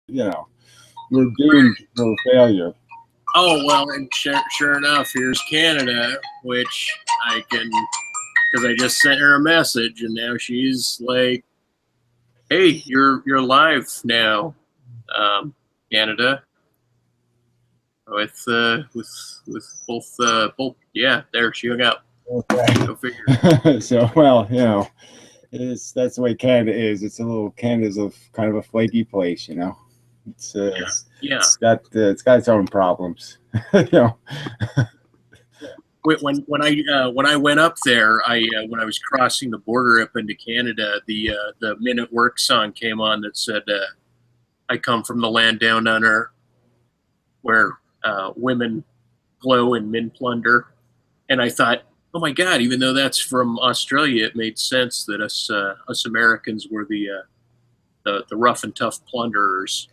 you know, we're doomed for failure. Oh well, and sure enough, here's Canada, which I can, because I just sent her a message, and now she's like, "Hey, you're live now, Canada, with both. Yeah, there she hung up. Okay. Go figure. So, well, that's the way Canada is. Canada's a kind of a flaky place, Yeah. It's got its own problems, you know. When I went up there, when I was crossing the border up into Canada, the Men at Work song came on that said, "I come from the land down under, where women glow and men plunder." And I thought, oh my God! Even though that's from Australia, it made sense that us Americans were the rough and tough plunderers,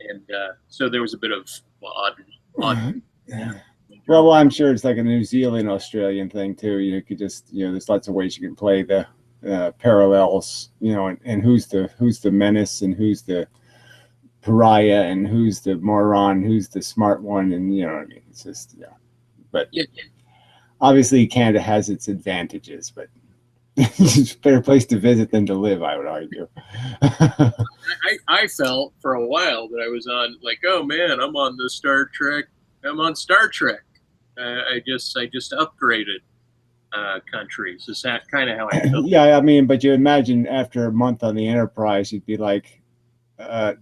and so there was a bit of odd. Yeah. Well, I'm sure it's like a New Zealand Australian thing too. You could just, there's lots of ways you can play the parallels, and who's the menace and who's the pariah and who's the moron, who's the smart one, and what I mean. It's just but obviously Canada has its advantages, but it's a better place to visit than to live, I would argue. I felt for a while that I was on, like, oh man, I'm on Star Trek. I just upgraded countries. Is that kind of how I felt? Yeah, I mean, but you imagine after a month on the Enterprise, you'd be like,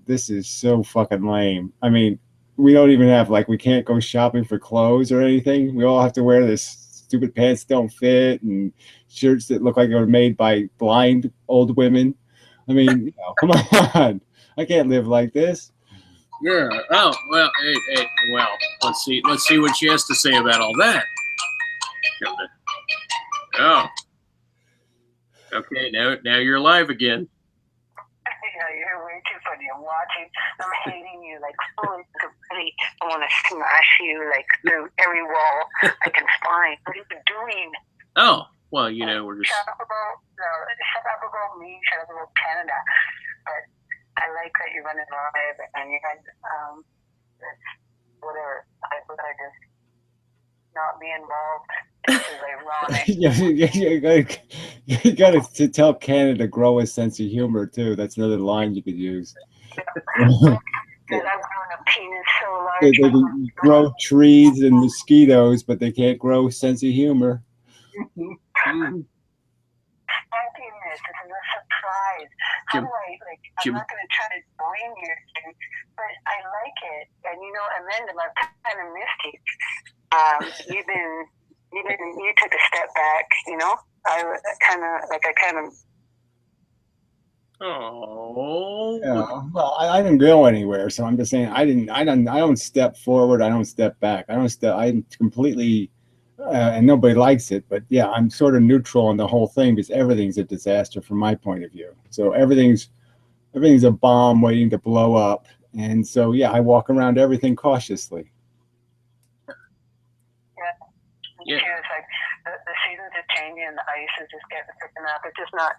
this is so fucking lame. I mean, we don't even have, we can't go shopping for clothes or anything. We all have to wear this stupid pants that don't fit and shirts that look like they were made by blind old women. I mean, come on. I can't live like this. Yeah. Oh well. Hey. Well, let's see what she has to say about all that. Oh. Okay. Now you're live again. Yeah, you're way too funny. I'm watching. I'm hating you like fully complete. I want to smash you like through every wall I can find. What are you doing? Oh well, we're just. Shut up about me. Shut up about Canada. But I like that you're running live and you had whatever. I would just not be involved. This is ironic. You got to tell Canada to grow a sense of humor too. That's another line you could use. Because I've grown a penis so large. They can grow trees and mosquitoes, but they can't grow a sense of humor. Happiness. This is a surprise. How do I'm not going to try to blame you, but I like it. And Inmendham, I've kind of missed you. You took a step back. I kind of. Oh. Yeah, well, I didn't go anywhere, so I'm just saying I don't step forward. I don't step back. I'm completely. And nobody likes it, but yeah, I'm sort of neutral on the whole thing because everything's a disaster from my point of view. So everything's a bomb waiting to blow up, and so yeah, I walk around everything cautiously. Yeah. It's like the seasons are changing and the ice is just picking up. It's just not.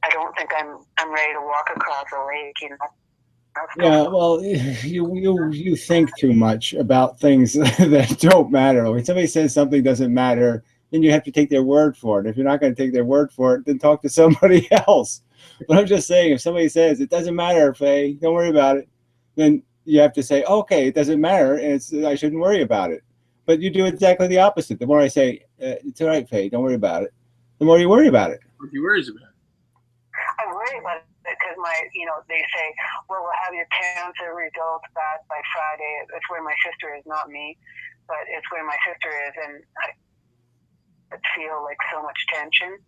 I don't think I'm ready to walk across a lake. Yeah, well, you think too much about things that don't matter. When somebody says something doesn't matter, then you have to take their word for it. If you're not going to take their word for it, then talk to somebody else. But I'm just saying, if somebody says it doesn't matter, Faye, don't worry about it, then you have to say, okay, it doesn't matter, and I shouldn't worry about it. But you do exactly the opposite. The more I say, it's all right, Faye, don't worry about it, the more you worry about it. What do you worry about? I worry about it because they say, well, we'll have your cancer results back by Friday. It's where my sister is, not me, but it's where my sister is, and I feel like so much tension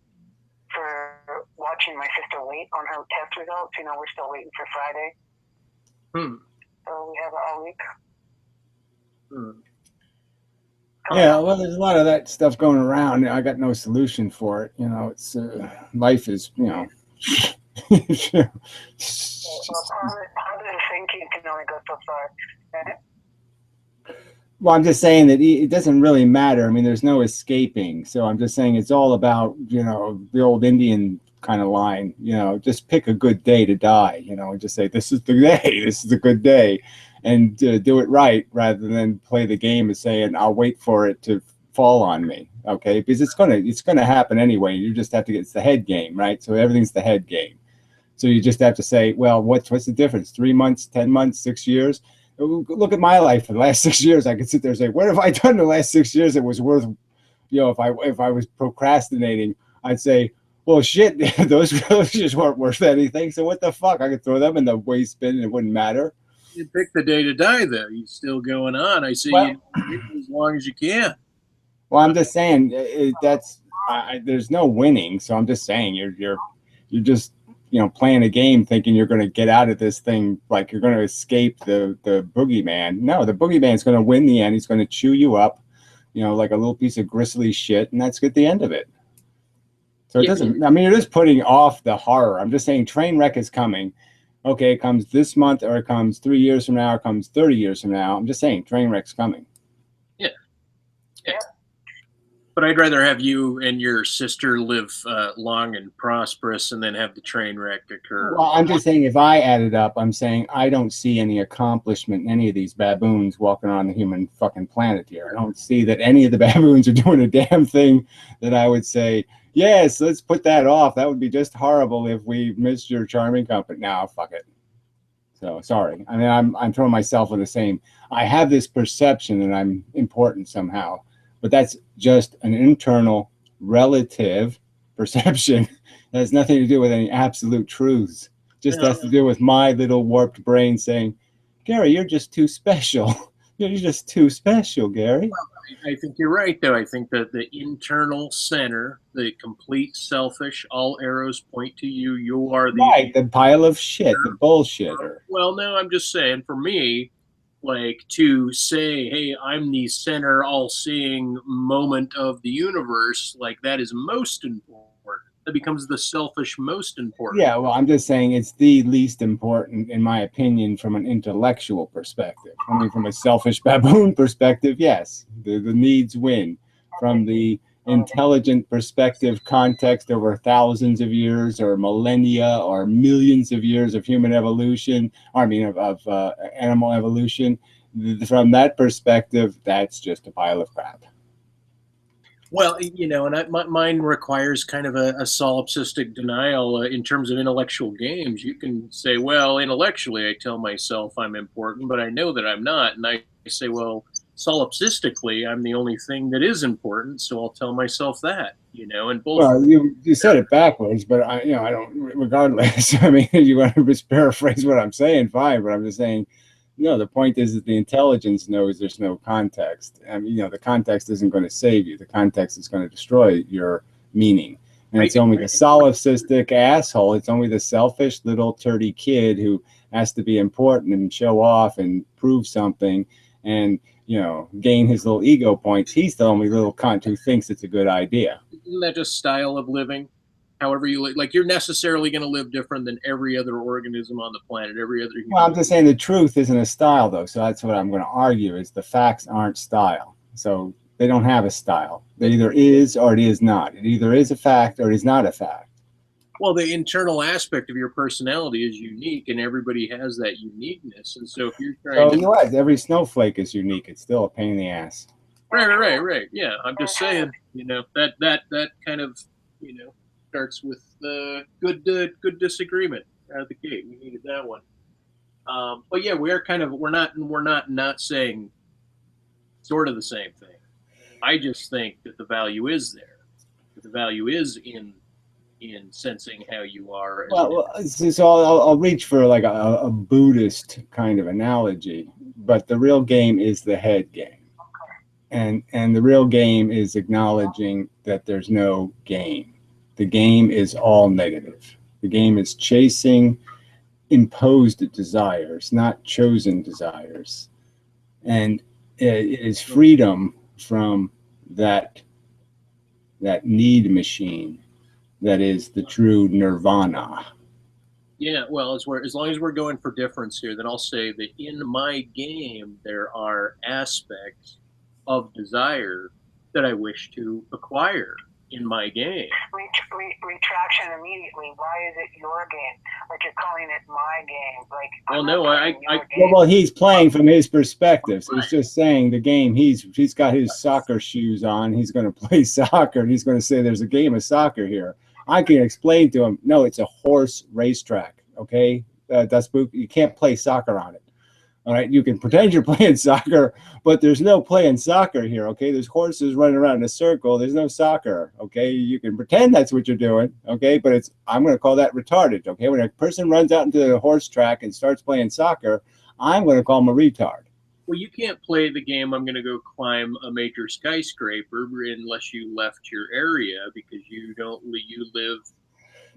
for watching my sister wait on her test results. We're still waiting for Friday. So we have all week. Yeah, well, there's a lot of that stuff going around. I got no solution for it. It's life is, Well, positive thinking can only go so far. Well, I'm just saying that it doesn't really matter. I mean, there's no escaping. So I'm just saying it's all about, the old Indian kind of line. Just pick a good day to die. And just say this is the day. This is a good day, and do it right rather than play the game of saying I'll wait for it to fall on me. Okay, because it's gonna happen anyway. You just have to get it's the head game, right? So everything's the head game. So you just have to say, well, what's the difference? 3 months, 10 months, 6 years? Look at my life for the last 6 years. I could sit there and say, what have I done the last 6 years that was worth, if I was procrastinating, I'd say, well, shit, those just weren't worth anything. So what the fuck? I could throw them in the waste bin and it wouldn't matter. You pick the day to die, though. You're still going on. I see Well, you as long as you can. Well, I'm just saying there's no winning. So I'm just saying you're just playing a game thinking you're going to get out of this thing like you're going to escape the boogeyman. No, the boogeyman's going to win the end. He's going to chew you up, like a little piece of gristly shit, and that's at the end of it. So it doesn't. I mean, you're just putting off the horror. I'm just saying, train wreck is coming. Okay, it comes this month, or it comes 3 years from now, or it comes 30 years from now. I'm just saying, train wreck's coming. Yeah. But I'd rather have you and your sister live long and prosperous and then have the train wreck occur. Well, I'm just saying, if I add it up, I'm saying I don't see any accomplishment in any of these baboons walking around the human fucking planet here. I don't see that any of the baboons are doing a damn thing that I would say, yes, let's put that off. That would be just horrible if we missed your charming company. Now, fuck it. So sorry. I mean, I'm throwing myself in the same. I have this perception that I'm important somehow. But that's just an internal relative perception. It has nothing to do with any absolute truths. Just has to do with my little warped brain saying, Gary, you're just too special. You're just too special, Gary. Well, I think you're right, though. I think that the internal center, the complete selfish, all arrows point to you. You are the pile of shit, the bullshitter. Well, no, I'm just saying, for me, like to say, hey, I'm the center, all-seeing moment of the universe, like that is most important. That becomes the selfish most important. Yeah, well, I'm just saying it's the least important, in my opinion, from an intellectual perspective. I mean, from a selfish baboon perspective, yes, the needs win. From the intelligent perspective, context over thousands of years or millennia or millions of years of human evolution, of animal evolution, from that perspective, that's just a pile of crap. Well, and mine requires kind of a solipsistic denial in terms of intellectual games. You can say, well, intellectually, I tell myself I'm important, but I know that I'm not. And I say, well, solipsistically, I'm the only thing that is important, so I'll tell myself that, and both. Well, you said it backwards, but I don't, regardless. I mean, you want to just paraphrase what I'm saying, fine, but I'm just saying, the point is that the intelligence knows there's no context. I mean, the context isn't going to save you. The context is going to destroy your meaning. And it's only the solipsistic asshole. It's only the selfish little turdy kid who has to be important and show off and prove something and, gain his little ego points. He's the only little cunt who thinks it's a good idea. Isn't that just style of living? However you live, like you're necessarily going to live different than every other organism on the planet, every other human. Well, I'm just saying the truth isn't a style, though. So that's what I'm going to argue is the facts aren't style. So they don't have a style. It either is or it is not. It either is a fact or it is not a fact. Well, the internal aspect of your personality is unique, and everybody has that uniqueness. And so if you're trying to... every snowflake is unique. It's still a pain in the ass. Right. Yeah, I'm just saying, that kind of, starts with good disagreement out of the gate. We needed that one. But yeah, we're not saying sort of the same thing. I just think that the value is there. That the value is in sensing how you are. So I'll reach for like a Buddhist kind of analogy, but the real game is the head game. And the real game is acknowledging that there's no game. The game is all negative. The game is chasing imposed desires, not chosen desires. And it is freedom from that need machine that is the true nirvana. Yeah, well, as long as we're going for difference here, then I'll say that in my game, there are aspects of desire that I wish to acquire. in my game. Retraction immediately. Why is it your game? Like you're calling it my game. Like well, I'm no, well, he's playing from his perspective. So he's just saying the game. He's got his soccer shoes on. He's going to play soccer, and he's going to say there's a game of soccer here. I can explain to him, no, it's a horse racetrack. Okay, Dospook, you can't play soccer on it. All right, you can pretend you're playing soccer, but there's no playing soccer here, okay? There's horses running around in a circle. There's no soccer, okay? You can pretend that's what you're doing, okay? But I'm going to call that retarded, okay? When a person runs out into the horse track and starts playing soccer, I'm going to call him a retard. Well, you can't play the game, I'm going to go climb a major skyscraper unless you left your area because you live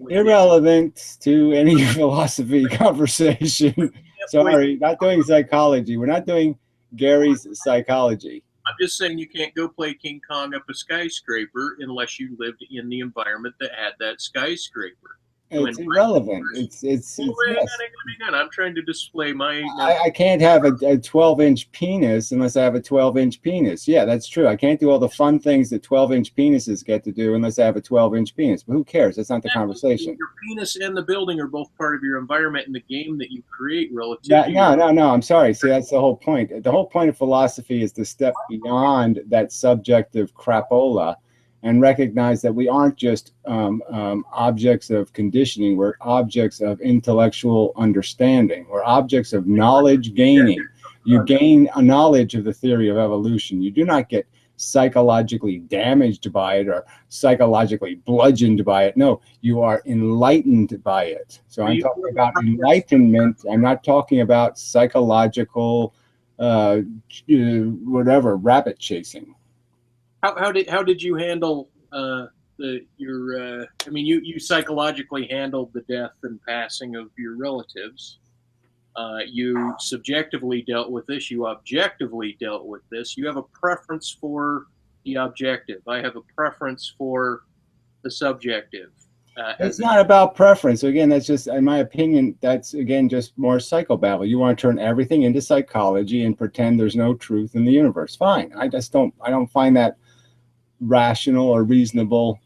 irrelevant to any philosophy conversation. Sorry, not doing psychology. We're not doing Gary's psychology. I'm just saying you can't go play King Kong up a skyscraper unless you lived in the environment that had that skyscraper. It's irrelevant. It's yes. Hang on. I'm trying to display my. I can't have a 12-inch penis unless I have a 12-inch penis. Yeah, that's true. I can't do all the fun things that 12-inch penises get to do unless I have a 12-inch penis. But who cares? That's not the conversation. Your penis and the building are both part of your environment and the game that you create relative. No. I'm sorry. See, that's the whole point. The whole point of philosophy is to step beyond that subjective crapola and recognize that we aren't just objects of conditioning. We're objects of intellectual understanding. We're objects of knowledge gaining. You gain a knowledge of the theory of evolution. You do not get psychologically damaged by it or psychologically bludgeoned by it. No, you are enlightened by it. So I'm talking about enlightenment. I'm not talking about psychological, whatever, rabbit chasing. How did you handle you psychologically handled the death and passing of your relatives. You subjectively dealt with this. You objectively dealt with this. You have a preference for the objective. I have a preference for the subjective. It's not about preference. Again, that's just, in my opinion, that's, again, just more psychobabble. You want to turn everything into psychology and pretend there's no truth in the universe. Fine. I don't find that rational or reasonable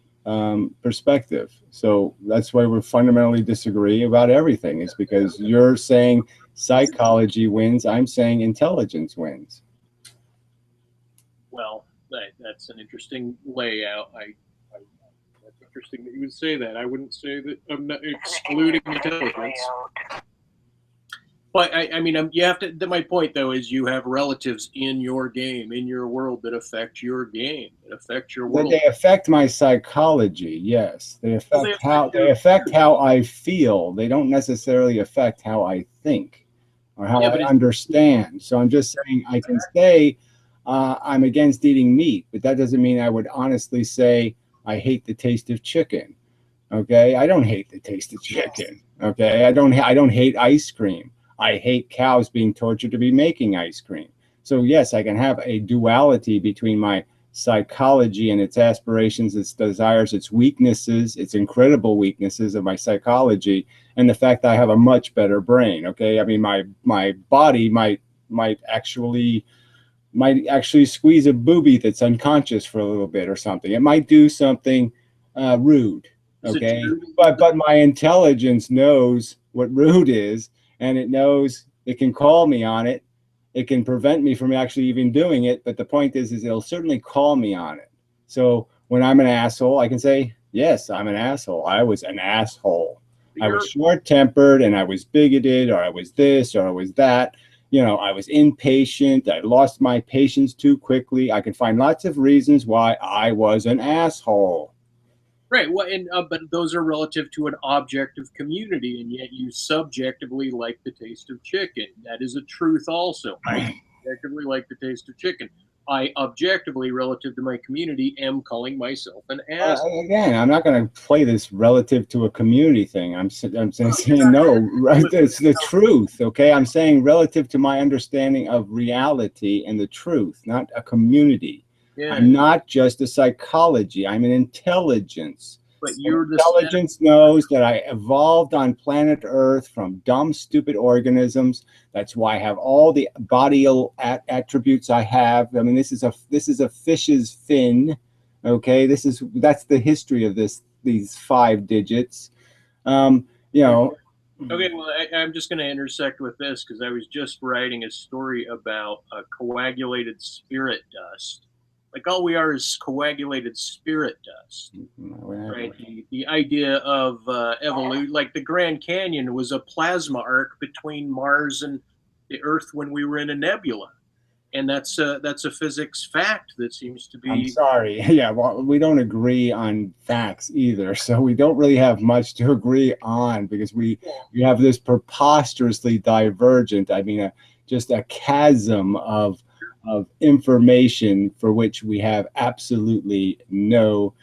perspective. So that's why we fundamentally disagree about everything, is because you're saying psychology wins. I'm saying intelligence wins. Well, that's an interesting layout. That's interesting that you would say that. I wouldn't say that. I'm not excluding intelligence. But I mean, you have to. My point, though, is you have relatives in your game, in your world, that affect your game, that affect your world. They affect my psychology. Yes, they affect how I feel. They don't necessarily affect how I think or how I understand. So I'm just saying, I can say I'm against eating meat, but that doesn't mean I would honestly say I hate the taste of chicken. Okay, I don't hate the taste of chicken. Okay, I don't hate ice cream. I hate cows being tortured to be making ice cream. So yes, I can have a duality between my psychology and its aspirations, its desires, its weaknesses, its incredible weaknesses of my psychology, and the fact that I have a much better brain. Okay, I mean, my body might actually squeeze a booby that's unconscious for a little bit or something. It might do something rude. Okay, but my intelligence knows what rude is. And it knows it can call me on it. It can prevent me from actually even doing it. But the point is it'll certainly call me on it. So when I'm an asshole, I can say, yes, I'm an asshole. I was an asshole. I was short-tempered and I was bigoted, or I was this, or I was that. You know, I was impatient. I lost my patience too quickly. I can find lots of reasons why I was an asshole. Right. Well, but those are relative to an objective community, and yet you subjectively like the taste of chicken. That is a truth also. I subjectively like the taste of chicken. I objectively, relative to my community, am calling myself an asshole. Again, I'm not going to play this relative to a community thing. I'm saying no, it's the truth. Okay, I'm saying relative to my understanding of reality and the truth, not a community. Yeah. I'm not just a psychology. I'm an intelligence. But intelligence knows that I evolved on planet Earth from dumb, stupid organisms. That's why I have all the body attributes I have. I mean, this is a fish's fin. Okay, that's the history of these 5 digits. You know, Okay, well, I'm just going to intersect with this because I was just writing a story about coagulated spirit dust. Like all we are is coagulated spirit dust, right? The idea of evolution, like the Grand Canyon was a plasma arc between Mars and the Earth when we were in a nebula, and that's a physics fact that seems to I'm be. sorry. Yeah, well, we don't agree on facts either. So we don't really have much to agree on because we have this preposterously divergent, I mean, just a chasm of information for which we have absolutely no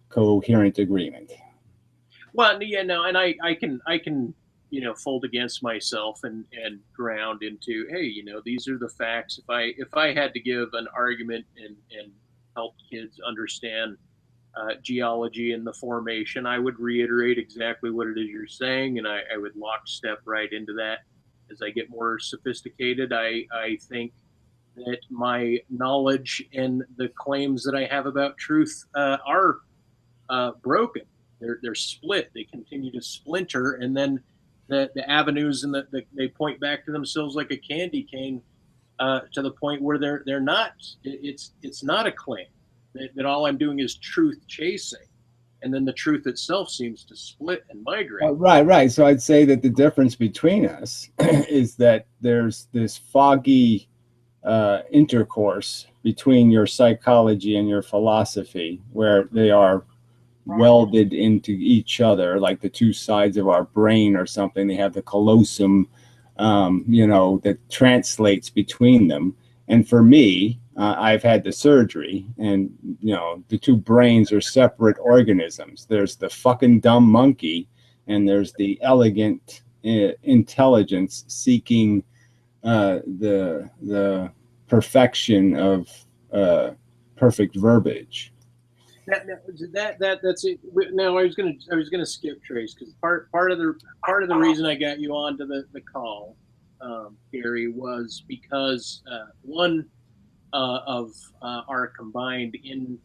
coherent agreement. Well, yeah, no, and I can fold against myself and ground into, hey, these are the facts. If I had to give an argument and help kids understand geology and the formation, I would reiterate exactly what it is you're saying, and I would lockstep right into that. As I get more sophisticated, I think that my knowledge and the claims that I have about truth are broken. They're split. They continue to splinter, and then the avenues and they point back to themselves like a candy cane to the point where they're not. It's not a claim that all I'm doing is truth chasing, and then the truth itself seems to split and migrate. Right. So I'd say that the difference between us is that there's this foggy intercourse between your psychology and your philosophy, where they are welded into each other like the two sides of our brain or something. They have the callosum, that translates between them. And for me, I've had the surgery, and the two brains are separate organisms. There's the fucking dumb monkey, and there's the elegant intelligence seeking the perfection of perfect verbiage. That's it. Now I was gonna skip Trace because part of the reason I got you onto the call, Gary, was because one of our combined in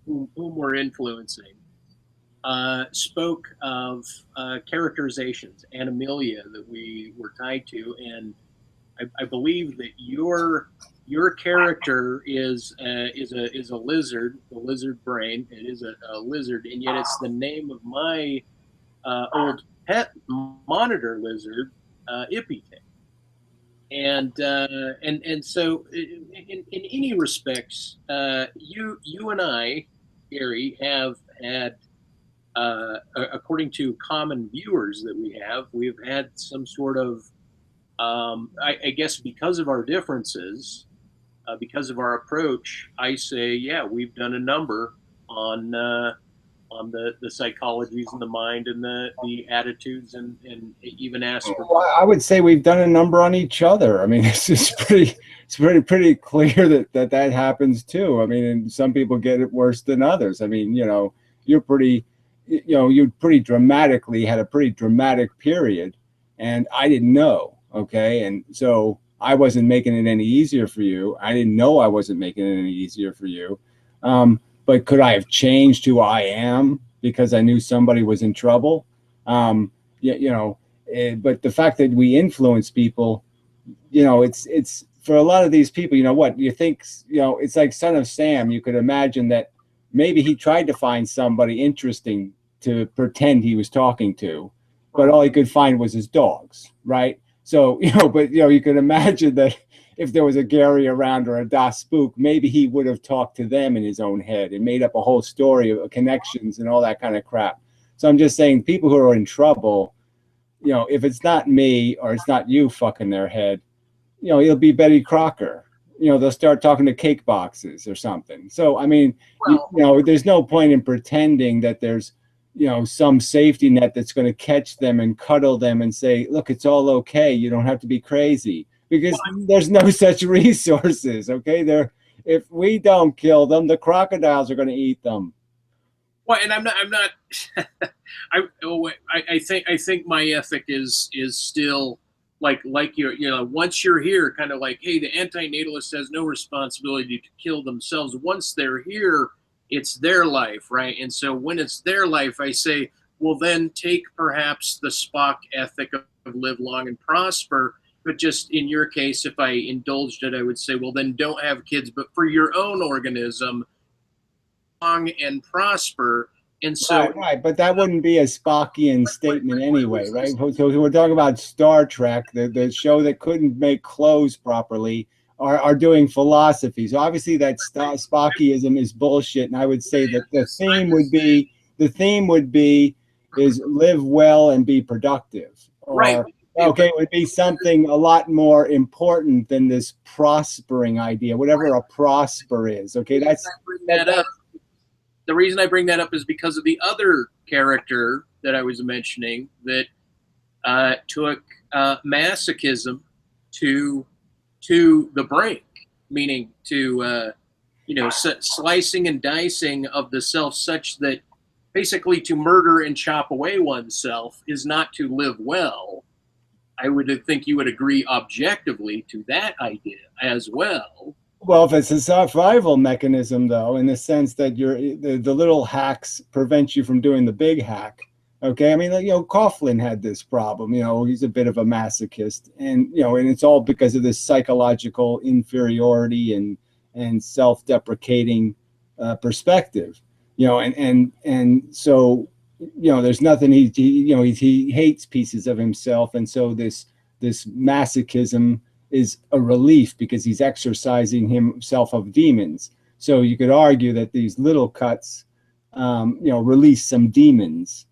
whom we're influencing spoke of characterizations, animalia that we were tied to, and I believe that your character is a lizard, the lizard brain. It is a lizard, and yet it's the name of my old pet monitor lizard, Ippy. And so in any respects, you and I, Gary, have had according to common viewers that we've had some sort of I guess because of our differences, because of our approach, I say, yeah, we've done a number on the psychologies and the mind and the attitudes and even aspirations. Well, I would say we've done a number on each other. I mean, it's pretty clear that happens too. I mean, and some people get it worse than others. I mean, you're pretty, you pretty dramatically had a pretty dramatic period, and I didn't know. Okay, and so I wasn't making it any easier for you. I didn't know I wasn't making it any easier for you. But could I have changed who I am because I knew somebody was in trouble? But the fact that we influence people, it's for a lot of these people, what you think, it's like Son of Sam. You could imagine that maybe he tried to find somebody interesting to pretend he was talking to, but all he could find was his dogs, right? So, you could imagine that if there was a Gary around or a Dospook, maybe he would have talked to them in his own head and made up a whole story of connections and all that kind of crap. So I'm just saying, people who are in trouble, if it's not me or it's not you fucking their head, it'll be Betty Crocker. They'll start talking to cake boxes or something. So, I mean, there's no point in pretending that there's, some safety net that's going to catch them and cuddle them and say, look, it's all okay. You don't have to be crazy, because there's no such resources. Okay. If we don't kill them, the crocodiles are going to eat them. Well, and I'm not. I think my ethic is still like once you're here, kind of like, hey, the anti-natalist has no responsibility to kill themselves. Once they're here, it's their life, right? And so when it's their life, I say, well, then take perhaps the Spock ethic of live long and prosper. But just in your case, if I indulged it, I would say, well, then don't have kids, but for your own organism, long and prosper. And so, right, but that wouldn't be a Spockian statement anyway, right? So we're talking about Star Trek, the show that couldn't make clothes properly, are doing philosophy. So obviously that Spockyism is bullshit, and I would say that the theme would be is live well and be productive, right. or okay, it would be something a lot more important than this prospering idea, whatever a prosper is. Okay, that's that up. The reason I bring that up is because of the other character that I was mentioning that took masochism to the brink, meaning to slicing and dicing of the self, such that basically to murder and chop away oneself is not to live well. I would think you would agree objectively to that idea as well. Well, if it's a survival mechanism, though, in the sense that the little hacks prevent you from doing the big hack. Okay, I mean, Coughlin had this problem. He's a bit of a masochist, and and it's all because of this psychological inferiority and self-deprecating perspective. And so there's nothing he hates pieces of himself, and so this masochism is a relief because he's exercising himself of demons. So you could argue that these little cuts, release some demons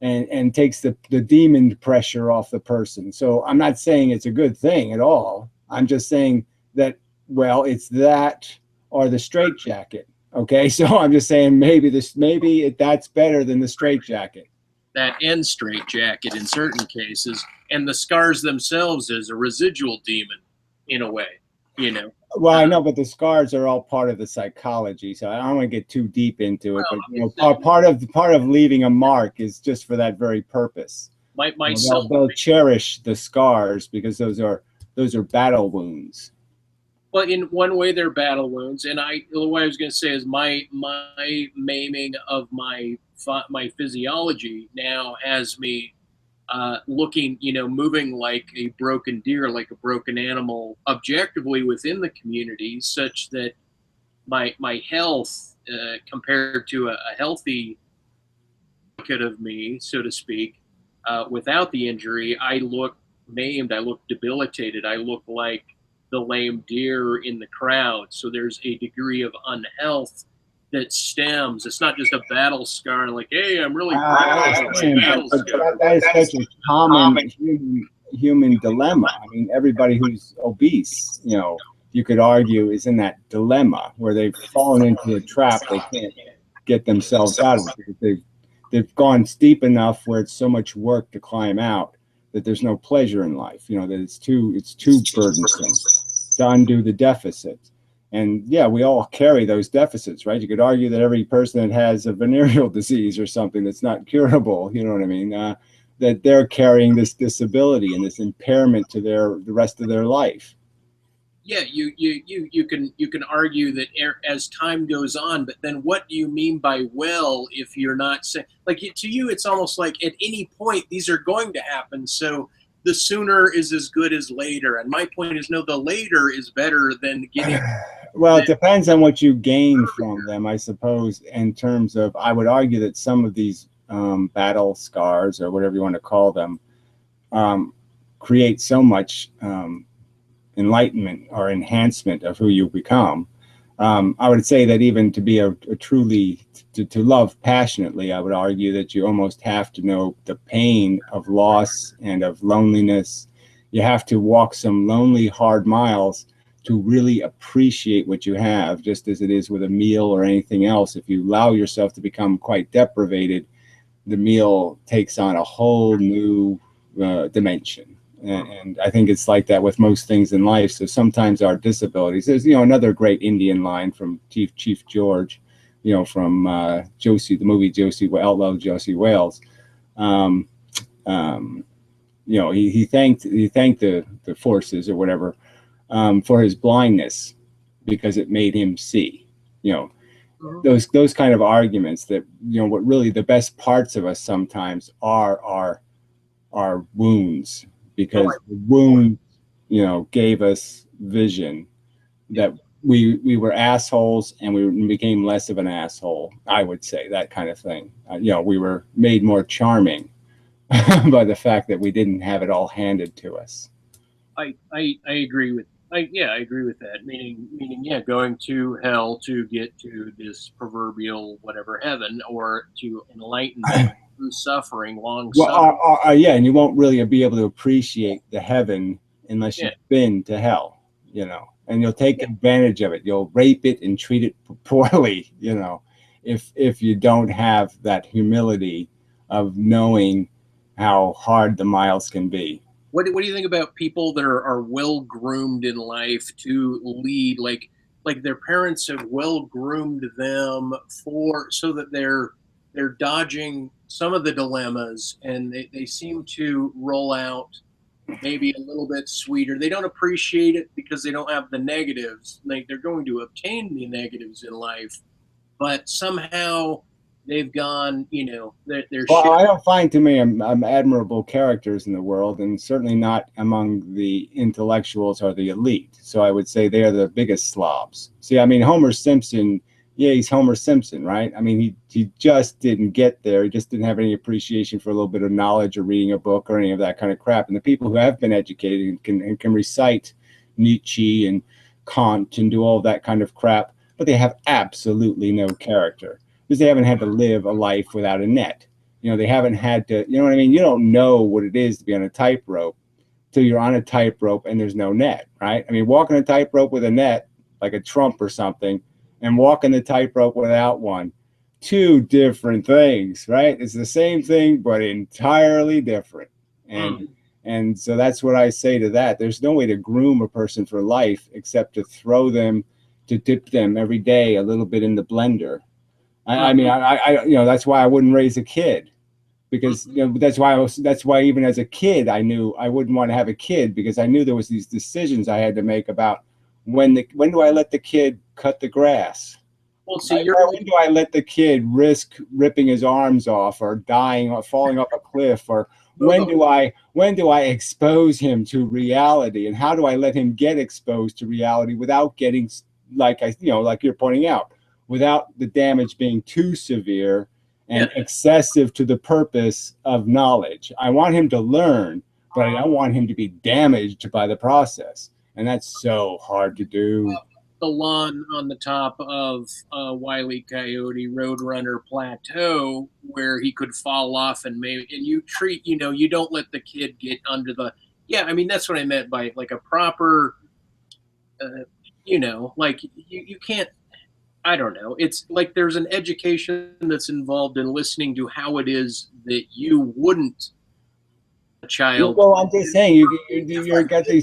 and takes the demon pressure off the person. So I'm not saying it's a good thing at all. I'm just saying that, well, it's that or the straitjacket. Okay, so I'm just saying maybe that's better than the straitjacket. That and straitjacket in certain cases, and the scars themselves as a residual demon, in a way, Well, I know, but the scars are all part of the psychology, so I don't want to get too deep into it. But part of leaving a mark is just for that very purpose. They'll cherish the scars because those are battle wounds. Well, in one way, they're battle wounds, and what I was going to say is my maiming of my physiology now has me looking, moving like a broken deer, like a broken animal, objectively within the community, such that my health compared to a healthy kid of me, so to speak, without the injury, I look maimed, I look debilitated, I look like the lame deer in the crowd. So there's a degree of unhealth that stems. It's not just a battle scar, like, hey, I'm really proud. That is such a common human dilemma. I mean, everybody who's obese, you could argue, is in that dilemma where they've fallen into a trap they can't get themselves out of it because they've gone steep enough where it's so much work to climb out that there's no pleasure in life. That it's too burdensome to undo the deficit. And yeah, we all carry those deficits, right? You could argue that every person that has a venereal disease or something that's not curable, you know what I mean, that they're carrying this disability and this impairment to the rest of their life. Yeah, you can argue that as time goes on, but then what do you mean by well if you're not saying, like, to you it's almost like at any point these are going to happen, so the sooner is as good as later. And my point is, no, the later is better than getting. Well, it depends on what you gain from them, I suppose, in terms of, I would argue that some of these battle scars, or whatever you want to call them, create so much enlightenment or enhancement of who you become. I would say that even to be a truly, to love passionately, I would argue that you almost have to know the pain of loss and of loneliness. You have to walk some lonely, hard miles to really appreciate what you have, just as it is with a meal or anything else. If you allow yourself to become quite deprivated, the meal takes on a whole new dimension. And I think it's like that with most things in life. So sometimes our disabilities, there's, another great Indian line from Chief George, from Josie, the movie Outlaw Josie Wales. He thanked the forces or whatever for his blindness, because it made him see, those kind of arguments that, you know, what really the best parts of us sometimes are our wounds, because the wound, you know, gave us vision that we were assholes and we became less of an asshole. I would say that kind of thing. You know, we were made more charming by the fact that we didn't have it all handed to us. I agree with I agree with that. Meaning yeah, going to hell to get to this proverbial whatever heaven, or to enlightenment through suffering, long Well, suffering. yeah, and you won't really be able to appreciate the heaven unless you've been to hell, you know, and you'll take advantage of it. You'll rape it and treat it poorly, you know, if you don't have that humility of knowing how hard the miles can be. What do you think about people that are well groomed in life to lead, like their parents have well groomed them for so that they're dodging some of the dilemmas, and they seem to roll out maybe a little bit sweeter. They don't appreciate it because they don't have the negatives. Like they're going to obtain the negatives in life, but somehow they've gone, you know, they're Well, shit. I don't find too many admirable characters in the world, and certainly not among the intellectuals or the elite. So I would say they are the biggest slobs. See, I mean, Homer Simpson, yeah, he's Homer Simpson, right? I mean, he just didn't get there. He just didn't have any appreciation for a little bit of knowledge or reading a book or any of that kind of crap. And the people who have been educated and can recite Nietzsche and Kant and do all that kind of crap, but they have absolutely no character, because they haven't had to live a life without a net. You know, they haven't had to, you know what I mean? You don't know what it is to be on a tightrope till you're on a tightrope and there's no net, right? I mean, walking a tightrope with a net, like a Trump or something, and walking the tightrope without one, two different things, right? It's the same thing, but entirely different. And so that's what I say to that. There's no way to groom a person for life except to throw them, to dip them every day a little bit in the blender. I mean, you know, that's why I wouldn't raise a kid, because, you know, that's why even as a kid, I knew I wouldn't want to have a kid, because I knew there was these decisions I had to make about when do I let the kid cut the grass? Well, see, When do I let the kid risk ripping his arms off or dying or falling off a cliff? Or when do I expose him to reality? And how do I let him get exposed to reality without getting, like like you're pointing out, without the damage being too severe and excessive to the purpose of knowledge? I want him to learn, but I don't want him to be damaged by the process. And that's so hard to do. the lawn on the top of Wile E. Coyote Roadrunner Plateau where he could fall off, and you treat, you know, you don't let the kid get under the, yeah, I mean, that's what I meant by like a proper, you know, like you can't, I don't know. It's like there's an education that's involved in listening to how it is that you wouldn't a child. Well, I'm just saying, you've got these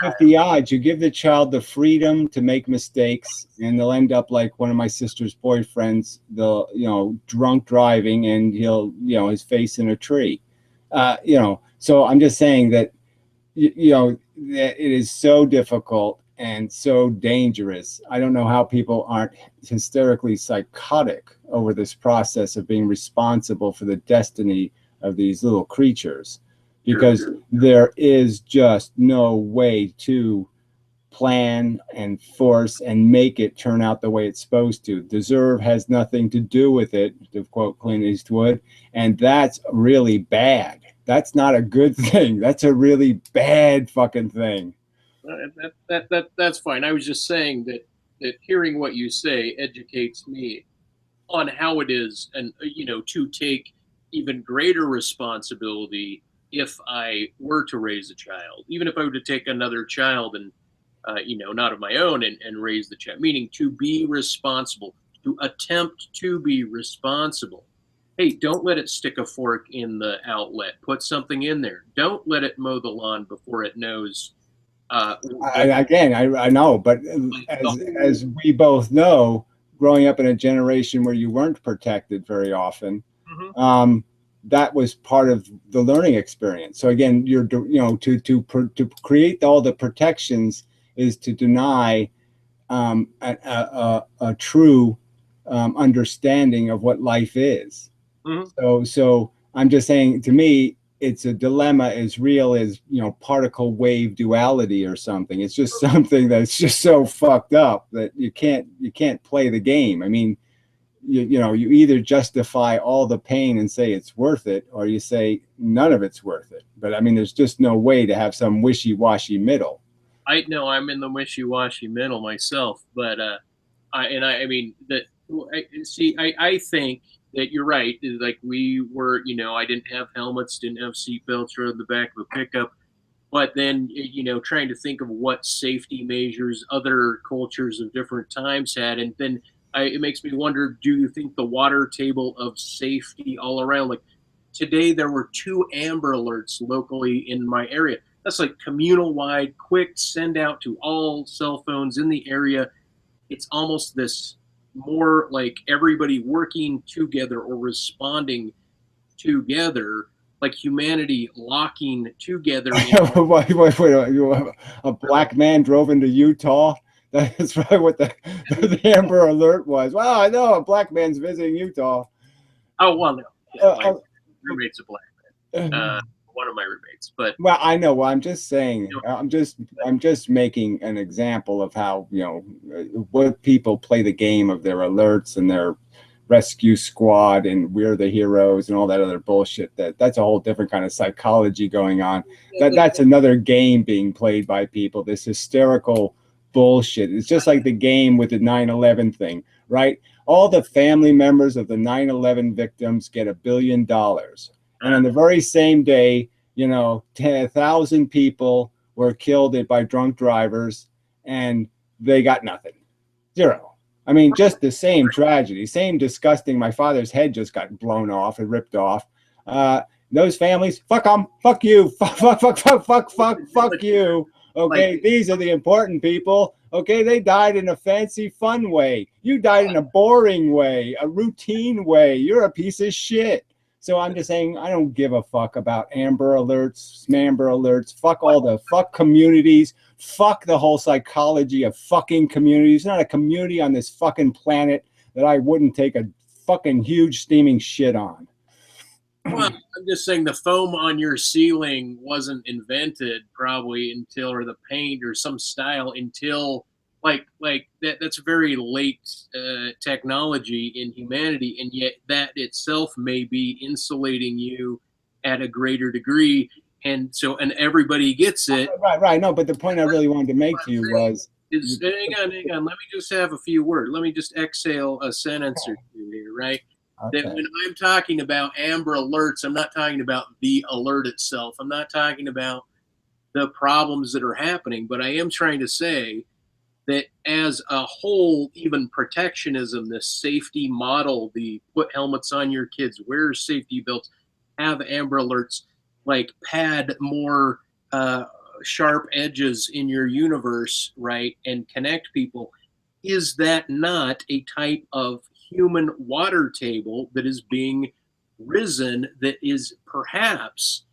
50-50 odds. You give the child the freedom to make mistakes, and they'll end up like one of my sister's boyfriends. They'll, you know, drunk driving, and he'll, you know, his face in a tree. You know, so I'm just saying that, you know, that it is so difficult and so dangerous. I don't know how people aren't hysterically psychotic over this process of being responsible for the destiny of these little creatures, because there is just no way to plan and force and make it turn out the way it's supposed to. Deserve has nothing to do with it, to quote Clint Eastwood, and that's really bad. That's not a good thing. That's a really bad fucking thing. That's fine. I was just saying that hearing what you say educates me on how it is, and you know, to take even greater responsibility if I were to raise a child, even if I were to take another child and you know, not of my own, and raise the child, meaning to be responsible, to attempt to be responsible. Hey, don't let it stick a fork in the outlet. Put something in there. Don't let it mow the lawn before it knows. I know, but as we both know, growing up in a generation where you weren't protected very often, that was part of the learning experience. So again, you know, to create all the protections is to deny a true understanding of what life is. Mhm. So I'm just saying, to me, it's a dilemma as real as, particle wave duality or something. It's just something that's just so fucked up that you can't play the game. I mean, you either justify all the pain and say it's worth it, or you say none of it's worth it. But I mean, there's just no way to have some wishy-washy middle. I know I'm in the wishy-washy middle myself, but I mean that. I think that you're right. Like we were, I didn't have helmets, didn't have seatbelts, rode in the back of a pickup. But then, trying to think of what safety measures other cultures of different times had, and then it makes me wonder: do you think the water table of safety all around, like today, there were 2 Amber Alerts locally in my area. That's like communal wide, quick send out to all cell phones in the area. It's almost this more like everybody working together or responding together, like humanity locking together. Wait, a black man drove into Utah. That's probably what the Amber Alert was. Well, I know a black man's visiting Utah. Oh well, no, yeah, my roommate's a black man. One of my roommates, but well, I know. Well, I'm just saying. I'm just making an example of how what people play the game of their alerts and their rescue squad and we're the heroes and all that other bullshit. That's a whole different kind of psychology going on. That's another game being played by people. This hysterical bullshit. It's just like the game with the 9/11 thing, right? All the family members of the 9/11 victims get $1 billion. And on the very same day, 10,000 people were killed by drunk drivers and they got nothing. Zero. I mean, just the same tragedy, same disgusting. My father's head just got blown off and ripped off. Those families, fuck them, fuck you, fuck you. Okay, these are the important people. Okay, they died in a fancy, fun way. You died in a boring way, a routine way. You're a piece of shit. So I'm just saying, I don't give a fuck about Amber Alerts, Smamber Alerts. Fuck all the fuck communities. Fuck the whole psychology of fucking communities. There's not a community on this fucking planet that I wouldn't take a fucking huge steaming shit on. Well, I'm just saying the foam on your ceiling wasn't invented probably until, or the paint or some style until that's very late technology in humanity, and yet that itself may be insulating you at a greater degree, and everybody gets it. Right. No, but the point I really wanted to make to you was hang on. Let me just have a few words. Let me just exhale a sentence or two here, right? Okay. That when I'm talking about Amber Alerts, I'm not talking about the alert itself. I'm not talking about the problems that are happening, but I am trying to say that as a whole, even protectionism, this safety model, the put helmets on your kids, wear safety belts, have Amber Alerts, like pad more sharp edges in your universe, right, and connect people. Is that not a type of human water table that is being risen that is perhaps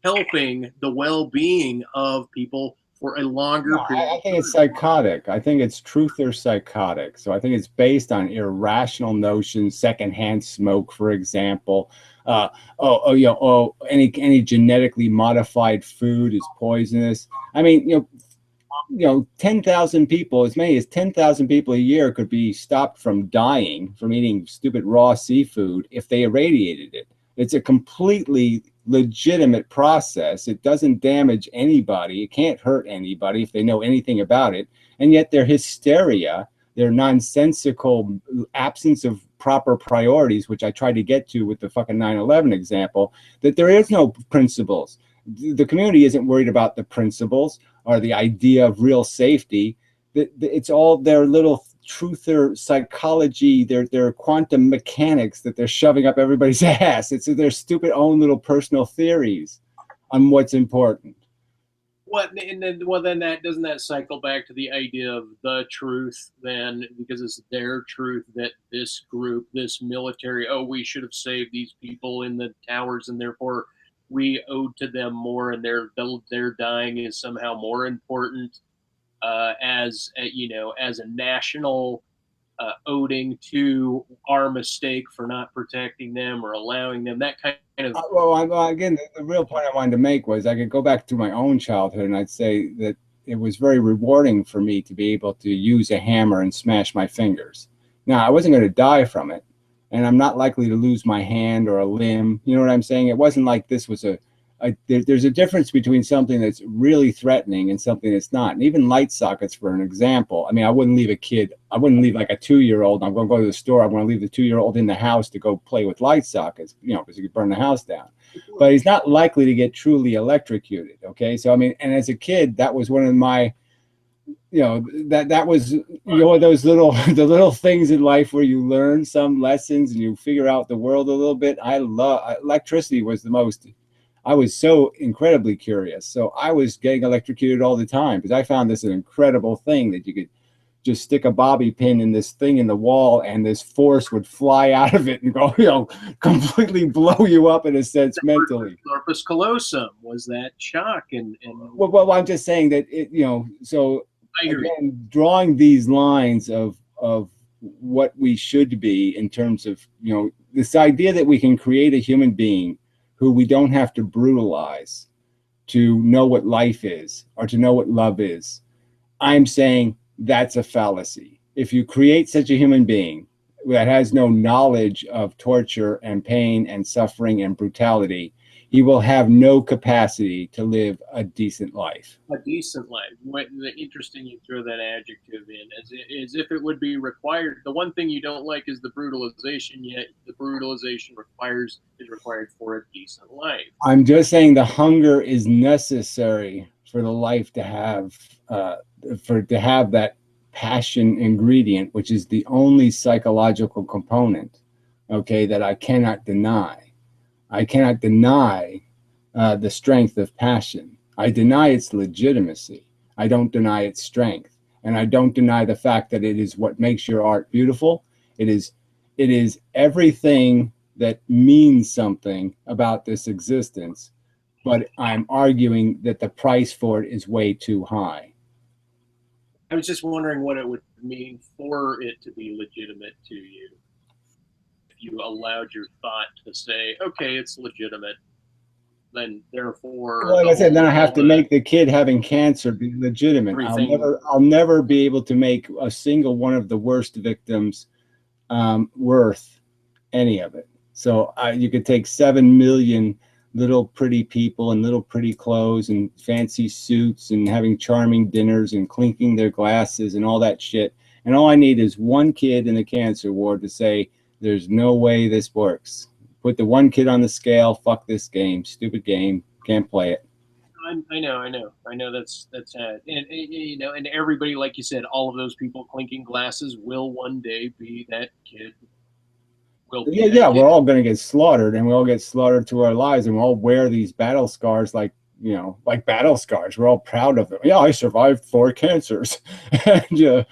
helping the well-being of people for a longer period? I think it's psychotic. I think it's truth or psychotic. So I think it's based on irrational notions, secondhand smoke, for example. Any genetically modified food is poisonous. I mean, 10,000 people, as many as 10,000 people a year could be stopped from dying from eating stupid raw seafood if they irradiated it. It's a completely legitimate process. It doesn't damage anybody. It can't hurt anybody if they know anything about it. And yet their hysteria, their nonsensical absence of proper priorities, which I tried to get to with the fucking 9/11 example, that there is no principles. The community isn't worried about the principles or the idea of real safety. It's all their little truther psychology, their quantum mechanics that they're shoving up everybody's ass. It's their stupid own little personal theories on what's important. Then that doesn't that cycle back to the idea of the truth then, because it's their truth that this group, this military, we should have saved these people in the towers, and therefore we owed to them more, and their dying is somehow more important as a national owing to our mistake for not protecting them or allowing them, that kind of. Again, the real point I wanted to make was I could go back to my own childhood, and I'd say that it was very rewarding for me to be able to use a hammer and smash my fingers. Now, I wasn't going to die from it, and I'm not likely to lose my hand or a limb. You know what I'm saying? It wasn't like this was there's a difference between something that's really threatening and something that's not. And even light sockets, for an example. I mean, I wouldn't leave like a 2-year-old. I'm going to go to the store. I'm going to leave the 2-year-old in the house to go play with light sockets, because he could burn the house down. But he's not likely to get truly electrocuted. Okay. So, I mean, and as a kid, that was one of my, that was, those the little things in life where you learn some lessons and you figure out the world a little bit. I love electricity. I was so incredibly curious. So I was getting electrocuted all the time because I found this an incredible thing that you could just stick a bobby pin in this thing in the wall and this force would fly out of it and go, completely blow you up in a sense mentally. Corpus callosum was that shock. Well, I'm just saying that so again, drawing these lines of what we should be in terms of, this idea that we can create a human being who we don't have to brutalize to know what life is or to know what love is. I'm saying that's a fallacy. If you create such a human being that has no knowledge of torture and pain and suffering and brutality, he will have no capacity to live a decent life. A decent life. Interesting you throw that adjective in, as if it would be required. The one thing you don't like is the brutalization, yet the brutalization is required for a decent life. I'm just saying the hunger is necessary for the life to have, that passion ingredient, which is the only psychological component, okay, that I cannot deny. I cannot deny the strength of passion. I deny its legitimacy. I don't deny its strength. And I don't deny the fact that it is what makes your art beautiful. It is everything that means something about this existence. But I'm arguing that the price for it is way too high. I was just wondering what it would mean for it to be legitimate to you. You allowed your thought to say, okay, it's legitimate, then therefore, like I said, then I have to make the kid having cancer be legitimate. I'll never be able to make a single one of the worst victims worth any of it. So you could take 7 million little pretty people in little pretty clothes and fancy suits and having charming dinners and clinking their glasses and all that shit, and all I need is one kid in the cancer ward to say, there's no way this works. Put the one kid on the scale. Fuck this game. Stupid game. Can't play it. I know that's sad. And and everybody, like you said, all of those people clinking glasses will one day be that kid. We're all going to get slaughtered, and we all get slaughtered to our lives, and we all wear these battle scars like battle scars. We're all proud of them. Yeah, I survived 4 cancers, and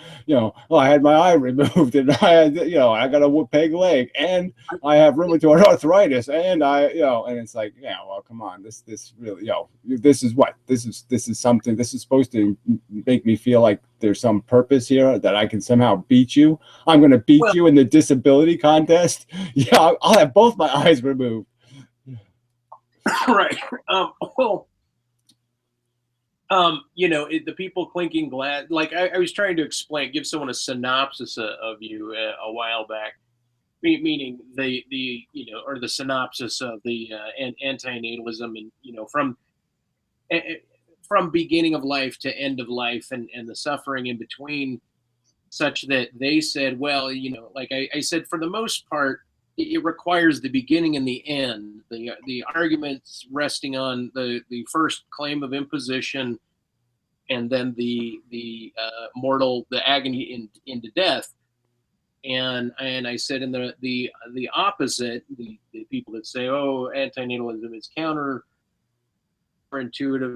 I had my eye removed, and I had I got a peg leg, and I have rheumatoid arthritis, and and it's like, well, come on, this really, this is something. This is supposed to make me feel like there's some purpose here, that I can somehow beat you. I'm going to beat you in the disability contest. Yeah, I'll have both my eyes removed. Right. The people clinking glass, like I was trying to give someone a synopsis of you a while back, meaning or the synopsis of the antinatalism, and from beginning of life to end of life, and the suffering in between, such that they said, well, like I said, for the most part, it requires the beginning and the end. The arguments resting on the first claim of imposition, and then the agony into death. And I said in the opposite, the people that say, oh, antinatalism is counterintuitive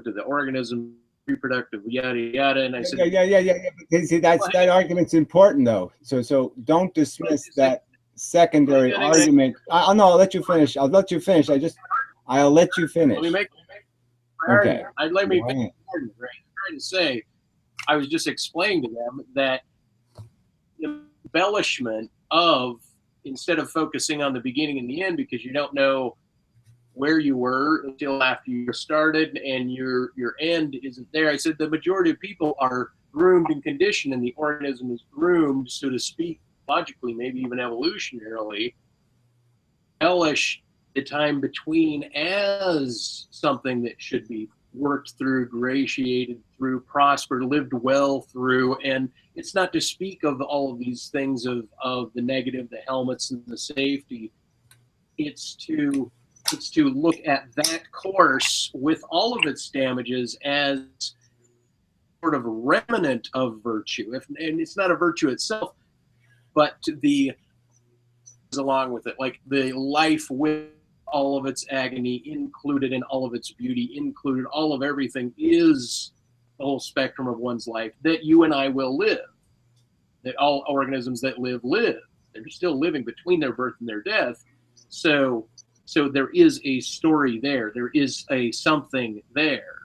to the organism, reproductive, yada yada. And I said, yeah. See, that argument's important though. So don't dismiss that secondary argument. I'll let you finish. I'll let you finish. I'll let you finish. Let me make okay. I'd let me make trying to say, I was just explaining to them that embellishment of, instead of focusing on the beginning and the end, because you don't know where you were until after you started and your end isn't there. I said the majority of people are groomed and conditioned, and the organism is groomed, so to speak, logically, maybe even evolutionarily, embellish the time between as something that should be worked through, gratiated through, prospered, lived well through. And it's not to speak of all of these things of the negative, the helmets and the safety. It's to look at that course with all of its damages as sort of a remnant of virtue. And it's not a virtue itself, but the along with it, like the life with all of its agony included and all of its beauty included, all of everything is the whole spectrum of one's life that you and I will live, that all organisms that live. They're still living between their birth and their death. So there is a story there. There is a something there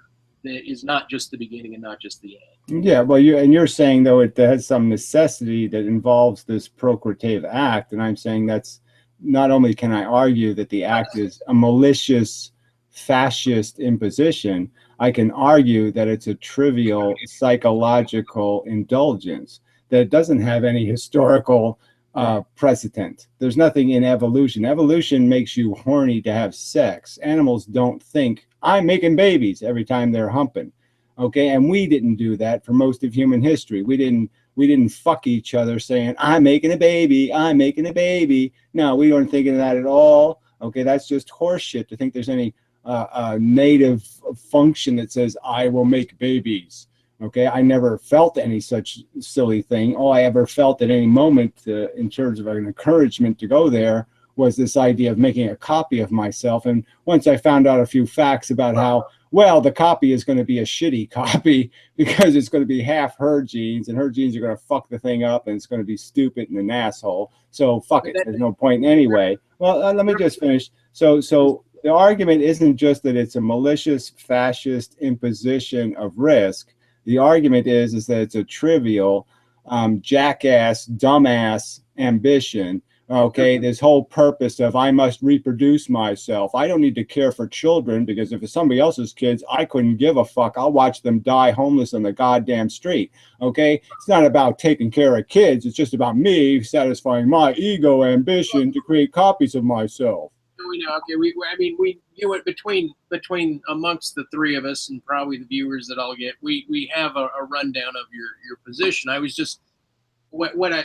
that is not just the beginning and not just the end. Yeah, well, you're saying though it has some necessity that involves this procreative act, and I'm saying that's not only can I argue that the act is a malicious, fascist imposition, I can argue that it's a trivial psychological indulgence that doesn't have any historical precedent. There's nothing in evolution. Evolution makes you horny to have sex. Animals don't think, I'm making babies every time they're humping. Okay, and we didn't do that for most of human history. We didn't fuck each other saying, I'm making a baby, I'm making a baby. No, we weren't thinking of that at all. Okay, that's just horseshit to think there's any native function that says, I will make babies. Okay, I never felt any such silly thing. All I ever felt at any moment in terms of an encouragement to go there was this idea of making a copy of myself. And once I found out a few facts about how, well, the copy is going to be a shitty copy because it's going to be half her genes, and her genes are going to fuck the thing up, and it's going to be stupid and an asshole. So fuck it. There's no point anyway. Well, let me just finish. So the argument isn't just that it's a malicious fascist imposition of risk. The argument is that it's a trivial, jackass, dumbass ambition. Okay, this whole purpose of I must reproduce myself. I don't need to care for children because if it's somebody else's kids, I couldn't give a fuck. I'll watch them die homeless on the goddamn street. Okay, it's not about taking care of kids. It's just about me satisfying my ego ambition to create copies of myself. We know. Okay, we do it between amongst the three of us and probably the viewers that I'll get. We have a rundown of your position. I was just what I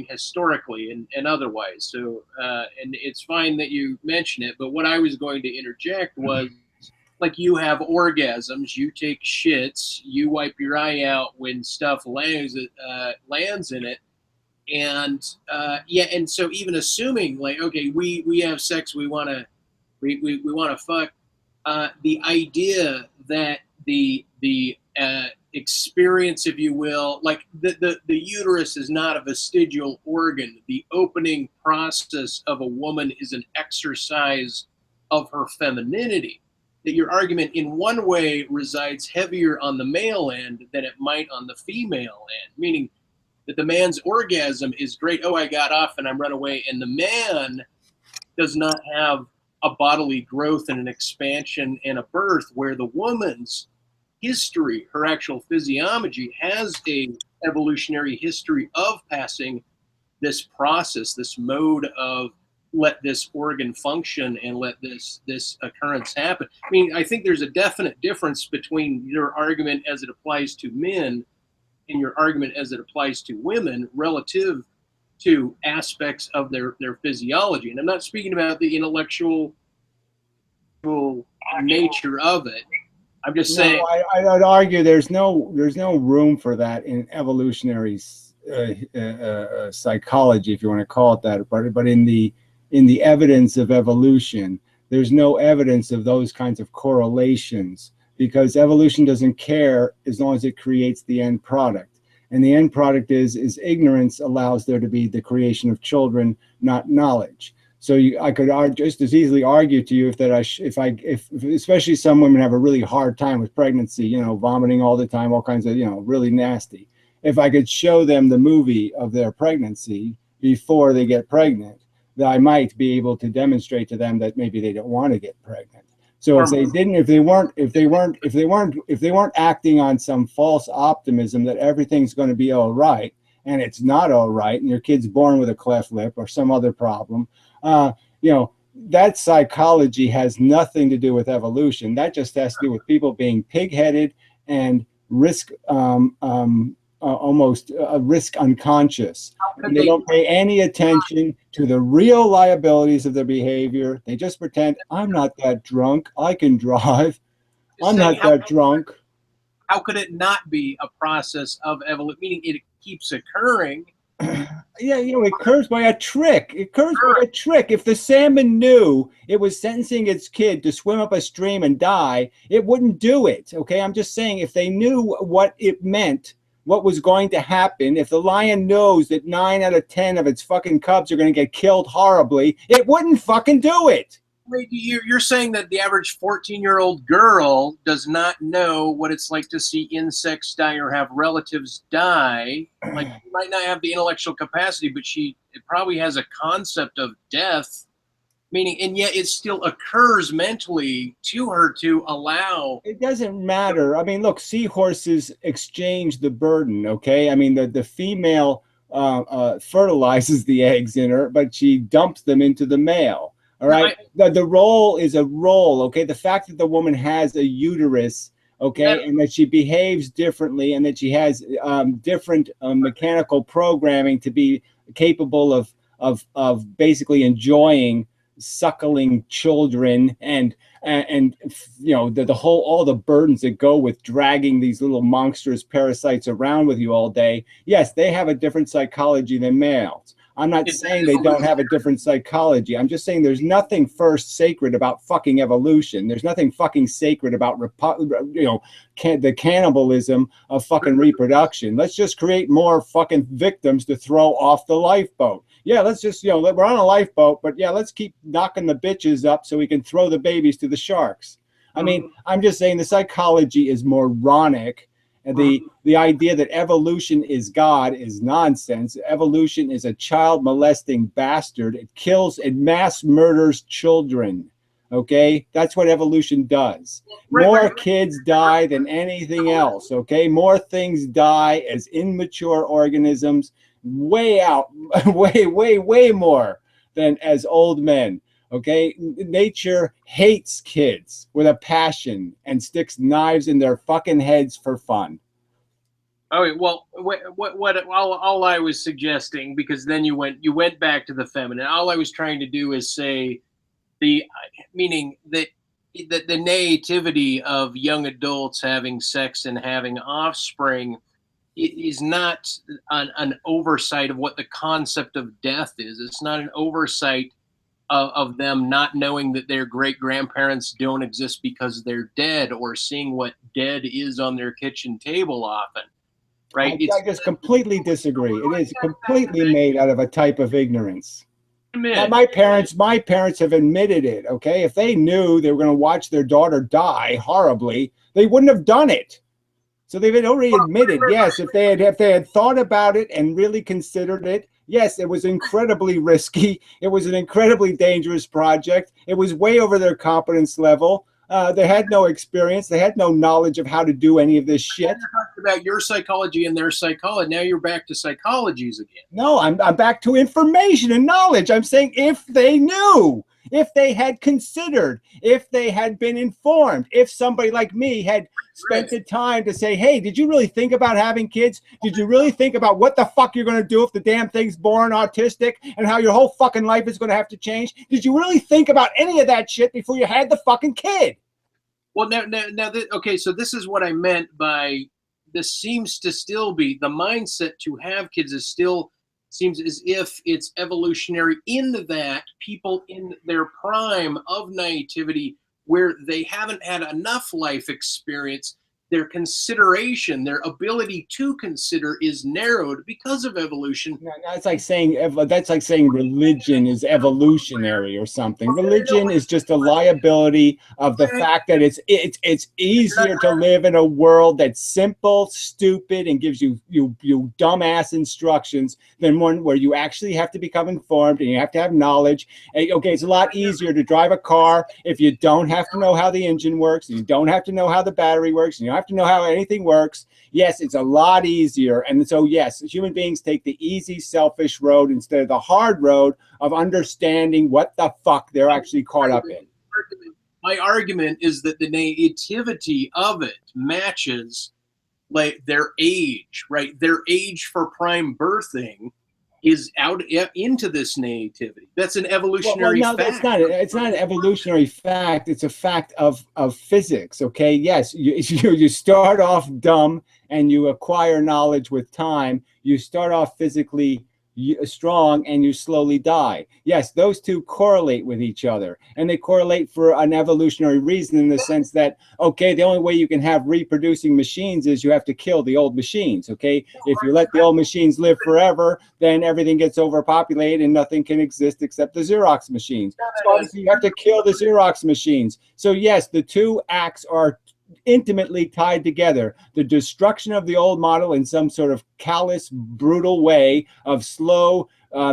historically and otherwise. So and it's fine that you mention it, but what I was going to interject was like you have orgasms, you take shits, you wipe your eye out when stuff lands in it. And and so even assuming like, okay, we have sex, we want to fuck, the idea that the experience, if you will, like the uterus is not a vestigial organ. The opening process of a woman is an exercise of her femininity. That your argument in one way resides heavier on the male end than it might on the female end, meaning that the man's orgasm is great. Oh, I got off and I'm run away. And the man does not have a bodily growth and an expansion and a birth, where the woman's history, her actual physiology, has a evolutionary history of passing this process, this mode of let this organ function and let this occurrence happen. I mean, I think there's a definite difference between your argument as it applies to men and your argument as it applies to women relative to aspects of their physiology. And I'm not speaking about the intellectual nature of it. I'm just saying. I would argue there's no room for that in evolutionary psychology, if you want to call it that. But in the evidence of evolution, there's no evidence of those kinds of correlations, because evolution doesn't care as long as it creates the end product. And the end product is ignorance allows there to be the creation of children, not knowledge. So I could just as easily argue to you if especially some women have a really hard time with pregnancy, vomiting all the time, all kinds of, really nasty. if I could show them the movie of their pregnancy before they get pregnant, that I might be able to demonstrate to them that maybe they don't want to get pregnant. So if they didn't, if they weren't acting on some false optimism that everything's going to be all right, and it's not all right, and your kid's born with a cleft lip or some other problem, you know, that psychology has nothing to do with evolution. That just has to do with people being pig-headed and risk almost risk unconscious. And they don't pay any attention to the real liabilities of their behavior. They just pretend, I'm not that drunk, I can drive. I'm not that drunk. How could it not be a process of evolution, meaning it keeps occurring? Yeah, you know, it occurs by a trick. It occurs by a trick. If the salmon knew it was sentencing its kid to swim up a stream and die, it wouldn't do it. Okay, I'm just saying, if they knew what it meant, what was going to happen, if the lion knows that 9 out of 10 of its fucking cubs are going to get killed horribly, it wouldn't fucking do it. Wait, you're saying that the average 14-year-old girl does not know what it's like to see insects die or have relatives die. Like, she might not have the intellectual capacity, but it probably has a concept of death, meaning, and yet it still occurs mentally to her to allow. It doesn't matter. I mean, look, seahorses exchange the burden, okay? I mean, the female fertilizes the eggs in her, but she dumps them into the male. All right. The role is a role. Okay. The fact that the woman has a uterus, okay, and that she behaves differently and that she has different mechanical programming to be capable of basically enjoying suckling children and you know, the whole, all the burdens that go with dragging these little monstrous parasites around with you all day. Yes, they have a different psychology than males. I'm not saying they don't have a different psychology. I'm just saying there's nothing first sacred about fucking evolution. There's nothing fucking sacred about, you know, the cannibalism of fucking reproduction. Let's just create more fucking victims to throw off the lifeboat. Yeah, let's just, you know, we're on a lifeboat, but yeah, let's keep knocking the bitches up so we can throw the babies to the sharks. I mean, I'm just saying the psychology is moronic. The idea that evolution is God is nonsense. Evolution is a child molesting bastard. It kills and mass murders children. Okay, that's what evolution does. More kids die than anything else. Okay, more things die as immature organisms, way more than as old men. Okay, nature hates kids with a passion and sticks knives in their fucking heads for fun. Okay, well, what all I was suggesting, because then you went back to the feminine. All I was trying to do is say meaning that the naivety of young adults having sex and having offspring is not an oversight of what the concept of death is. It's not an oversight of them not knowing that their great-grandparents don't exist because they're dead, or seeing what dead is on their kitchen table often. Right? I just completely disagree. It is completely made out of a type of ignorance. My parents have admitted it. Okay, if they knew they were going to watch their daughter die horribly, they wouldn't have done it. So they've already admitted, yes, if they had thought about it and really considered it, yes, it was incredibly risky. It was an incredibly dangerous project. It was way over their competence level. They had no experience. They had no knowledge of how to do any of this shit. You talked about your psychology and their psychology. Now you're back to psychologies again. No, I'm back to information and knowledge. I'm saying if they knew, if they had considered, if they had been informed, if somebody like me had spent the time to say, hey, did you really think about having kids? Did you really think about what the fuck you're going to do if the damn thing's born autistic and how your whole fucking life is going to have to change? Did you really think about any of that shit before you had the fucking kid? Well, okay, so this is what I meant by this seems to still be the mindset to have kids is still seems as if it's evolutionary in that people in their prime of naivety where they haven't had enough life experience, their consideration, their ability to consider is narrowed because of evolution. No, that's like saying religion is evolutionary or something. Religion is just a liability of the fact that it's easier to live in a world that's simple, stupid, and gives you dumbass instructions than one where you actually have to become informed and you have to have knowledge. And, okay, it's a lot easier to drive a car if you don't have to know how the engine works, and you don't have to know how the battery works, and you don't have to know how anything works. Yes, it's a lot easier. And so, yes, human beings take the easy, selfish road instead of the hard road of understanding what the fuck they're actually caught up in. My argument is that the nativity of it matches like their age, right? Their age for prime birthing is out into this nativity. That's an evolutionary no, fact. It's not an evolutionary fact. It's a fact of physics. Okay. Yes, you start off dumb and you acquire knowledge with time. You start off physically strong and you slowly die. Yes, those two correlate with each other, and they correlate for an evolutionary reason, in the sense that, okay, the only way you can have reproducing machines is you have to kill the old machines. Okay, if you let the old machines live forever, then everything gets overpopulated and nothing can exist except the Xerox machines. So obviously you have to kill the Xerox machines. So yes, the two acts are intimately tied together. The destruction of the old model in some sort of callous, brutal way of slow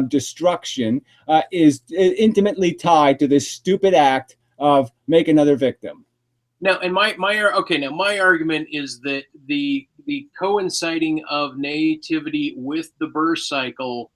destruction is intimately tied to this stupid act of make another victim. Now, and my argument is that the coinciding of nativity with the birth cycle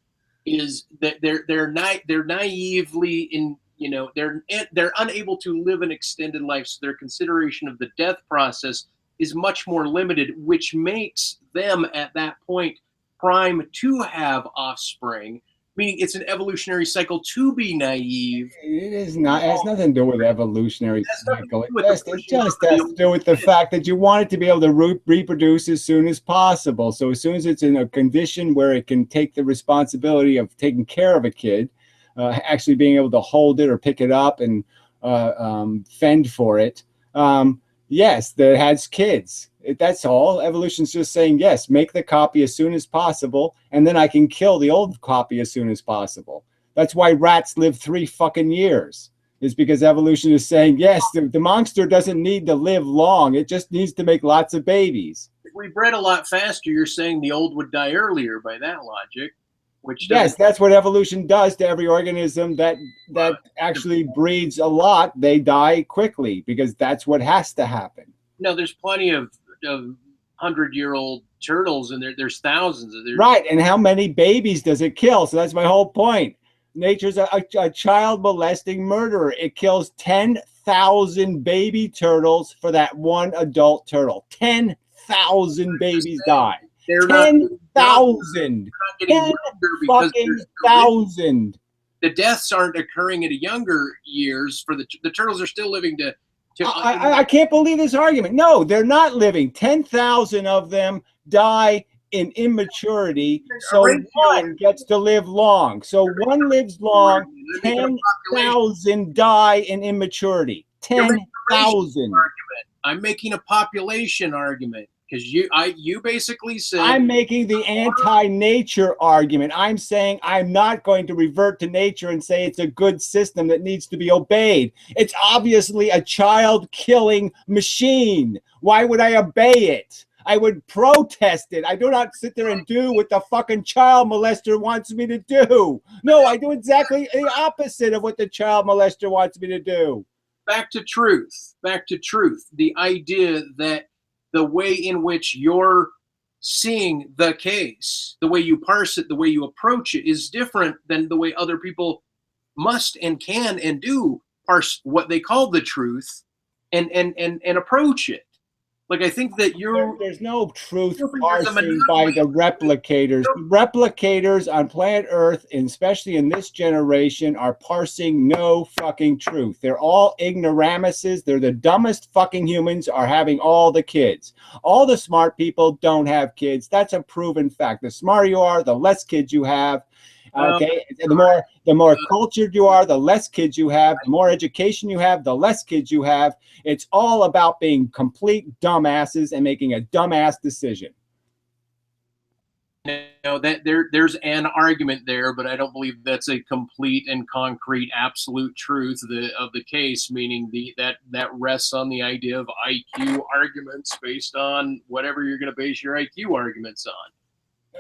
is that they're naively in. You know, they're unable to live an extended life, so their consideration of the death process is much more limited, which makes them at that point prime to have offspring. Meaning, it's an evolutionary cycle to be naive. It is not. It has nothing to do with evolutionary cycle. It just has to do with the fact that you want it to be able to reproduce as soon as possible. So as soon as it's in a condition where it can take the responsibility of taking care of a kid, actually being able to hold it or pick it up and fend for it. Yes, that has kids. That's all. Evolution's just saying, yes, make the copy as soon as possible, and then I can kill the old copy as soon as possible. That's why rats live 3 fucking years. Is because evolution is saying, yes, the monster doesn't need to live long. It just needs to make lots of babies. If we bred a lot faster, you're saying the old would die earlier by that logic. Yes, that's what evolution does to every organism that actually breeds a lot. They die quickly because that's what has to happen. No, there's plenty of 100-year-old turtles, and there's thousands of them. Right, and how many babies does it kill? So that's my whole point. Nature's a child molesting murderer. It kills 10,000 baby turtles for that one adult turtle. 10,000 babies die. 10,000. 10,000. The deaths aren't occurring at a younger years. For the turtles are still living to I can't believe this argument. No, they're not living. 10,000 of them die in immaturity, so one gets to live long. So one lives long. 10,000 die in immaturity. 10,000. I'm making a population argument. Because you basically said I'm making the anti-nature argument. I'm saying I'm not going to revert to nature and say it's a good system that needs to be obeyed. It's obviously a child-killing machine. Why would I obey it? I would protest it. I do not sit there and do what the fucking child molester wants me to do. No, I do exactly the opposite of what the child molester wants me to do. Back to truth. Back to truth. The idea that the way in which you're seeing the case, the way you parse it, the way you approach it is different than the way other people must and can and do parse what they call the truth and approach it. Like, I think that there's no truth parsing by the replicators. The replicators on planet Earth, and especially in this generation, are parsing no fucking truth. They're all ignoramuses. They're the dumbest fucking humans are having all the kids. All the smart people don't have kids. That's a proven fact. The smarter you are, the less kids you have. Okay, the more cultured you are, the less kids you have. The more education you have, the less kids you have. It's all about being complete dumbasses and making a dumbass decision. Now that there's an argument there, but I don't believe that's a complete and concrete absolute truth of the case. Meaning that rests on the idea of IQ arguments based on whatever you're going to base your IQ arguments on.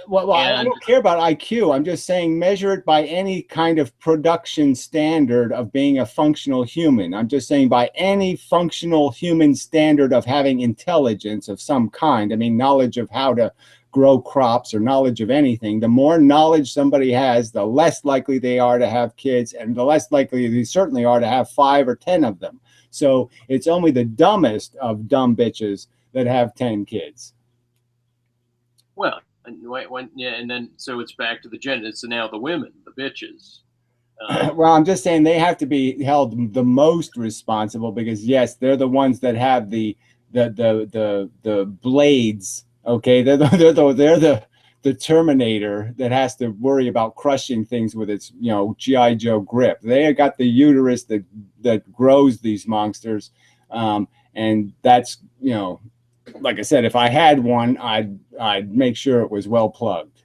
Well, I don't care about IQ. I'm just saying measure it by any kind of production standard of being a functional human. I'm just saying by any functional human standard of having intelligence of some kind. I mean, knowledge of how to grow crops or knowledge of anything. The more knowledge somebody has, the less likely they are to have kids, and the less likely they certainly are to have 5 or 10 of them. So it's only the dumbest of dumb bitches that have 10 kids. Well, and then so it's back to the gender. So now the women, the bitches. Well, I'm just saying they have to be held the most responsible because yes, they're the ones that have the blades. Okay, they're the Terminator that has to worry about crushing things with its G.I. Joe grip. They got the uterus that grows these monsters, and that's like I said, if I had one, I'd make sure it was well plugged.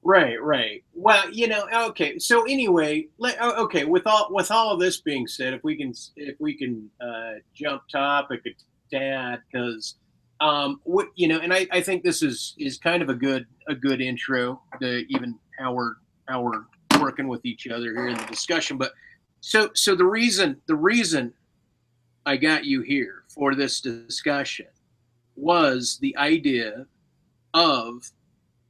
Right. Well, okay. So anyway, okay. With all of this being said, if we can jump topic a tad, because and I think this is kind of a good intro to even how we're working with each other here in the discussion. But so the reason I got you here for this discussion was the idea of,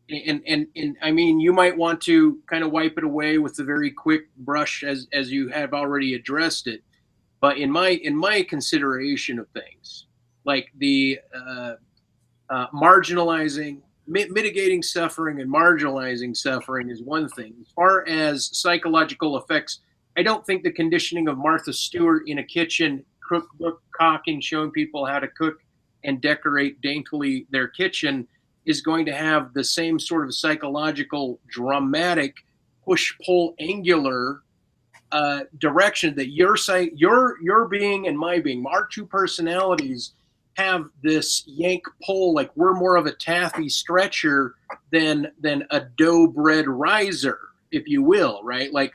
and I mean, you might want to kind of wipe it away with a very quick brush as you have already addressed it. But in my consideration of things, like the mitigating suffering and marginalizing suffering is one thing. As far as psychological effects, I don't think the conditioning of Martha Stewart in a kitchen, cookbook cocking, showing people how to cook and decorate daintily their kitchen is going to have the same sort of psychological, dramatic, push-pull, angular direction that your being and my being, our two personalities, have this yank pull, like we're more of a taffy stretcher than a dough bread riser, if you will, right? Like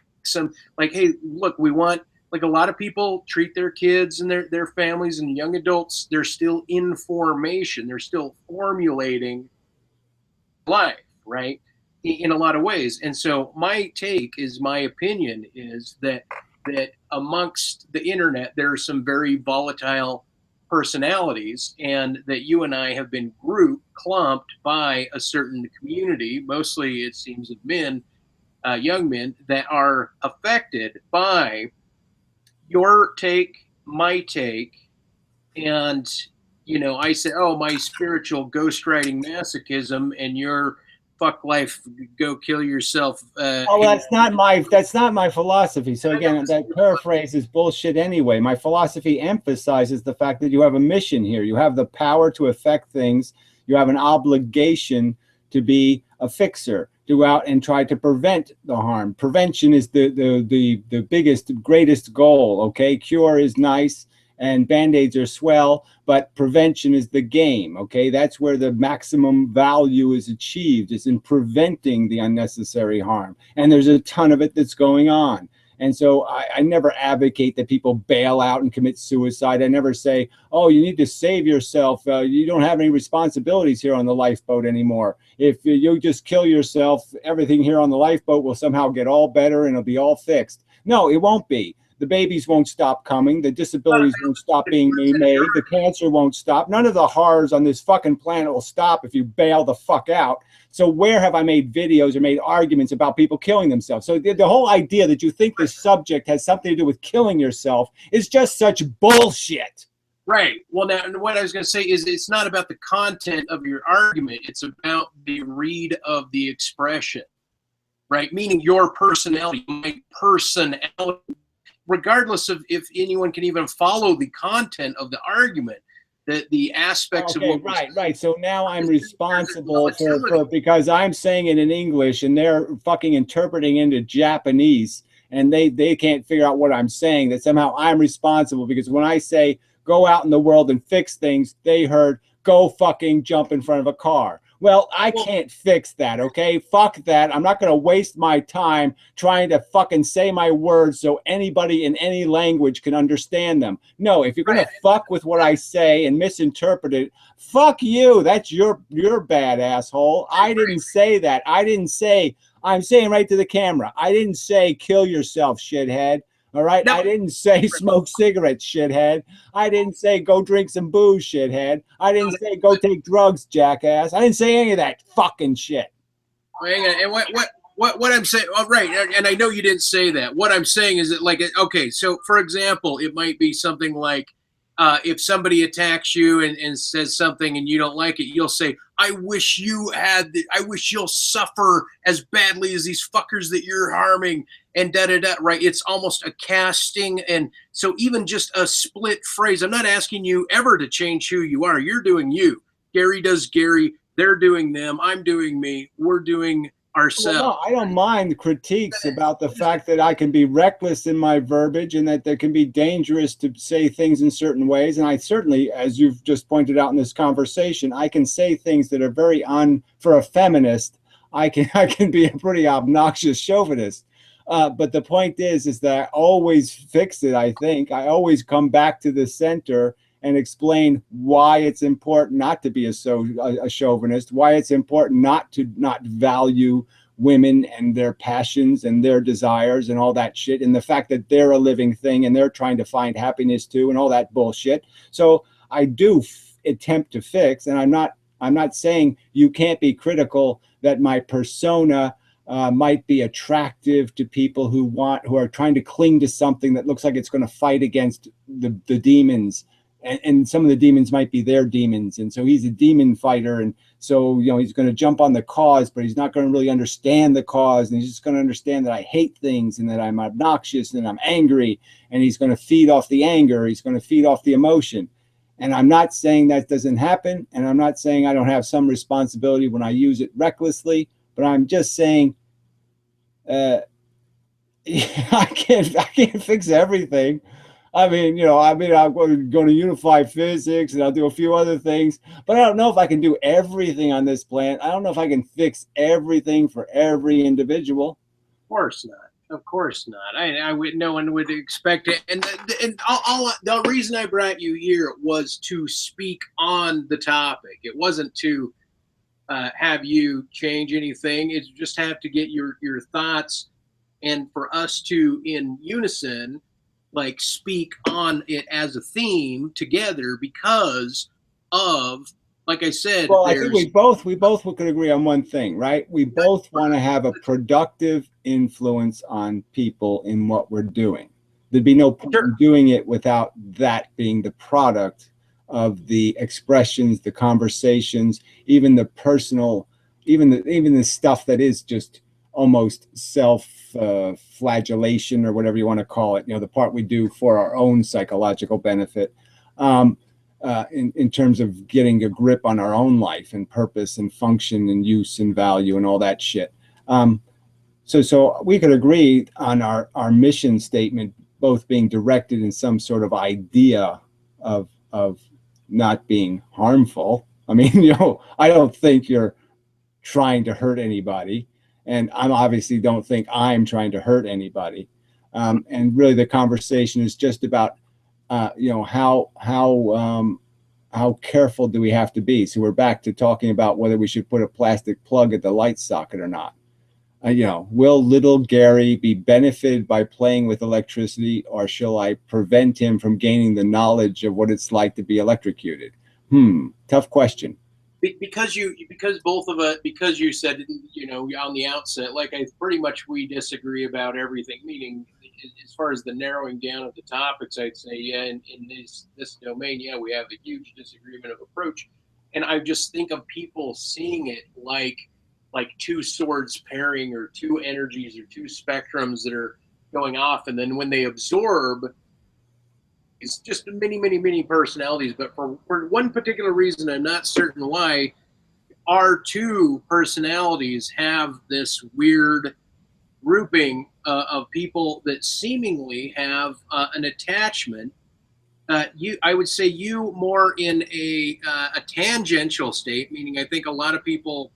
hey, look, we want, like a lot of people treat their kids and their families and young adults, they're still in formation, they're still formulating life, right? In a lot of ways. And so my opinion is that amongst the internet, there are some very volatile personalities, and that you and I have been clumped by a certain community, mostly it seems of men, young men, that are affected by your take, my take, and I say, oh, my spiritual ghostwriting masochism, and your fuck life, go kill yourself. That's not my philosophy. So again, that paraphrase is bullshit anyway. My philosophy emphasizes the fact that you have a mission here. You have the power to affect things. You have an obligation to be a fixer, to go out and try to prevent the harm. Prevention is the biggest, greatest goal. Okay, cure is nice and band-aids are swell, but prevention is the game. Okay, that's where the maximum value is achieved, is in preventing the unnecessary harm. And there's a ton of it that's going on. And so I never advocate that people bail out and commit suicide. I never say, oh, you need to save yourself. You don't have any responsibilities here on the lifeboat anymore. If you just kill yourself, everything here on the lifeboat will somehow get all better and it'll be all fixed. No, it won't be. The babies won't stop coming. The disabilities won't stop being made. The cancer won't stop. None of the horrors on this fucking planet will stop if you bail the fuck out. So where have I made videos or made arguments about people killing themselves? So the whole idea that you think this subject has something to do with killing yourself is just such bullshit. Right. Well, now, what I was going to say is it's not about the content of your argument. It's about the read of the expression, right? Meaning your personality, my personality. Regardless of if anyone can even follow the content of the argument, the aspects of Okay, what right. So now I'm responsible for because I'm saying it in English and they're fucking interpreting into Japanese and they can't figure out what I'm saying, that somehow I'm responsible because when I say go out in the world and fix things, they heard go fucking jump in front of a car. Well, I can't fix that, okay? Fuck that. I'm not going to waste my time trying to fucking say my words so anybody in any language can understand them. No, if you're going to fuck with what I say and misinterpret it, fuck you. That's your bad, asshole. I didn't say that. I didn't say, I'm saying right to the camera. I didn't say kill yourself, shithead. All right. No. I didn't say smoke cigarettes, shithead. I didn't say go drink some booze, shithead. I didn't say go take drugs, jackass. I didn't say any of that fucking shit. Hang on. And what I'm saying, oh, right, and I know you didn't say that. What I'm saying is that, like, okay, so for example, it might be something like if somebody attacks you and says something and you don't like it, you'll say, I wish you'll suffer as badly as these fuckers that you're harming, and da-da-da, right? It's almost a casting, and so even just a split phrase, I'm not asking you ever to change who you are. You're doing you. Gary does Gary, they're doing them, I'm doing me, we're doing ourselves. Well, no, I don't mind critiques about the fact that I can be reckless in my verbiage and that there can be dangerous to say things in certain ways. And I certainly, as you've just pointed out in this conversation, I can say things that are very for a feminist. I can be a pretty obnoxious chauvinist. But the point is that I always fix it. I think I always come back to the center and explain why it's important not to be a chauvinist, why it's important not to not value women and their passions and their desires and all that shit, and the fact that they're a living thing and they're trying to find happiness too and all that bullshit. So I do attempt to fix, and I'm not saying you can't be critical that my persona might be attractive to people who are trying to cling to something that looks like it's going to fight against the demons. And some of the demons might be their demons. And so he's a demon fighter. And so, he's going to jump on the cause, but he's not going to really understand the cause. And he's just going to understand that I hate things and that I'm obnoxious and I'm angry. And he's going to feed off the anger. He's going to feed off the emotion. And I'm not saying that doesn't happen. And I'm not saying I don't have some responsibility when I use it recklessly, but I'm just saying I can't fix everything. I'm going to unify physics and I'll do a few other things, but I don't know if I can do everything on this planet. I don't know if I can fix everything for every individual. Of course not. Of course not. I would. No one would expect it. And the reason I brought you here was to speak on the topic. It wasn't to have you change anything. It's just have to get your thoughts, and for us to in unison, like, speak on it as a theme together because of, like I said. Well, I think we both could agree on one thing, right? We both want to have a productive influence on people in what we're doing. There'd be no point in doing it without that being the product of the expressions, the conversations, even the personal, even the stuff that is just almost self-flagellation or whatever you want to call it, the part we do for our own psychological benefit, in terms of getting a grip on our own life and purpose and function and use and value and all that shit. So we could agree on our mission statement both being directed in some sort of idea of not being harmful. I mean, I don't think you're trying to hurt anybody. And I obviously don't think I'm trying to hurt anybody. And really the conversation is just about, how careful do we have to be? So we're back to talking about whether we should put a plastic plug at the light socket or not. Will little Gary be benefited by playing with electricity, or shall I prevent him from gaining the knowledge of what it's like to be electrocuted? Tough question. Because you said, on the outset, like, we disagree about everything, meaning as far as the narrowing down of the topics, I'd say, yeah, in this domain, yeah, we have a huge disagreement of approach. And I just think of people seeing it like two swords pairing, or two energies, or two spectrums that are going off. And then when they absorb, it's just many personalities, but for one particular reason, I'm not certain why, our two personalities have this weird grouping of people that seemingly have an attachment. I would say you more in a tangential state, meaning I think a lot of people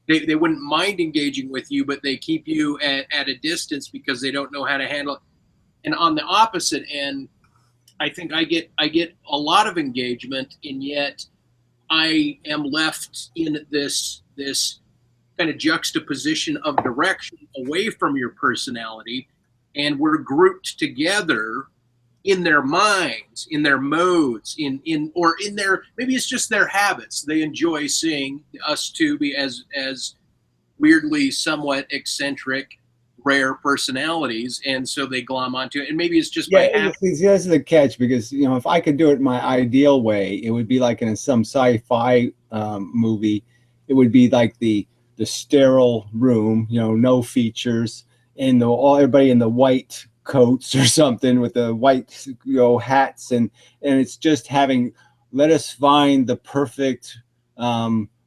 they wouldn't mind engaging with you, but they keep you at a distance because they don't know how to handle it. And on the opposite end, I think I get a lot of engagement, and yet I am left in this kind of juxtaposition of direction away from your personality, and we're grouped together in their minds, in their modes, in their, maybe it's just their habits. They enjoy seeing us two be as weirdly somewhat eccentric, rare personalities, and so they glom onto it. And maybe it's just by habit. See, this is the catch, because if I could do it my ideal way, it would be like in some sci-fi movie. It would be like the sterile room, no features, and everybody in the white coats or something with the white hats, and it's just let us find the perfect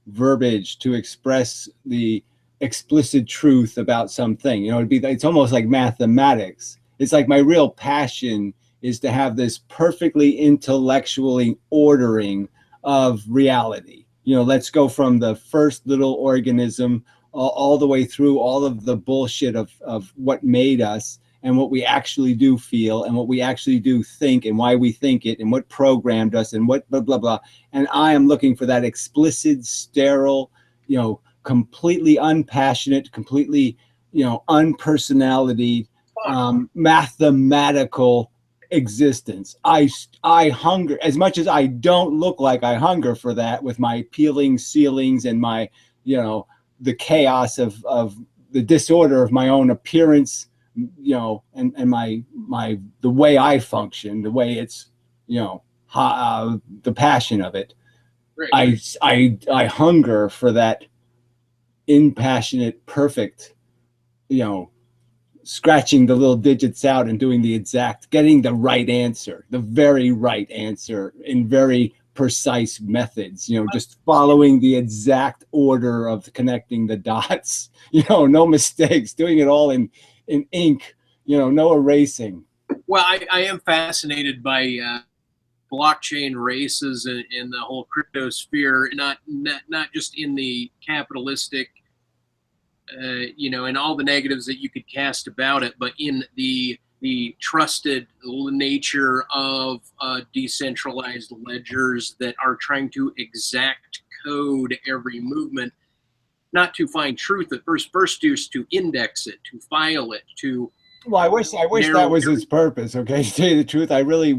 verbiage to express the explicit truth about something. It's almost like mathematics. It's like my real passion is to have this perfectly intellectually ordering of reality. Let's go from the first little organism all the way through all of the bullshit of what made us, and what we actually do feel, and what we actually do think, and why we think it, and what programmed us, and what blah blah blah. And I am looking for that explicit, sterile, completely unpassionate, completely, unpersonality, mathematical existence. I hunger, as much as I don't look like I hunger for that, with my peeling ceilings and my, the chaos of the disorder of my own appearance, and my the way I function, the way it's, the passion of it. Right. I hunger for that impassionate, perfect, scratching the little digits out and doing getting the right answer, the very right answer in very precise methods, just following the exact order of connecting the dots, no mistakes, doing it all in ink, no erasing. Well, I am fascinated by blockchain races and the whole crypto sphere, not just in the capitalistic, and all the negatives that you could cast about it, but in the trusted nature of decentralized ledgers that are trying to exact code every movement, not to find truth at first is to index it, to file it, to. Well, I wish that was its purpose. Okay, to tell you the truth, I really,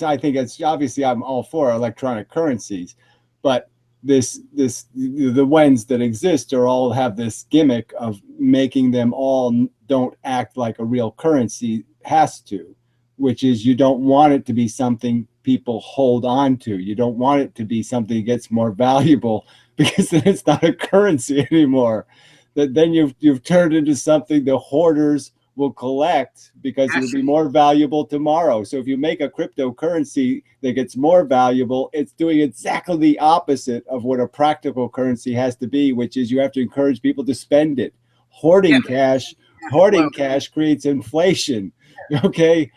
I think it's obviously I'm all for electronic currencies, but the ones that exist all have this gimmick of making them all don't act like a real currency has to, which is you don't want it to be something people hold on to. You don't want it to be something that gets more valuable, because then it's not a currency anymore. That then you've turned into something the hoarders will collect because it'll be more valuable tomorrow. So if you make a cryptocurrency that gets more valuable, it's doing exactly the opposite of what a practical currency has to be, which is you have to encourage people to spend it. Hoarding cash creates inflation. Okay.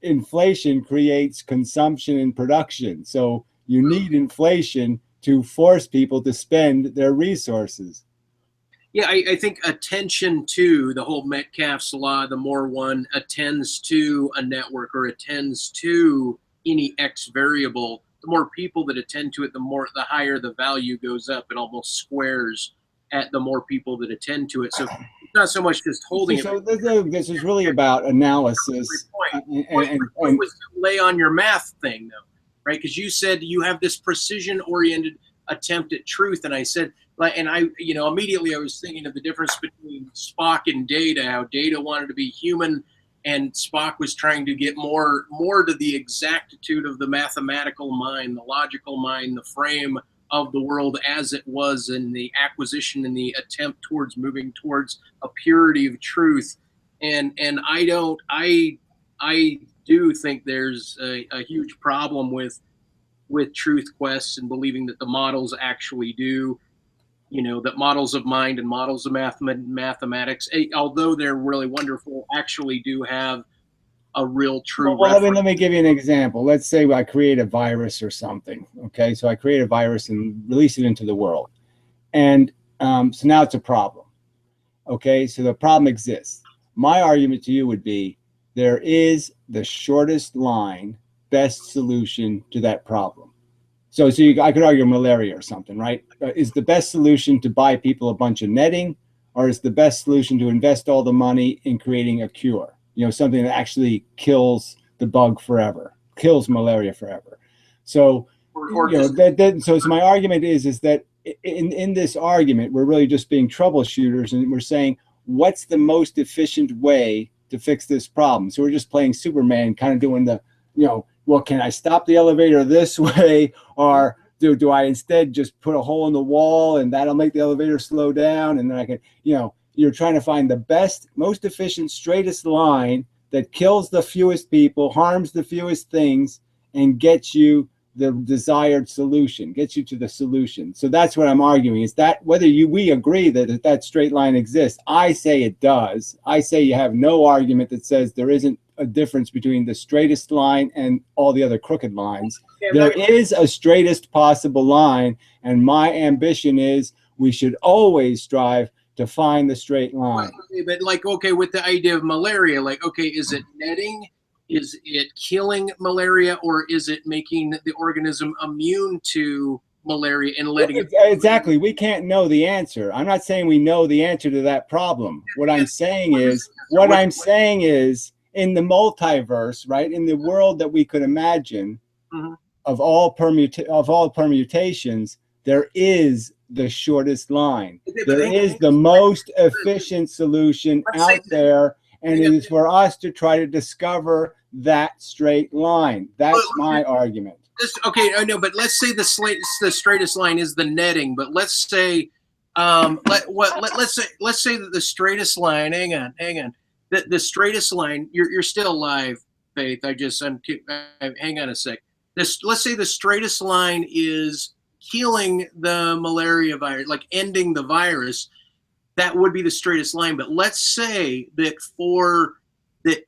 Inflation creates consumption and production. So you need inflation to force people to spend their resources. Yeah, I think attention to the whole Metcalfe's law, the more one attends to a network or attends to any X variable, the more people that attend to it, the higher the value goes up. It almost squares at the more people that attend to it. So it's not so much just holding it. So this is really about analysis. And was to lay on your math thing, though, right? Because you said you have this precision-oriented attempt at truth, and I said, and I, immediately I was thinking of the difference between Spock and Data, how Data wanted to be human, and Spock was trying to get more to the exactitude of the mathematical mind, the logical mind, the frame of the world as it was, in the acquisition and the attempt towards moving towards a purity of truth. And I I do think there's a huge problem with truth quests and believing that the models actually do, that models of mind and models of mathematics, although they're really wonderful, actually do have a real true well, reference. let me give you an example. Let's say I create a virus or something. Okay, so I create a virus and release it into the world, and so now it's a problem. Okay, so the problem exists. My argument to you would be there is the shortest line, best solution to that problem. So I could argue malaria or something, right? Is the best solution to buy people a bunch of netting, or is the best solution to invest all the money in creating a cure? Something that actually kills the bug forever, kills malaria forever. So, so my argument is that in this argument, we're really just being troubleshooters, and we're saying, what's the most efficient way to fix this problem? So we're just playing Superman, kind of doing the, well, can I stop the elevator this way, or do I instead just put a hole in the wall and that'll make the elevator slow down, and then I can, you're trying to find the best, most efficient, straightest line that kills the fewest people, harms the fewest things, and gets you the desired solution, gets you to the solution. So that's what I'm arguing, is that whether we agree that straight line exists. I say it does. I say you have no argument that says there isn't a difference between the straightest line and all the other crooked lines. There is a straightest possible line, and my ambition is we should always strive to find the straight line. But with the idea of malaria, is it netting? Is it killing malaria, or is it making the organism immune to malaria and letting it? Exactly. We can't know the answer. I'm not saying we know the answer to that problem. What I'm saying is in the multiverse, right, in the world that we could imagine, of all permutations, there is the shortest line. There is the most efficient solution out there, and it is for us to try to discover that straight that That's my argument. I know, but let's say the straightest line is the netting. But let's say, let's say that the straightest line. Hang on. The straightest line. You're still alive, Faith. Hang on a sec. Let's say the straightest line is killing the malaria virus, like ending the virus. That would be the straightest line. But let's say that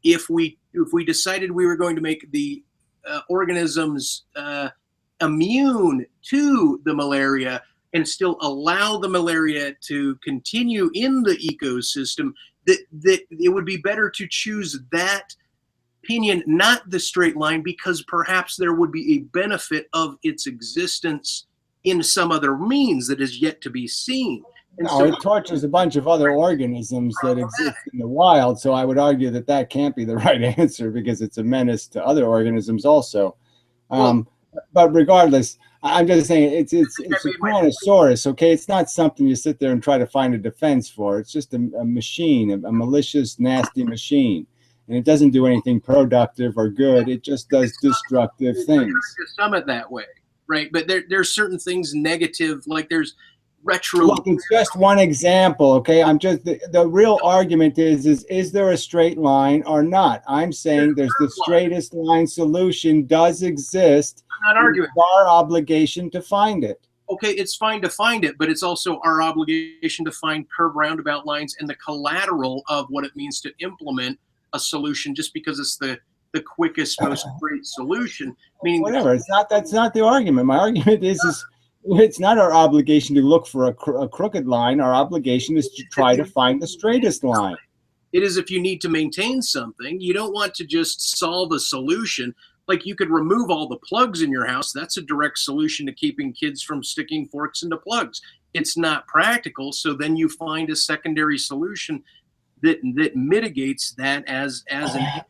if we decided we were going to make the organisms immune to the malaria and still allow the malaria to continue in the ecosystem, that it would be better to choose that opinion, not the straight line, because perhaps there would be a benefit of its existence in some other means that is yet to be seen. No, it tortures a bunch of other organisms that exist in the wild. So I would argue that can't be the right answer, because it's a menace to other organisms also. But regardless, I'm just saying it's a Tyrannosaurus. Okay, it's not something you sit there and try to find a defense for. It's just a machine, a malicious, nasty machine, and it doesn't do anything productive or good. It just does destructive things. Some it that way, right? But there's certain things negative, like there's retro. Look, it's just one example, okay? I'm just the real argument is there a straight line or not? I'm saying there's the straightest line solution does exist. I'm not arguing. It's our obligation to find it. Okay, it's fine to find it, but it's also our obligation to find curved roundabout lines and the collateral of what it means to implement a solution, just because it's the quickest, most great solution. Meaning whatever. That's not the argument. My argument is it's not our obligation to look for a crooked line. Our obligation is to try to find the straightest line. It is if you need to maintain something. You don't want to just solve a solution. Like you could remove all the plugs in your house. That's a direct solution to keeping kids from sticking forks into plugs. It's not practical. So then you find a secondary solution that mitigates that as an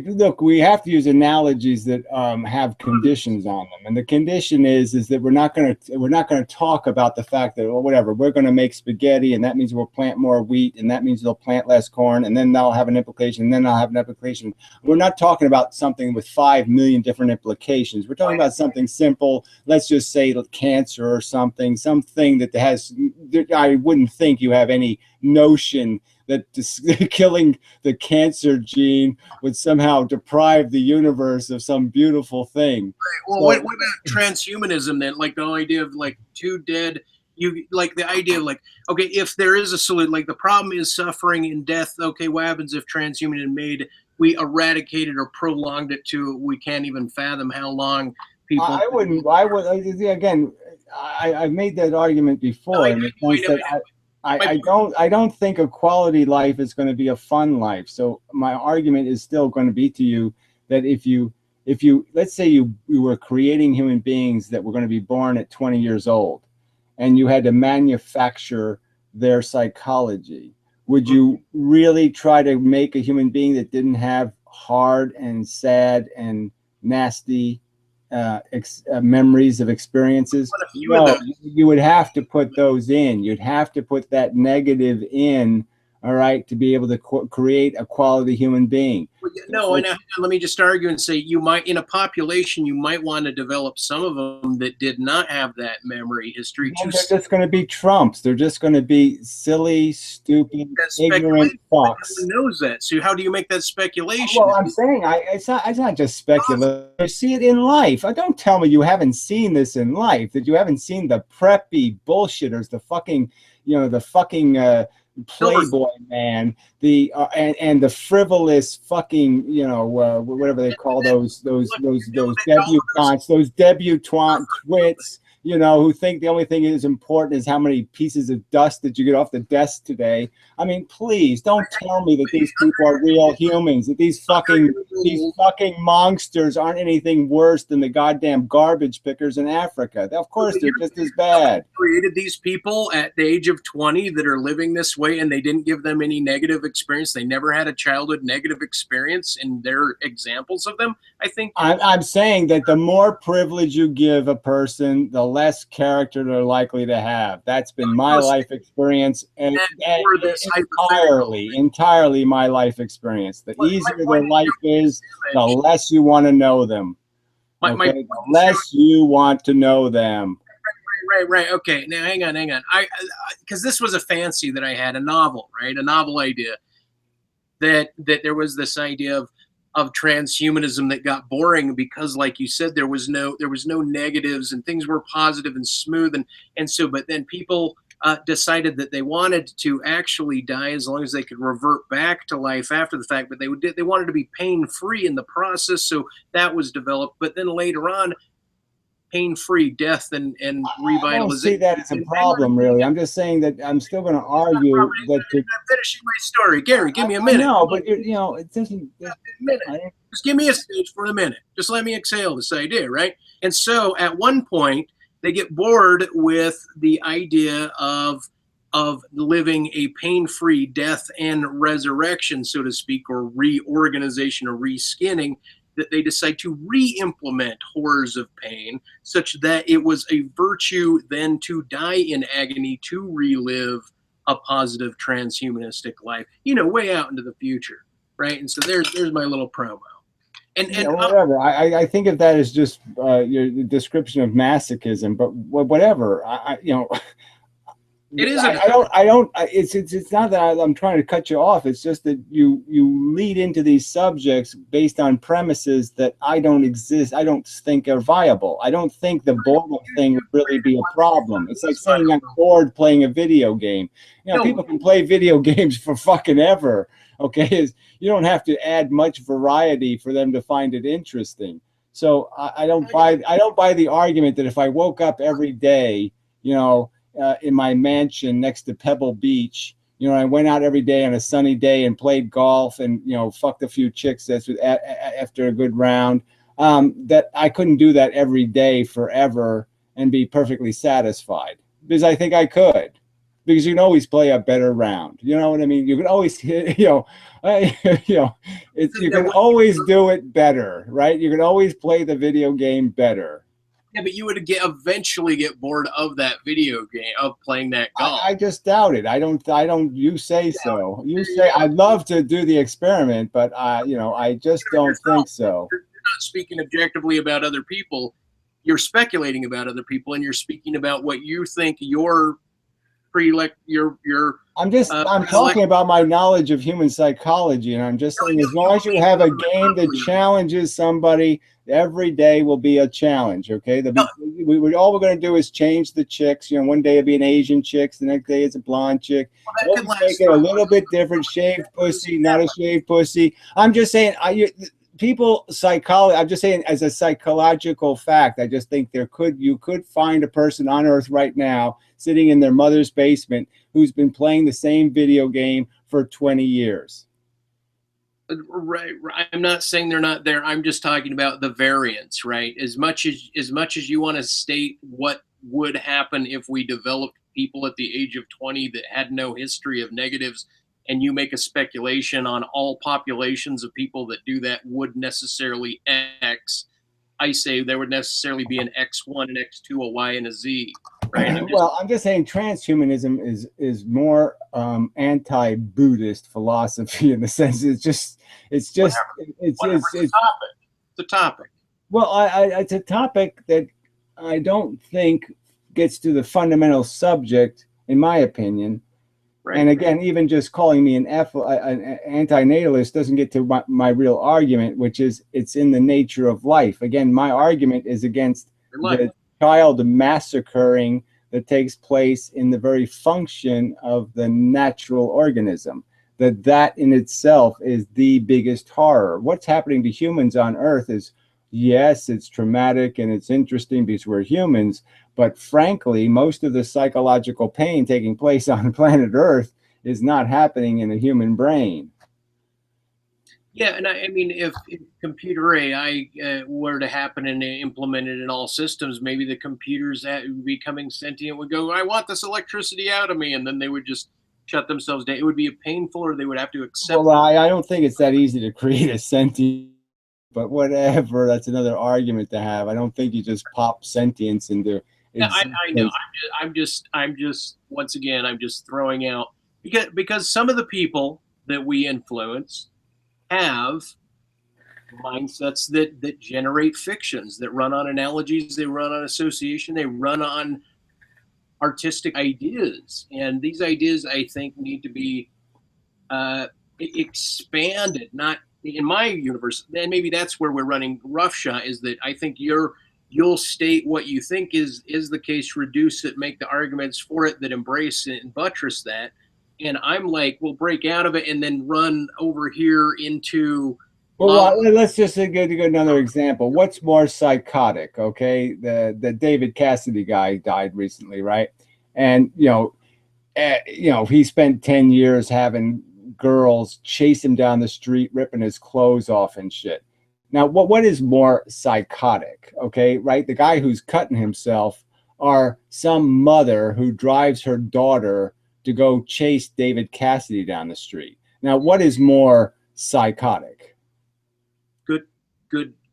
look, we have to use analogies that have conditions on them, and the condition is that we're not going to talk about the fact that, well, whatever, we're going to make spaghetti, and that means we'll plant more wheat, and that means they'll plant less corn, and then that'll have an implication, and then I'll have an implication. We're not talking about something with 5 million different implications. We're talking about something simple. Let's just say cancer or something that I wouldn't think you have any notion that killing the cancer gene would somehow deprive the universe of some beautiful thing. Well, what about transhumanism then? Like the idea of like two dead, you like the idea of like, okay, if there is a solution, like the problem is suffering and death. Okay, what happens if transhumanism we eradicated or prolonged it to we can't even fathom how long people. I wouldn't. Again, I've made that argument before in the sense that I don't think a quality life is going to be a fun life. So my argument is still going to be to you that if you let's say you were creating human beings that were going to be born at 20 years old, and you had to manufacture their psychology, would you really try to make a human being that didn't have hard and sad and nasty memories of experiences? No, you would have to put those in. You'd have to put that negative in, all right, to be able to create a quality human being. No, and let me just argue and say you might, in a population, you might want to develop some of them that did not have that memory history. They're just going to be Trumps. They're just going to be silly, stupid, ignorant fucks. Who knows that? So how do you make that speculation? Well, I'm saying it's not just speculation. You see it in life. Don't tell me you haven't seen this in life, that you haven't seen the preppy bullshitters, the fucking, Playboy man, and the frivolous fucking, whatever they call those debutantes, those debutante twits, who think the only thing that is important is how many pieces of dust did you get off the desk today. I mean, please don't tell me that these people are real humans, that these fucking monsters aren't anything worse than the goddamn garbage pickers in Africa. Of course, they're just as bad. Created these people at the age of 20 that are living this way, and they didn't give them any negative experience. They never had a childhood negative experience, and they're examples of them. I think I'm saying that the more privilege you give a person, the less character they're likely to have. That's been my life experience, and entirely my life experience. The easier their life is, the less you want to know them. Okay? The less you want to know them. Right. Okay. Now, hang on. Because this was a fancy that I had, a novel idea that there was this idea of transhumanism that got boring because, like you said, there was no negatives and things were positive and smooth, and so. But then people decided that they wanted to actually die as long as they could revert back to life after the fact, but they wanted to be pain-free in the process, so that was developed. But then later on, pain-free death and revitalization. I don't see that as a problem, really. I'm just saying that I'm still going to argue that. I'm finishing my story, Gary. Give me a minute. No, but it doesn't. Just give me a stage for a minute. Just let me exhale this idea, right? And so, at one point, they get bored with the idea of living a pain-free death and resurrection, so to speak, or reorganization or reskinning, that they decide to re-implement horrors of pain such that it was a virtue then to die in agony to relive a positive transhumanistic life, way out into the future, right? And so there's my little promo. And whatever. I think of that as just your description of masochism, but whatever. It is. It's not that I'm trying to cut you off. It's just that you lead into these subjects based on premises that I don't think are viable. I don't think the boredom thing would really be a problem. It's like saying I'm bored playing a video game. People can play video games for fucking ever. Okay, you don't have to add much variety for them to find it interesting. So I don't buy the argument that if I woke up every day, in my mansion next to Pebble Beach, I went out every day on a sunny day and played golf and fucked a few chicks after a good round, that I couldn't do that every day forever and be perfectly satisfied, because I think I could. Because you can always play a better round. You know what I mean? You can always, you can always do it better, right? You can always play the video game better. Yeah, but you would eventually get bored of that video game, of playing that golf. I just doubt it. I don't. You say so. You say I'd love to do the experiment, but I just don't think so. You're not speaking objectively about other people. You're speculating about other people, and you're speaking about what you think your I'm talking about my knowledge of human psychology, and I'm just saying, as long as you have a game that challenges somebody, every day will be a challenge. Okay, all we're going to do is change the chicks. You know, one day it'll be an Asian chick, the next day it's a blonde chick. We'll make it a little bit different, shaved pussy, not a shaved pussy. I'm just saying, I'm just saying, as a psychological fact, I just think you could find a person on Earth right now sitting in their mother's basement who's been playing the same video game for 20 years. Right. I'm not saying they're not there. I'm just talking about the variance, right? As much as you want to state what would happen if we developed people at the age of 20 that had no history of negatives, and you make a speculation on all populations of people that do that would necessarily X, I say there would necessarily be an X1, an X2, a Y, and a Z. Right? I'm just saying transhumanism is more anti-Buddhist philosophy, in the sense it's a topic. Well, it's a topic that I don't think gets to the fundamental subject, in my opinion. Right. And again, even just calling me an anti-natalist doesn't get to my real argument, which is it's in the nature of life. Again, my argument is against the child massacring that takes place in the very function of the natural organism. That in itself is the biggest horror. What's happening to humans on Earth is, yes, it's traumatic and it's interesting because we're humans, but frankly, most of the psychological pain taking place on planet Earth is not happening in a human brain. Yeah, and I mean, if computer AI were to happen and implemented in all systems, maybe the computers that becoming sentient would go, I want this electricity out of me, and then they would just shut themselves down. It would be painful, or they would have to accept. Well, I don't think it's that easy to create a sentient, but whatever, that's another argument to have. I don't think you just pop sentience into. Yeah, I know. I'm just once again, I'm just throwing out because some of the people that we influence have mindsets that generate fictions, that run on analogies, they run on association, they run on artistic ideas, and these ideas I think need to be expanded. Not in my universe, and maybe that's where we're running roughshod, is that I think you'll state what you think is the case, reduce it, make the arguments for it that embrace it and buttress that. And I'm like, we'll break out of it and then run over here into. Well, let's just go to another example. What's more psychotic? Okay, the David Cassidy guy died recently, right? And he spent 10 years having girls chase him down the street, ripping his clothes off and shit. Now, what is more psychotic? Okay, right? The guy who's cutting himself, or some mother who drives her daughter to go chase David Cassidy down the street. Now, what is more psychotic?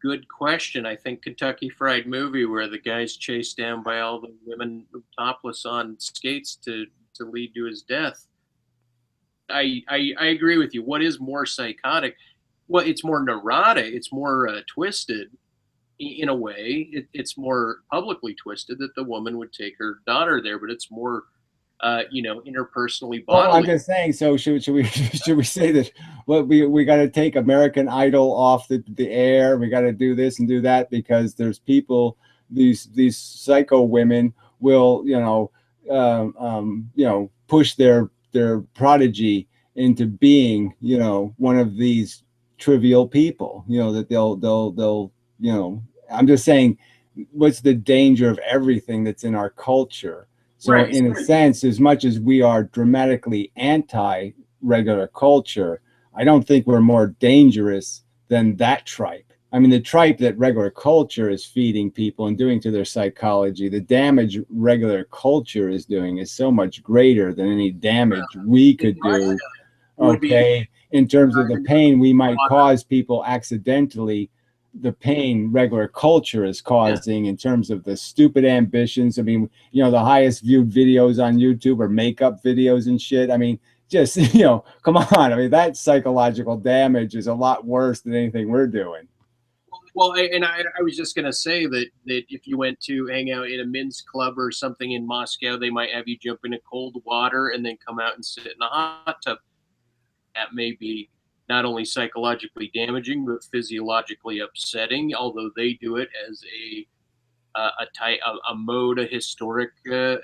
Good question. I think Kentucky Fried Movie, where the guy's chased down by all the women topless on skates to lead to his death. I agree with you. What is more psychotic? Well, it's more neurotic. It's more twisted in a way. It's more publicly twisted that the woman would take her daughter there, but it's more interpersonally bodily. Well, I'm just saying. So should we say that? Well, we got to take American Idol off the air. We got to do this and do that because there's people. These psycho women will push their prodigy into being one of these trivial people. That they'll I'm just saying, what's the danger of everything that's in our culture? So right. In a sense, as much as we are dramatically anti-regular culture, I don't think we're more dangerous than that tripe. I mean, the tripe that regular culture is feeding people and doing to their psychology, the damage regular culture is doing is so much greater than any damage we could do, okay, in terms of the pain we might cause people accidentally. The pain regular culture is causing in terms of the stupid ambitions. I mean, the highest viewed videos on YouTube are makeup videos and shit. I mean, just, come on. I mean, that psychological damage is a lot worse than anything we're doing. Well, Well, I was just going to say that if you went to hang out in a men's club or something in Moscow, they might have you jump into cold water and then come out and sit in a hot tub. That may be not only psychologically damaging but physiologically upsetting. Although they do it as a mode, a historic, a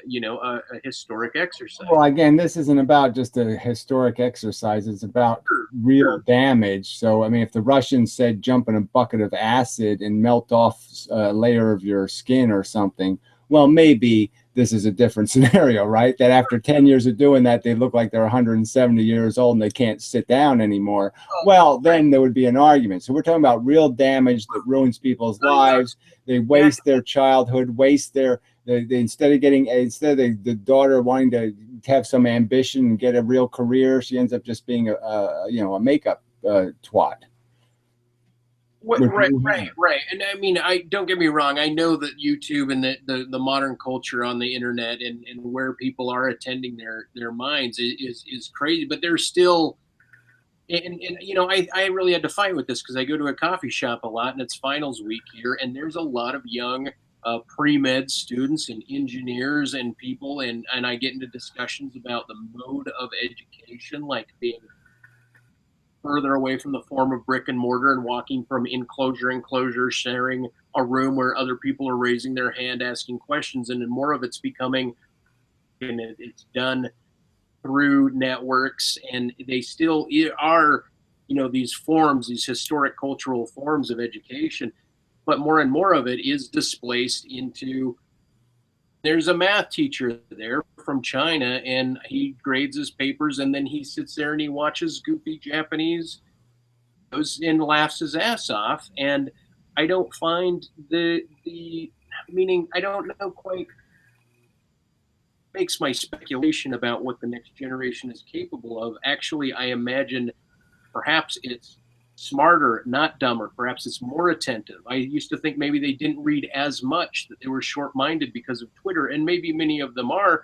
historic exercise. Well, again, this isn't about just a historic exercise. It's about real damage. So, I mean, if the Russians said jump in a bucket of acid and melt off a layer of your skin or something, well, maybe this is a different scenario, right? That after 10 years of doing that, they look like they're 170 years old and they can't sit down anymore. Well, then there would be an argument. So we're talking about real damage that ruins people's lives. They waste their childhood, waste their instead of the daughter wanting to have some ambition and get a real career, she ends up just being a makeup twat. Right. And I mean, I don't get me wrong. I know that YouTube and the modern culture on the internet and where people are attending their minds is crazy, but there's still, and I really had to fight with this because I go to a coffee shop a lot and it's finals week here, and there's a lot of young pre-med students and engineers and people, and I get into discussions about the mode of education, like being further away from the form of brick and mortar and walking from enclosure, sharing a room where other people are raising their hand, asking questions, and then more of it's becoming, and it's done through networks, and they still are, these forms, these historic cultural forms of education, but more and more of it is displaced into, there's a math teacher there from China and he grades his papers and then he sits there and he watches goofy Japanese videos and laughs his ass off. And I don't find the meaning, I don't know quite, makes my speculation about what the next generation is capable of. Actually, I imagine perhaps it's smarter, not dumber. Perhaps it's more attentive. I used to think maybe they didn't read as much, that they were short-minded because of Twitter, and maybe many of them are,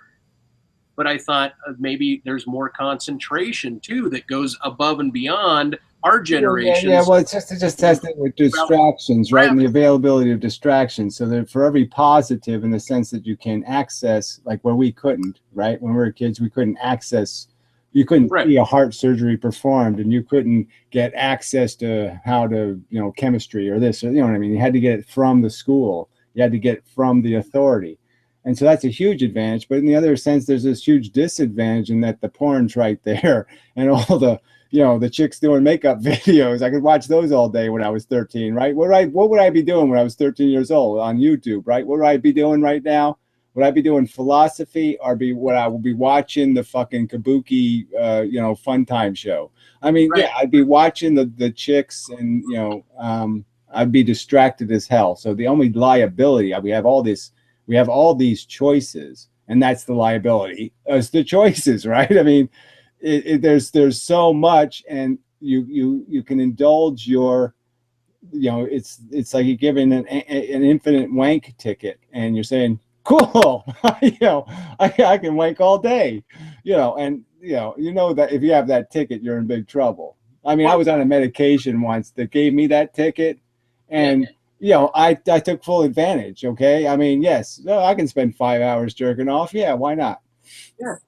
but I thought maybe there's more concentration too that goes above and beyond our generation. Yeah, well, it's just testing with distractions, right? And the availability of distractions. So that for every positive, in the sense that you can access, like where we couldn't, right? When we were kids, we couldn't access, you couldn't see a heart surgery performed, and you couldn't get access to how to, chemistry or this, or what I mean? You had to get it from the school. You had to get it from the authority. And so that's a huge advantage. But in the other sense, there's this huge disadvantage in that the porn's right there, and all the, the chicks doing makeup videos. I could watch those all day when I was 13, right? What would I be doing when I was 13 years old on YouTube, right? What would I be doing right now? Would I be doing philosophy, or what I would be watching the fucking Kabuki, fun time show? I mean, yeah, I'd be watching the chicks, and I'd be distracted as hell. So the only liability, we have all these choices, and that's the liability. It's the choices, right? I mean, there's so much, and you can indulge your, it's like you're giving an infinite wank ticket, and you're saying, cool, I can wank all day, and that if you have that ticket, you're in big trouble. I mean, I was on a medication once that gave me that ticket, and I took full advantage. Okay, I mean, yes, no, I can spend 5 hours jerking off. Yeah, why not?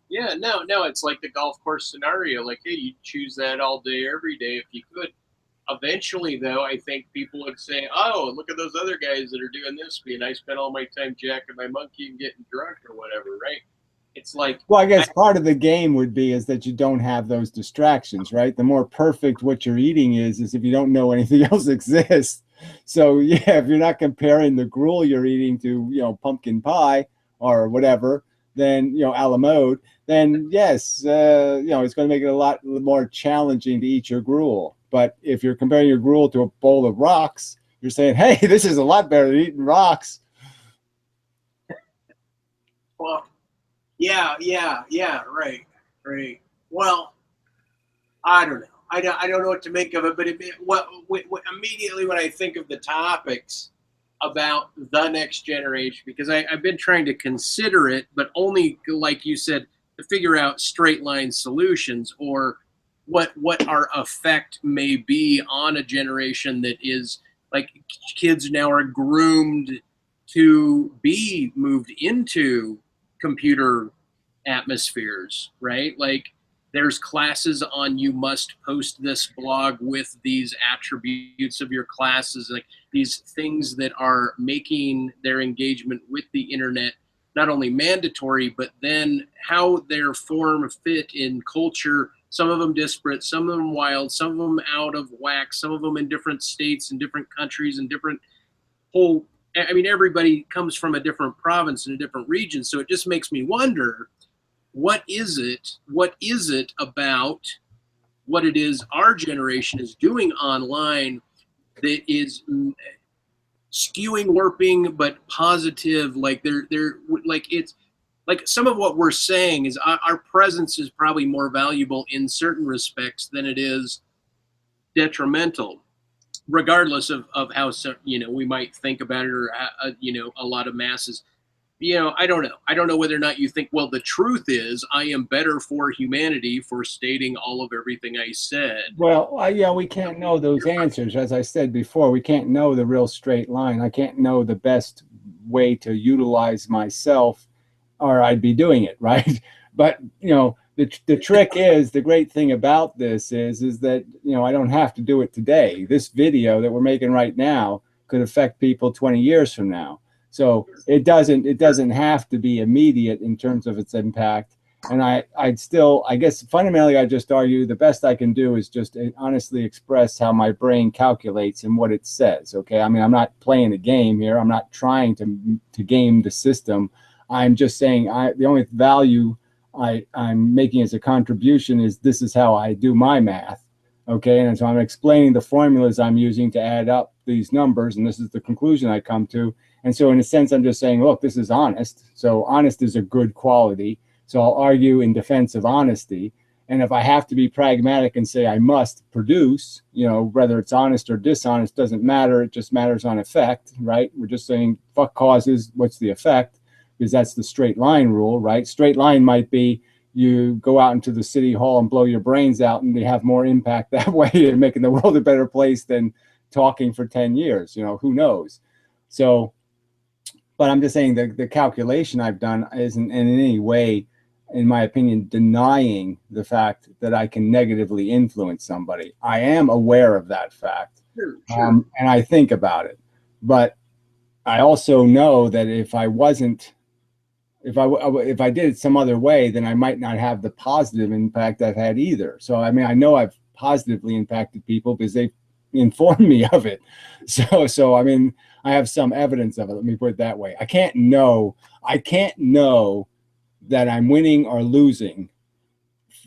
Yeah. No, it's like the golf course scenario. Like, hey, you choose that all day, every day if you could. Eventually, though, I think people would say, "Oh, look at those other guys that are doing this. And I spent all my time jacking my monkey and getting drunk or whatever." Right? It's like, well, I guess part of the game would be is that you don't have those distractions, right? The more perfect what you're eating is if you don't know anything else exists. So yeah, if you're not comparing the gruel you're eating to pumpkin pie or whatever, then a la mode, then yes, it's going to make it a lot more challenging to eat your gruel. But if you're comparing your gruel to a bowl of rocks, you're saying, hey, this is a lot better than eating rocks. Well, yeah, right. Well, I don't know. I don't know what to make of it, but immediately when I think of the topics about the next generation, because I've been trying to consider it, but only, like you said, to figure out straight line solutions, or what our effect may be on a generation that is like kids now are groomed to be moved into computer atmospheres, right? Like there's classes on you must post this blog with these attributes of your classes, like these things that are making their engagement with the internet not only mandatory, but then how their form fit in culture. Some of them disparate, some of them wild, some of them out of whack, some of them in different states and different countries and different whole. I mean, everybody comes from a different province and a different region. So it just makes me wonder, what is it? What is it about what it is our generation is doing online that is skewing, warping, but positive? Like they're like it's like some of what we're saying is our presence is probably more valuable in certain respects than it is detrimental, regardless of how we might think about it, or a lot of masses. I don't know. I don't know whether or not you think, well, the truth is I am better for humanity for stating all of everything I said. Well, yeah, we can't know those answers. As I said before, we can't know the real straight line. I can't know the best way to utilize myself, or I'd be doing it, right? But, the trick is, the great thing about this is that, I don't have to do it today. This video that we're making right now could affect people 20 years from now. So it doesn't have to be immediate in terms of its impact. And I guess fundamentally, I just argue the best I can do is just honestly express how my brain calculates and what it says. Okay. I mean, I'm not playing a game here. I'm not trying to game the system. I'm just saying the only value I'm making as a contribution is this is how I do my math. Okay. And so I'm explaining the formulas I'm using to add up these numbers, and this is the conclusion I come to. And so in a sense, I'm just saying, look, this is honest. So honest is a good quality. So I'll argue in defense of honesty. And if I have to be pragmatic and say I must produce, whether it's honest or dishonest, doesn't matter. It just matters on effect, right? We're just saying fuck causes, what's the effect? Because that's the straight line rule, right? Straight line might be you go out into the city hall and blow your brains out, and you have more impact that way in making the world a better place than talking for 10 years. Who knows? So, but I'm just saying the calculation I've done isn't in any way, in my opinion, denying the fact that I can negatively influence somebody. I am aware of that fact. Sure. And I think about it. But I also know that if I did it some other way, then I might not have the positive impact I've had either. So, I mean, I know I've positively impacted people because they've informed me of it. So I mean, I have some evidence of it. Let me put it that way. I can't know that I'm winning or losing.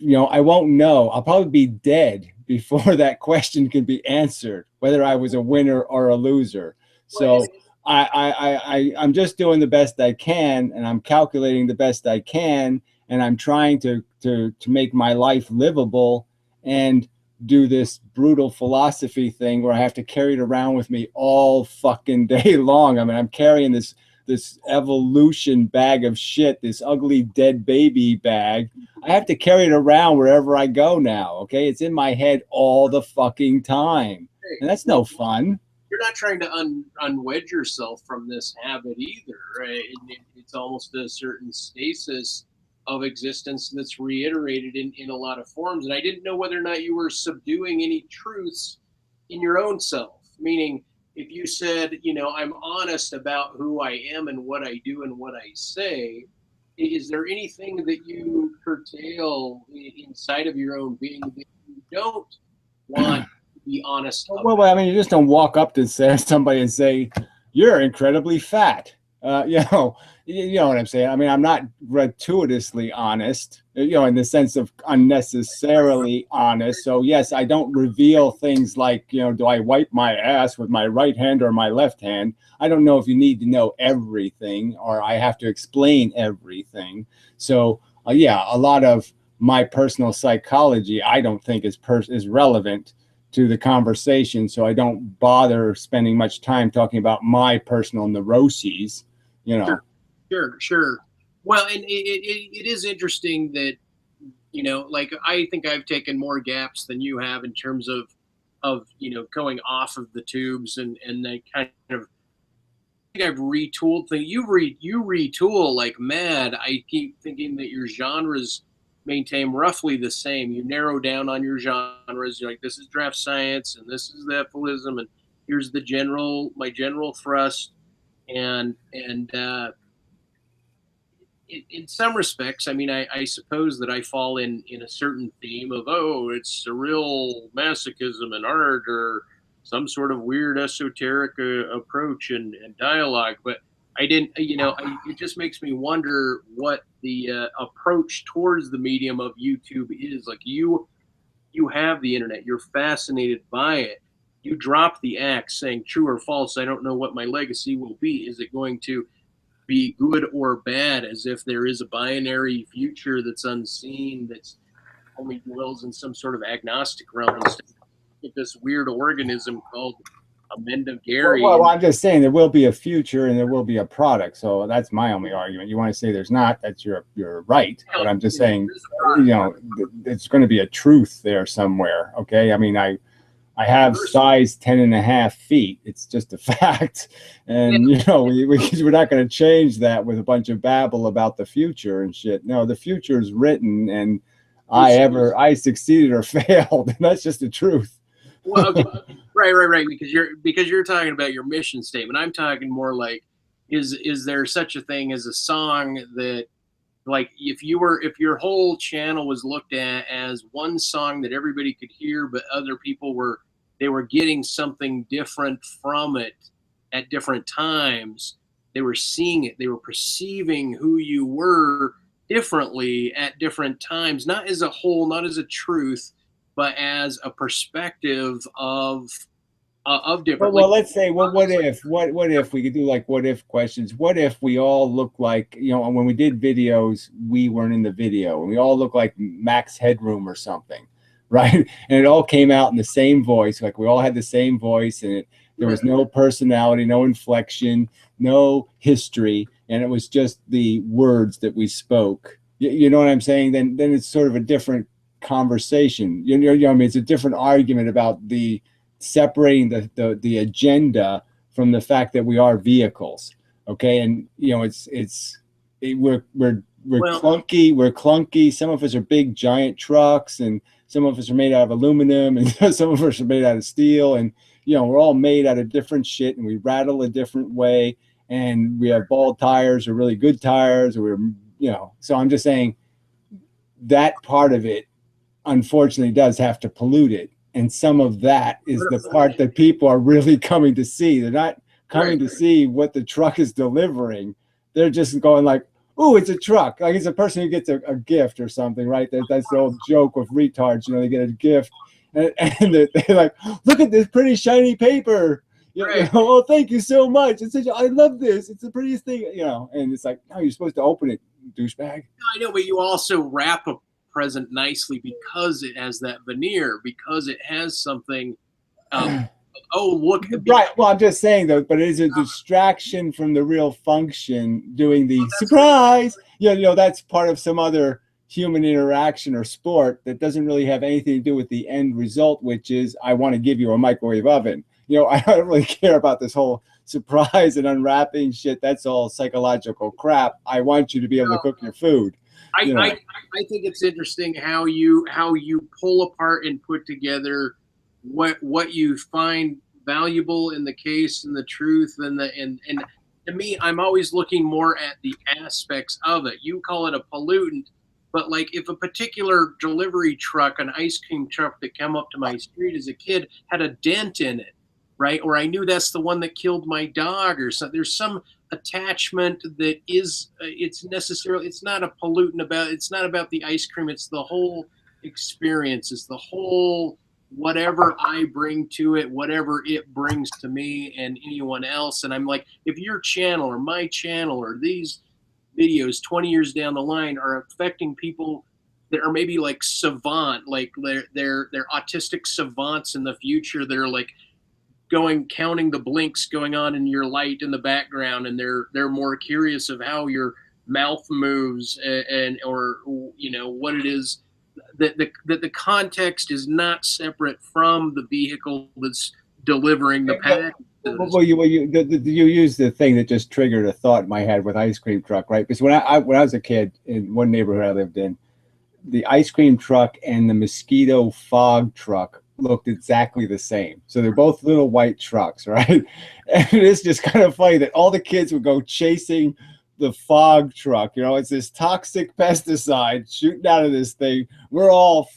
I won't know. I'll probably be dead before that question can be answered, whether I was a winner or a loser. So I'm just doing the best I can, and I'm calculating the best I can, and I'm trying to make my life livable and do this brutal philosophy thing where I have to carry it around with me all fucking day long. I mean, I'm carrying this evolution bag of shit, this ugly dead baby bag. I have to carry it around wherever I go now. Okay. It's in my head all the fucking time. And that's no fun. You're not trying to unwedge yourself from this habit either, right? It's almost a certain stasis of existence that's reiterated in a lot of forms. And I didn't know whether or not you were subduing any truths in your own self, meaning if you said, I'm honest about who I am and what I do and what I say, is there anything that you curtail inside of your own being that you don't want to be honest about? Well, I mean, you just don't walk up to somebody and say, you're incredibly fat. You know what I'm saying? I mean, I'm not gratuitously honest, in the sense of unnecessarily honest. So yes, I don't reveal things like, do I wipe my ass with my right hand or my left hand? I don't know if you need to know everything or I have to explain everything. So yeah, a lot of my personal psychology, I don't think is relevant to the conversation. So I don't bother spending much time talking about my personal neuroses. Sure. Well, and it is interesting that, like I think I've taken more gaps than you have in terms of going off of the tubes, and they kind of, I think I've retooled things. You retool like mad. I keep thinking that your genres maintain roughly the same. You narrow down on your genres. You're like, this is draft science, and this is the epipholism, and here's my general thrust, and in some respects, I mean, I suppose that I fall in a certain theme of, oh, it's surreal masochism in art, or some sort of weird esoteric approach and dialogue. But I didn't, it just makes me wonder what the approach towards the medium of YouTube is. Like, you have the internet, you're fascinated by it. You drop the axe saying true or false. I don't know what my legacy will be. Is it going to be good or bad, as if there is a binary future that's unseen, that's only dwells in some sort of agnostic realm, instead of this weird organism called Amenda Gary? Well, I'm just saying there will be a future and there will be a product. So that's my only argument. You want to say there's not, that's you're right. But I'm just saying, it's going to be a truth there somewhere. Okay. I mean, I have size 10.5 feet. It's just a fact. And, we're not going to change that with a bunch of babble about the future and shit. No, the future is written, and I succeeded or failed. And that's just the truth. Well, okay. Right. Because you're talking about your mission statement. I'm talking more like, is there such a thing as a song that, like, if your whole channel was looked at as one song that everybody could hear, but other people were getting something different from it at different times, they were seeing it, they were perceiving who you were differently at different times, not as a whole, not as a truth, but as a perspective of different. Well, let's say, what if we could do like what if questions? What if we all look like, when we did videos, we weren't in the video, and we all look like Max Headroom or something, right? And it all came out in the same voice, like we all had the same voice, and there was no personality, no inflection, no history, and it was just the words that we spoke. You know what I'm saying? Then it's sort of a different conversation. I mean, it's a different argument about the separating the agenda from the fact that we are vehicles. Okay. And we're clunky. Some of us are big giant trucks, and some of us are made out of aluminum, and some of us are made out of steel, and we're all made out of different shit, and we rattle a different way, and we have bald tires or really good tires, or so I'm just saying that part of it unfortunately does have to pollute it. And some of that is the part that people are really coming to see. They're not coming to see what the truck is delivering. They're just going like, "Ooh, it's a truck." Like it's a person who gets a gift or something, right? That's the old joke with retards. They get a gift, and they're like, "Look at this pretty shiny paper." Oh, thank you so much. I love this. It's the prettiest thing. And it's like, no, you're supposed to open it, douchebag. I know, but you also wrap a present nicely because it has that veneer, because it has something. Oh, look. Right. Well, I'm just saying though, but it is a distraction from the real function. Doing the surprise. That's part of some other human interaction or sport that doesn't really have anything to do with the end result, which is I want to give you a microwave oven. I don't really care about this whole surprise and unwrapping shit. That's all psychological crap. I want you to be able to cook your food. I think it's interesting how you pull apart and put together what you find valuable in the case and the truth and to me, I'm always looking more at the aspects of it. You call it a pollutant, but like if a particular delivery truck, an ice cream truck that came up to my street as a kid had a dent in it, right? Or I knew that's the one that killed my dog, or something. There's some attachment that is it's not a pollutant it's not about the ice cream, it's the whole experience, it's the whole whatever I bring to it, whatever it brings to me and anyone else. And I'm like, if your channel or my channel or these videos 20 years down the line are affecting people that are maybe like savant, like they're autistic savants in the future that are like counting the blinks going on in your light in the background, and they're more curious of how your mouth moves or what it is. the context is not separate from the vehicle that's delivering the package. Well, you use the thing that just triggered a thought in my head with ice cream truck, right? Because when I was a kid in one neighborhood I lived in, the ice cream truck and the mosquito fog truck looked exactly the same. So they're both little white trucks, right? And it is just kind of funny that all the kids would go chasing the fog truck. You know, it's this toxic pesticide shooting out of this thing. We're all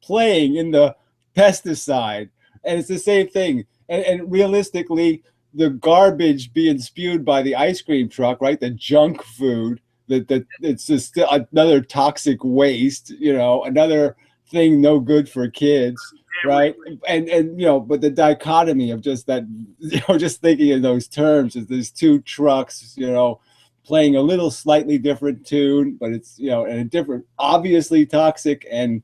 playing in the pesticide, and it's the same thing. And realistically, the garbage being spewed by the ice cream truck, right? The junk food, that it's just another toxic waste, you know, another thing no good for kids, right? And you know, but the dichotomy of just that, you know, just thinking in those terms is there's two trucks, you know, playing a little slightly different tune, but it's, you know, and a different, obviously toxic and,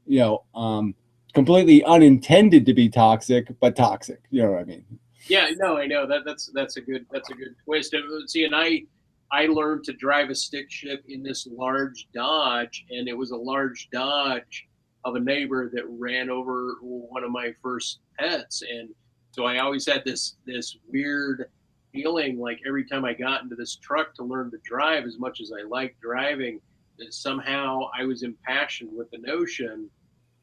you know, completely unintended to be toxic, but toxic. You know what I mean? Yeah, no, I know that's a good twist. See, and I learned to drive a stick shift in this large Dodge, and it was a large Dodge of a neighbor that ran over one of my first pets, and so I always had this weird feeling like every time I got into this truck to learn to drive, as much as I liked driving, that somehow I was impassioned with the notion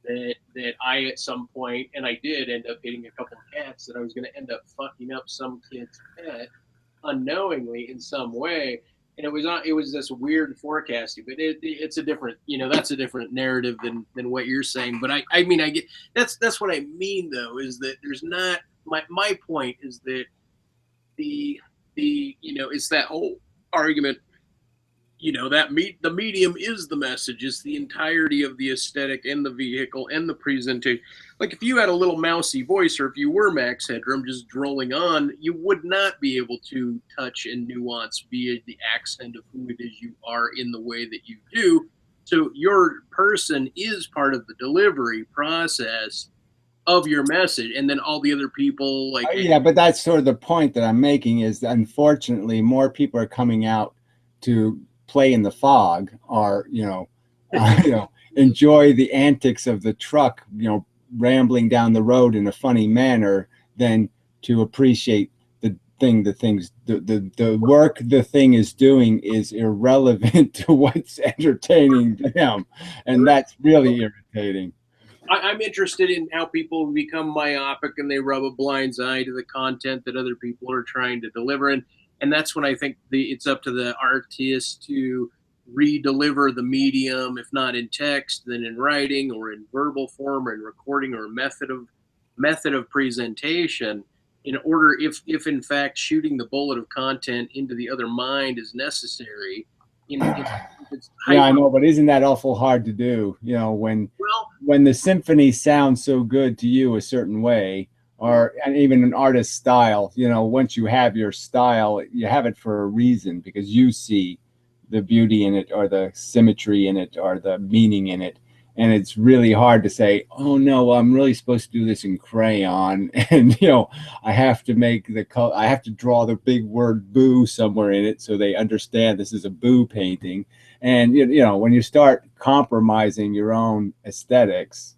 that I at some point, and I did end up hitting a couple of cats, that I was going to end up fucking up some kid's pet unknowingly in some way. And it was this weird forecasting, but it's a different, you know, that's a different narrative than what you're saying. But I mean, I get, that's what I mean though, is that there's not, my point is that the you know, it's that whole argument, you know, that the medium is the message. It's the entirety of the aesthetic and the vehicle and the presentation. Like if you had a little mousy voice, or if you were Max Headroom just drolling on, you would not be able to touch and nuance via the accent of who it is you are in the way that you do. So your person is part of the delivery process of your message, and then all the other people, like, yeah, but that's sort of the point that I'm making, is that unfortunately more people are coming out to play in the fog, or you know, you know, enjoy the antics of the truck, you know, rambling down the road in a funny manner, than to appreciate the work the thing is doing is irrelevant to what's entertaining them, and that's really irritating. I'm interested in how people become myopic and they rub a blind eye to the content that other people are trying to deliver. And that's when I think it's up to the artist to re-deliver the medium, if not in text, then in writing or in verbal form or in recording, or method of presentation, in order, if in fact shooting the bullet of content into the other mind is necessary. Yeah, I know, but isn't that awful hard to do? You know, when the symphony sounds so good to you a certain way, or and even an artist's style, you know, once you have your style, you have it for a reason, because you see the beauty in it, or the symmetry in it, or the meaning in it. And it's really hard to say, oh no, well, I'm really supposed to do this in crayon, and you know, I have to draw the big word boo somewhere in it so they understand this is a boo painting. And you know, when you start compromising your own aesthetics,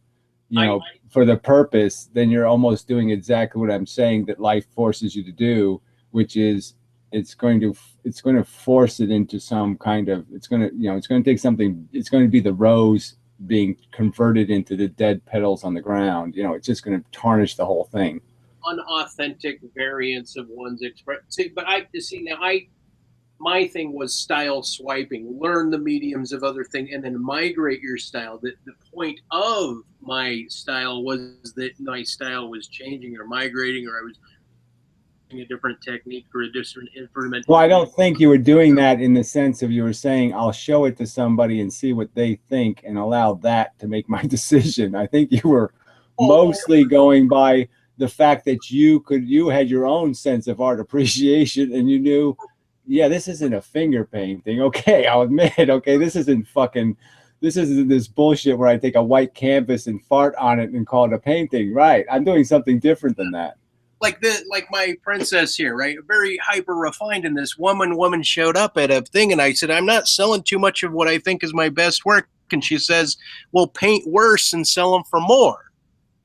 you know, for the purpose, then you're almost doing exactly what I'm saying that life forces you to do, which is it's going to force it into some kind of, it's going to take something, it's going to be the rose being converted into the dead petals on the ground. You know, it's just going to tarnish the whole thing. Unauthentic variants of one's expression. See, but my thing was style swiping. Learn the mediums of other things and then migrate your style. The point of my style was that my style was changing or migrating, or I was using a different technique or a different instrument. Well, I don't think you were doing that in the sense of, you were saying, I'll show it to somebody and see what they think and allow that to make my decision. I think you were mostly going by the fact that you had your own sense of art appreciation, and you knew, yeah, this isn't a finger painting. Okay, I'll admit, okay, this isn't this bullshit where I take a white canvas and fart on it and call it a painting. Right. I'm doing something different than that. Like my princess here, right? Very hyper refined. And this woman showed up at a thing, and I said, I'm not selling too much of what I think is my best work. And she says, well, paint worse and sell them for more.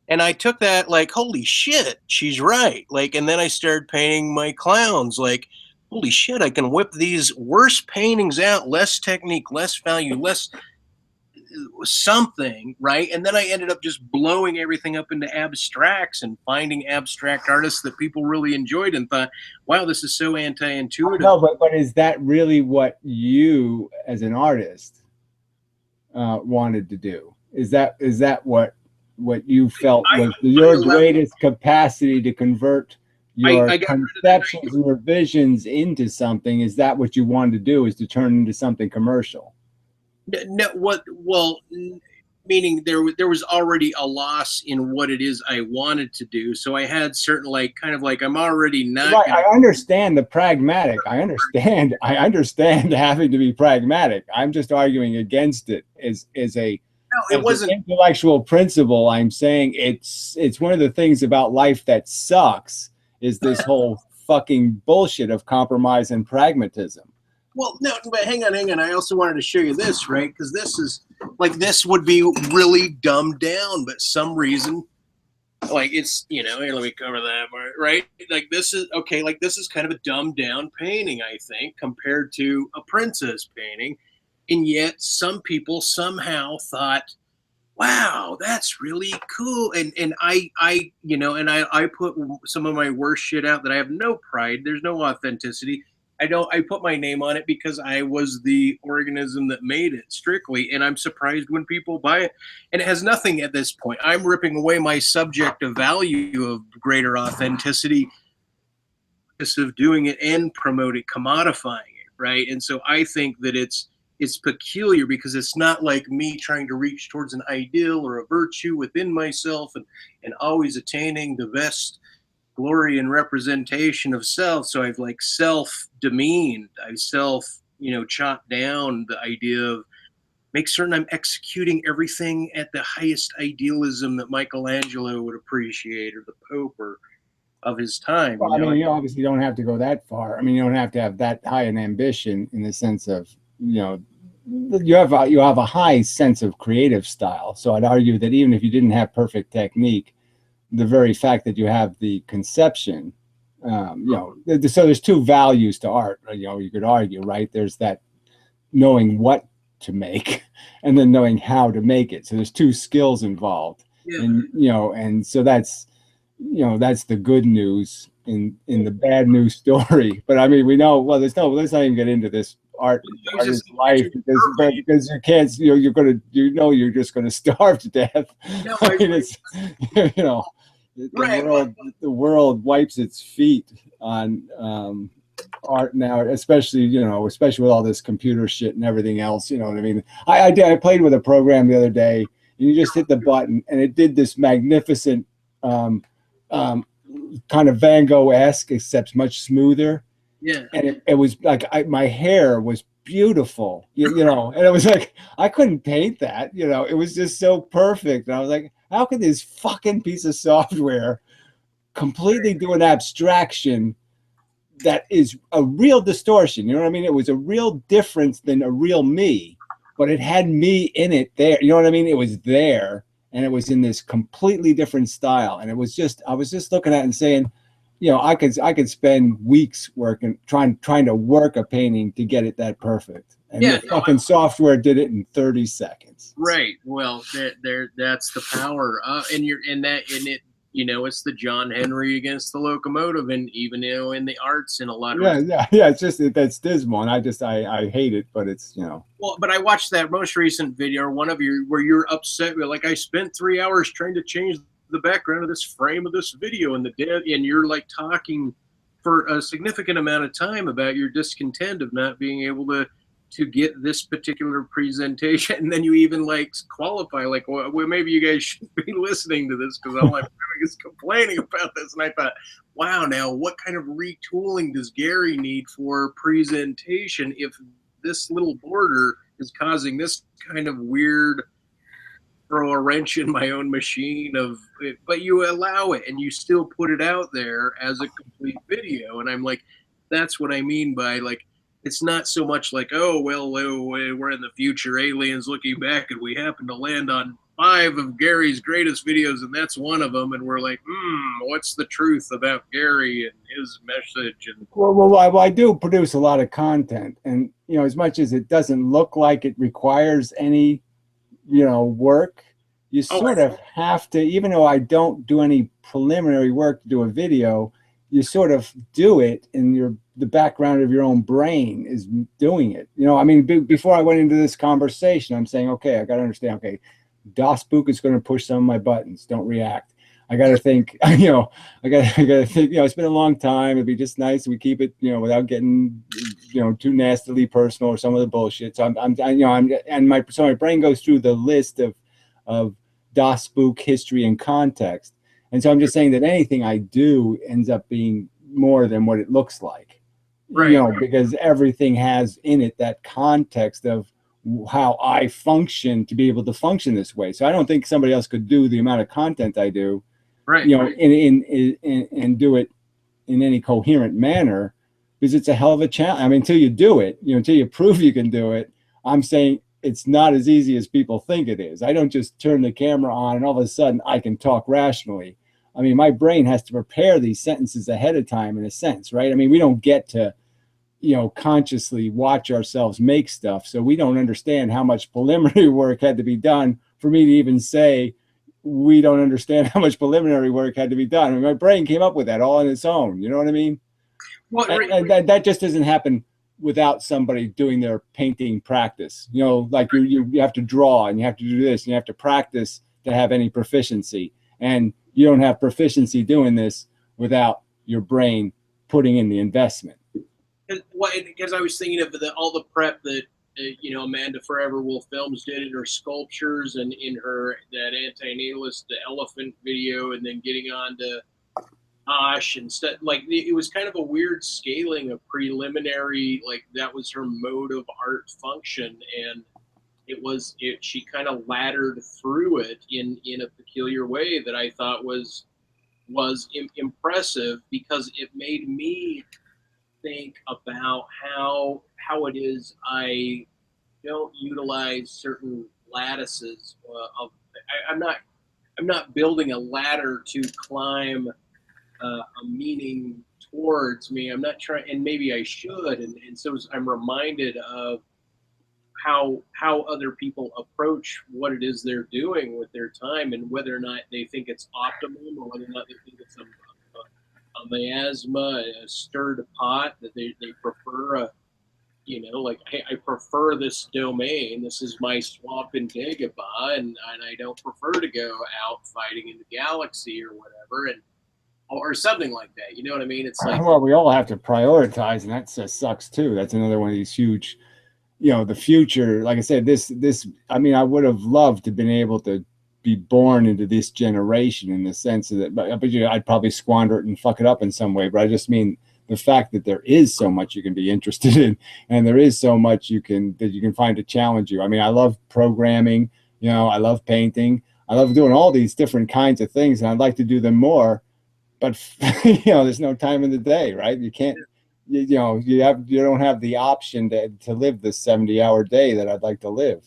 And I took that like, holy shit, she's right. Like, and then I started painting my clowns like, holy shit, I can whip these worse paintings out, less technique, less value, less something, right? And then I ended up just blowing everything up into abstracts and finding abstract artists that people really enjoyed and thought, wow, this is so anti-intuitive. No, but is that really what you as an artist wanted to do? Is that what you felt was your greatest capacity to convert your conceptions and your visions into something? Is that what you wanted to do, is to turn into something commercial? No, meaning there was already a loss in what it is I wanted to do. So I had certain, like, kind of like, I'm already not right. I understand the pragmatic. I understand having to be pragmatic. I'm just arguing against it as a no, it wasn't an intellectual principle. I'm saying it's one of the things about life that sucks is this whole fucking bullshit of compromise and pragmatism. Well, no, but hang on. I also wanted to show you this, right? Because this is like, this would be really dumbed down, but some reason, like, it's, you know, here, let me cover that, right? Like, this is okay. Like, this is kind of a dumbed down painting, I think, compared to a princess painting, and yet some people somehow thought, wow, that's really cool. And I you know, and I put some of my worst shit out that I have no pride. There's no authenticity. I put my name on it because I was the organism that made it strictly. And I'm surprised when people buy it. And it has nothing at this point. I'm ripping away my subjective value of greater authenticity of doing it and promoting, commodifying it, right? And so I think that it's peculiar because it's not like me trying to reach towards an ideal or a virtue within myself and always attaining the best glory and representation of self. So I've like self-demeaned, I've chopped down the idea of make certain I'm executing everything at the highest idealism that Michelangelo would appreciate, or the Pope, or of his time. Well, I mean, you obviously don't have to go that far. I mean, you don't have to have that high an ambition in the sense of, you know, you have a high sense of creative style. So I'd argue that even if you didn't have perfect technique, the very fact that you have the conception, so there's two values to art. You know, you could argue, right? There's that knowing what to make, and then knowing how to make it. So there's two skills involved, and and so that's the good news in the bad news story. But I mean, we know, well, let's not even get into this artist life because you can't, you're just going to starve to death. No, I mean, it's, the world wipes its feet on art now, especially with all this computer shit and everything else. You know what I mean? I played with a program the other day, and you just hit the button, and it did this magnificent kind of Van Gogh-esque, except much smoother. Yeah. And it was like my hair was beautiful, and it was like I couldn't paint that. It was just so perfect. And I was like, how can this fucking piece of software completely do an abstraction that is a real distortion? You know what I mean? It was a real difference than a real me, but it had me in it there. You know what I mean? It was there, and it was in this completely different style. And it was just, I was just looking at it and saying, I could spend weeks working, trying to work a painting to get it that perfect. And the fucking software did it in 30 seconds. Right. Well, that's the power. It's the John Henry against the locomotive, and even in the arts in a lot of ways. Yeah. It's just that's dismal, and I hate it, but it's Well, but I watched that most recent video, one of you, where you're upset. Like, I spent 3 hours trying to change the background of this frame of this video, and you're like talking for a significant amount of time about your discontent of not being able to get this particular presentation. And then you even like qualify, like, well, maybe you guys shouldn't be listening to this because all I'm doing is complaining about this. And I thought, wow, now what kind of retooling does Gary need for presentation if this little border is causing this kind of weird throw a wrench in my own machine of it? But you allow it and you still put it out there as a complete video. And I'm like, that's what I mean by like, it's not so much like, oh, well, we're in the future, aliens looking back, and we happen to land on 5 of Gary's greatest videos, and that's one of them. And we're like, what's the truth about Gary and his message? And I do produce a lot of content, and as much as it doesn't look like it requires any, work, you sort of have to. Even though I don't do any preliminary work to do a video, you sort of do it, and the background of your own brain is doing it. I mean, before I went into this conversation, I'm saying, okay, I got to understand. Okay, Dospook is going to push some of my buttons. Don't react. I got to think, I got to think, it's been a long time. It'd be just nice if we keep it, without getting, too nastily personal or some of the bullshit. So so my brain goes through the list of Dospook history and context. And so I'm just saying that anything I do ends up being more than what it looks like, because everything has in it that context of how I function to be able to function this way. So I don't think somebody else could do the amount of content I do, and do it in any coherent manner, because it's a hell of a challenge. I mean, until you do it, until you prove you can do it, I'm saying it's not as easy as people think it is. I don't just turn the camera on and all of a sudden I can talk rationally. I mean, my brain has to prepare these sentences ahead of time, in a sense, right? I mean, we don't get to, consciously watch ourselves make stuff. So we don't understand how much preliminary work had to be done for me to even say, we don't understand how much preliminary work had to be done. I mean, my brain came up with that all on its own. You know what I mean? And that just doesn't happen without somebody doing their painting practice. Like you have to draw, and you have to do this, and you have to practice to have any proficiency. And you don't have proficiency doing this without your brain putting in the investment. Because I was thinking of all the prep that Amanda Forever Wolf Films did in her sculptures and in her that anti-natalist, the elephant video, and then getting on to Osh and stuff. Like, it was kind of a weird scaling of preliminary, like that was her mode of art function, and she kind of laddered through it in a peculiar way that I thought was impressive, because it made me think about how it is I don't utilize certain lattices I'm not building a ladder to climb a meaning towards me. I'm not trying, and maybe I should, and so I'm reminded of how other people approach what it is they're doing with their time, and whether or not they think it's optimum, or whether or not they think it's a miasma, a stirred pot, that they prefer like, hey, I prefer this domain. This is my swamp in Dagobah, and I don't prefer to go out fighting in the galaxy or whatever, or something like that. You know what I mean? It's like, well, we all have to prioritize, and that sucks too. That's another one of these huge, the future. Like I said, I mean, I would have loved to have been able to be born into this generation, in the sense of that, but I'd probably squander it and fuck it up in some way. But I just mean the fact that there is so much you can be interested in, and there is so much you can find to challenge you. I mean, I love programming, I love painting, I love doing all these different kinds of things, and I'd like to do them more, but there's no time in the day, right? You can't, you don't have the option to live this 70-hour day that I'd like to live.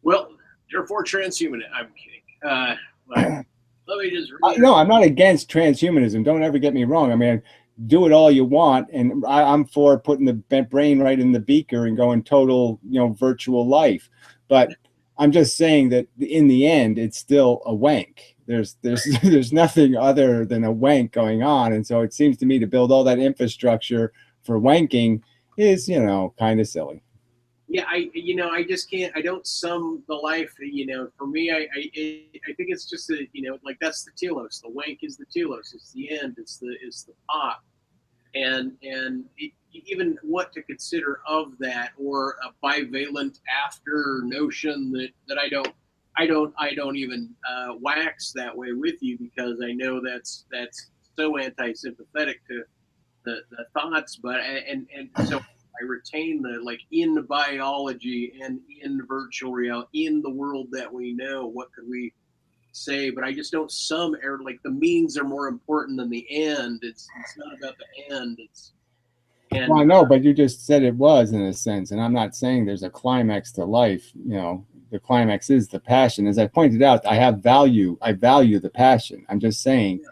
Well, therefore transhuman. I'm kidding. Let me just no, I'm not against transhumanism. Don't ever get me wrong. I mean, do it all you want, and I'm for putting the brain right in the beaker and going total, virtual life. But I'm just saying that in the end, it's still a wank. There's nothing other than a wank going on, and so it seems to me to build all that infrastructure for wanking is, kind of silly. Yeah, I just can't. I don't sum the life. For me, I think it's just like, that's the telos. The wank is the telos. It's the end. It's the pop, and even what to consider of that, or a bivalent after notion that I don't even wax that way with you, because I know that's so anti-sympathetic to the thoughts, but and so I retain the, like, in biology and in virtual reality, in the world that we know, what could we say? But I just don't sum like the means are more important than the end. It's not about the end. And Well, I know, but you just said it was in a sense, and I'm not saying there's a climax to life. You know, the climax is the passion. As I pointed out, I value the passion. I'm just saying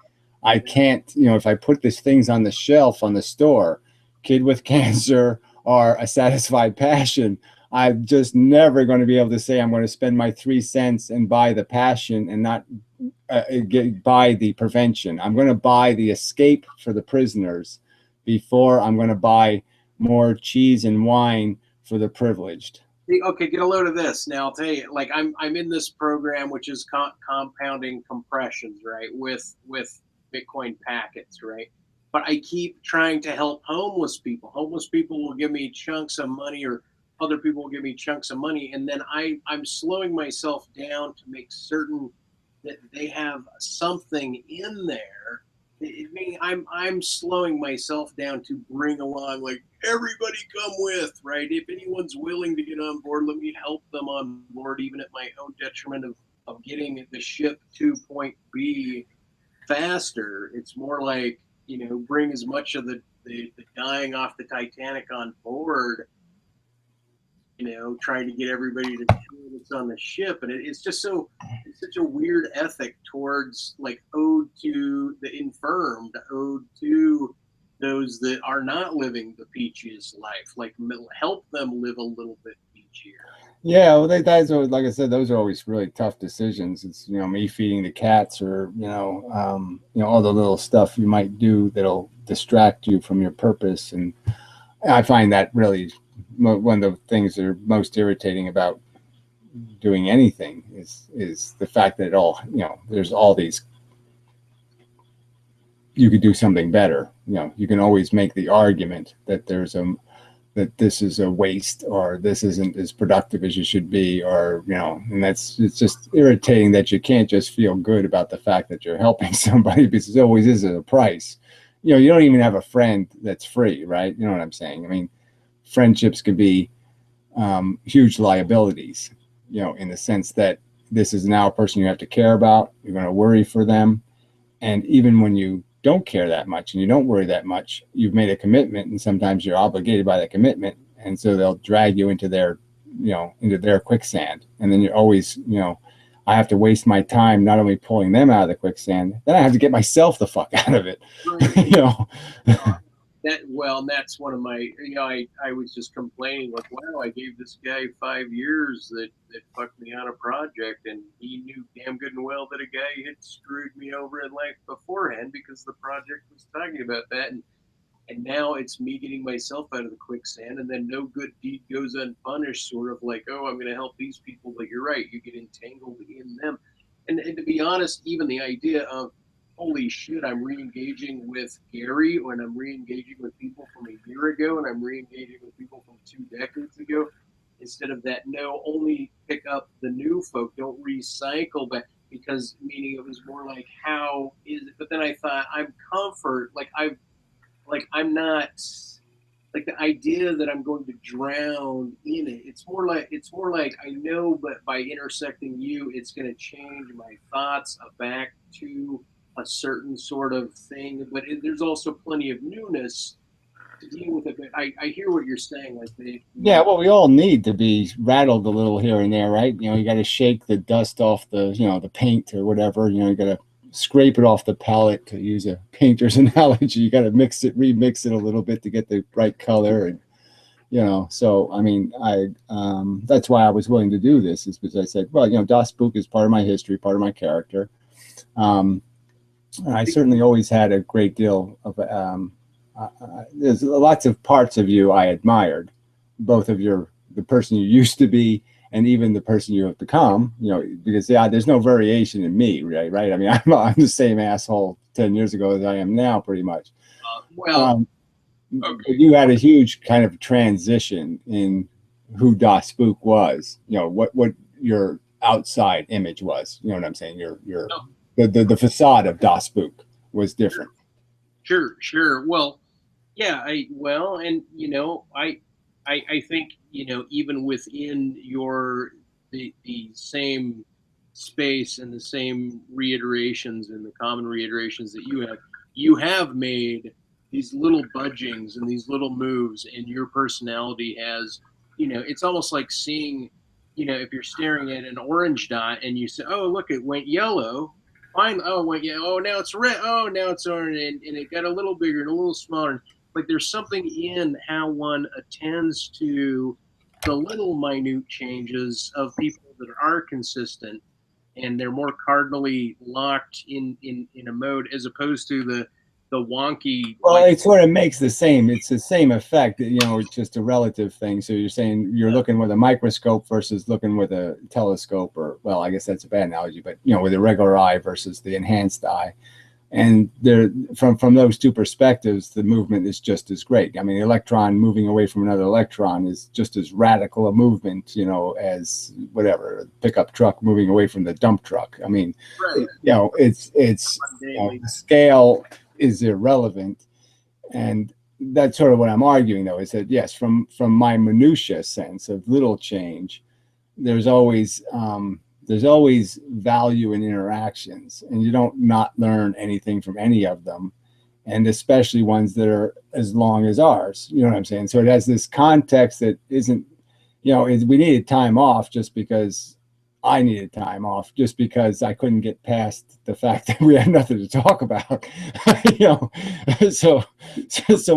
I can't, you know, if I put these things on the shelf on the store, kid with cancer or a satisfied passion, I'm just never going to be able to say I'm going to spend my 3 cents and buy the passion and not buy the prevention. I'm going to buy the escape for the prisoners before I'm going to buy more cheese and wine for the privileged. okay, get a load of this. Now I'll tell you, like I'm in this program which is compounding compressions, right? With Bitcoin packets, right? But I keep trying to help homeless people. Homeless people will give me chunks of money, or other people will give me chunks of money, and then I'm slowing myself down to make certain that they have something in there. I'm slowing myself down to bring along, like, everybody come with, right? If anyone's willing to get on board, let me help them on board, even at my own detriment of getting the ship to point B faster. It's more like, bring as much of the dying off the Titanic on board, trying to get everybody to sure that's on the ship. And it's just it's such a weird ethic towards, like, ode to the infirmed, ode to those that are not living the peachiest life, like help them live a little bit peachier. Yeah, well, that's always, like I said, those are always really tough decisions. It's, me feeding the cats, or all the little stuff you might do that'll distract you from your purpose. And I find that really one of the things that are most irritating about doing anything is the fact that it all, there's all these, you could do something better. You can always make the argument that that this is a waste, or this isn't as productive as you should be, or, and it's just irritating that you can't just feel good about the fact that you're helping somebody, because it always is a price. You don't even have a friend that's free, right? You know what I'm saying? I mean, friendships can be huge liabilities, in the sense that this is now a person you have to care about. You're going to worry for them. And even when you don't care that much and you don't worry that much, you've made a commitment, and sometimes you're obligated by that commitment. And so they'll drag you into their quicksand. And then you're always, I have to waste my time not only pulling them out of the quicksand, then I have to get myself the fuck out of it. And that's one of my, I was just complaining, like, wow, I gave this guy 5 years that fucked me on a project, and he knew damn good and well that a guy had screwed me over in life beforehand because the project was talking about that. And now it's me getting myself out of the quicksand, and then no good deed goes unpunished, sort of like, oh, I'm going to help these people, but you're right, you get entangled in them. And to be honest, even the idea of, holy shit, I'm re-engaging with Gary, and I'm re-engaging with people from a year ago, and I'm re-engaging with people from 2 decades ago, instead of that, no, only pick up the new folk, don't recycle back, because meaning it was more like, how is it? But then I thought, I'm not, like, the idea that I'm going to drown in it. It's more like I know, but by intersecting you, it's going to change my thoughts back to a certain sort of thing. But there's also plenty of newness to deal with it. But I hear what you're saying. Like, yeah, well, we all need to be rattled a little here and there, right? You got to shake the dust off the, the paint or whatever. You got to scrape it off the palette, to use a painter's analogy. You got to remix it a little bit to get the right color. And, so, I mean, that's why I was willing to do this, is because I said, well, Dospook is part of my history, part of my character. I certainly always had a great deal of, there's lots of parts of you I admired, both of the person you used to be, and even the person you have become, because there's no variation in me, right? I mean, I'm the same asshole 10 years ago as I am now, pretty much. Okay. You had a huge kind of transition in who Dospook was, what your outside image was, you know what I'm saying? The facade of Dospook was different. Sure. Well, yeah, and I think, even within the same space and the same reiterations and the common reiterations that you have made these little budgings and these little moves, and your personality has, it's almost like seeing, if you're staring at an orange dot and you say, oh, look, it went yellow. Fine. Oh, it went yellow. Oh, now it's red. Oh, now it's orange. And it got a little bigger and a little smaller. Like there's something in how one attends to the little minute changes of people that are consistent, and they're more cardinally locked in a mode, as opposed to the wonky. Well, it sort of makes it's the same effect, it's just a relative thing. So you're saying you're looking with a microscope versus looking with a telescope, or, well, I guess that's a bad analogy, but, with a regular eye versus the enhanced eye. And there, from those two perspectives, the movement is just as great. I mean, the electron moving away from another electron is just as radical a movement, as whatever, a pickup truck moving away from the dump truck. I mean, Right. it's the scale is irrelevant. And that's sort of what I'm arguing, though, is that, yes, from my minutia sense of little change, there's always value in interactions, and you don't not learn anything from any of them, and especially ones that are as long as ours. You know what I'm saying? So it has this context that isn't, we needed time off just because I needed time off, just because I couldn't get past the fact that we had nothing to talk about. So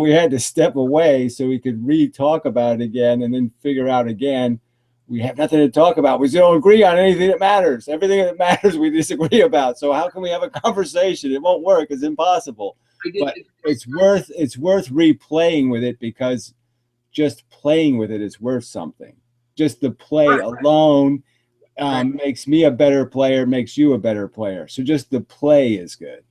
we had to step away so we could re-talk about it again, and then figure out again, we have nothing to talk about. We don't agree on anything that matters. Everything that matters we disagree about. So how can we have a conversation? It won't work. It's impossible. But it's worth replaying with it, because just playing with it is worth something. Just the play alone makes me a better player, makes you a better player. So just the play is good.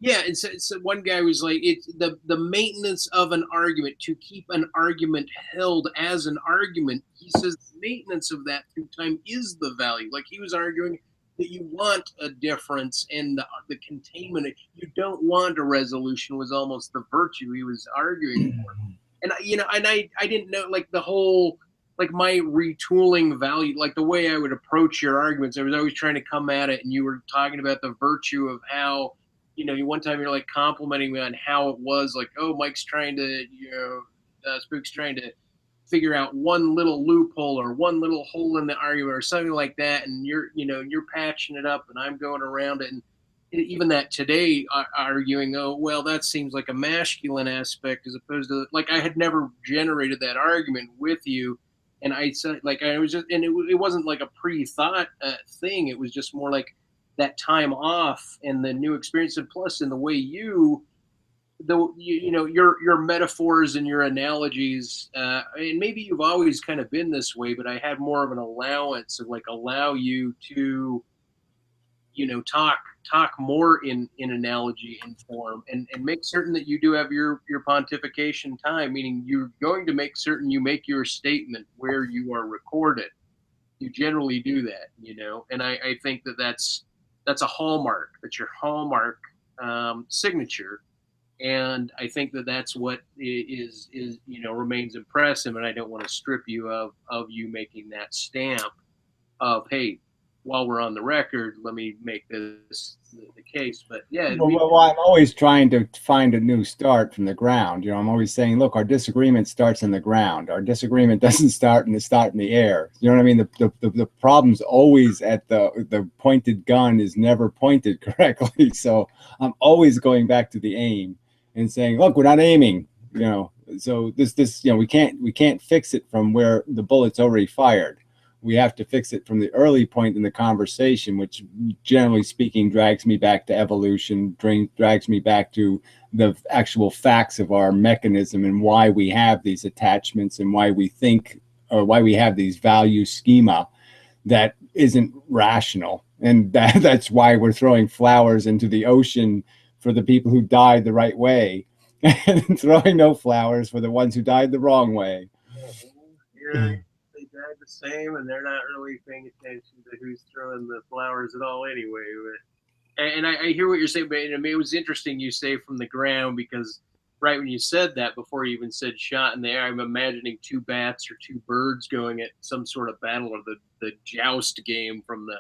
Yeah, and so one guy was like, it's the maintenance of an argument, to keep an argument held as an argument. He says the maintenance of that through time is the value. Like he was arguing that you want a difference in the containment. You don't want a resolution, was almost the virtue he was arguing for. And I didn't know, like, the whole, like, my retooling value, like the way I would approach your arguments. I was always trying to come at it, and you were talking about the virtue of how, one time you're like complimenting me on how it was like, oh, Mike's trying to, Spook's trying to figure out one little loophole or one little hole in the argument or something like that, and you're patching it up, and I'm going around it. And even that today, arguing, oh, well, that seems like a masculine aspect, as opposed to, like, I had never generated that argument with you. And I said, like, I was just, and it wasn't like a pre-thought thing. It was just more like that time off and the new experience, and plus in the way your metaphors and your analogies, and maybe you've always kind of been this way, but I had more of an allowance of, like, allow you to talk more in analogy and form, and make certain that you do have your pontification time, meaning you're going to make certain you make your statement where you are recorded. You generally do that, and I think that's a hallmark. That's your hallmark signature. And I think that's what is remains impressive. And I don't want to strip you of you making that stamp of, hey, while we're on the record, let me make this the case. But yeah, well, I'm always trying to find a new start from the ground. I'm always saying, look, our disagreement starts in the ground. Our disagreement doesn't start in the air. You know what I mean? The problem's always at the pointed gun is never pointed correctly. So I'm always going back to the aim and saying, look, we're not aiming. So this we can't fix it from where the bullet's already fired. We have to fix it from the early point in the conversation, which, generally speaking, drags me back to evolution, drags me back to the actual facts of our mechanism and why we have these attachments and why we think, or why we have these value schema that isn't rational. And that's why we're throwing flowers into the ocean for the people who died the right way, and throwing no flowers for the ones who died the wrong way. Yeah. They died the same, and they're not really paying attention to who's throwing the flowers at all anyway. But, and I hear what you're saying, but I mean, it was interesting you say from the ground, because right when you said that, before you even said shot in the air, I'm imagining two bats or two birds going at some sort of battle, or the joust game from the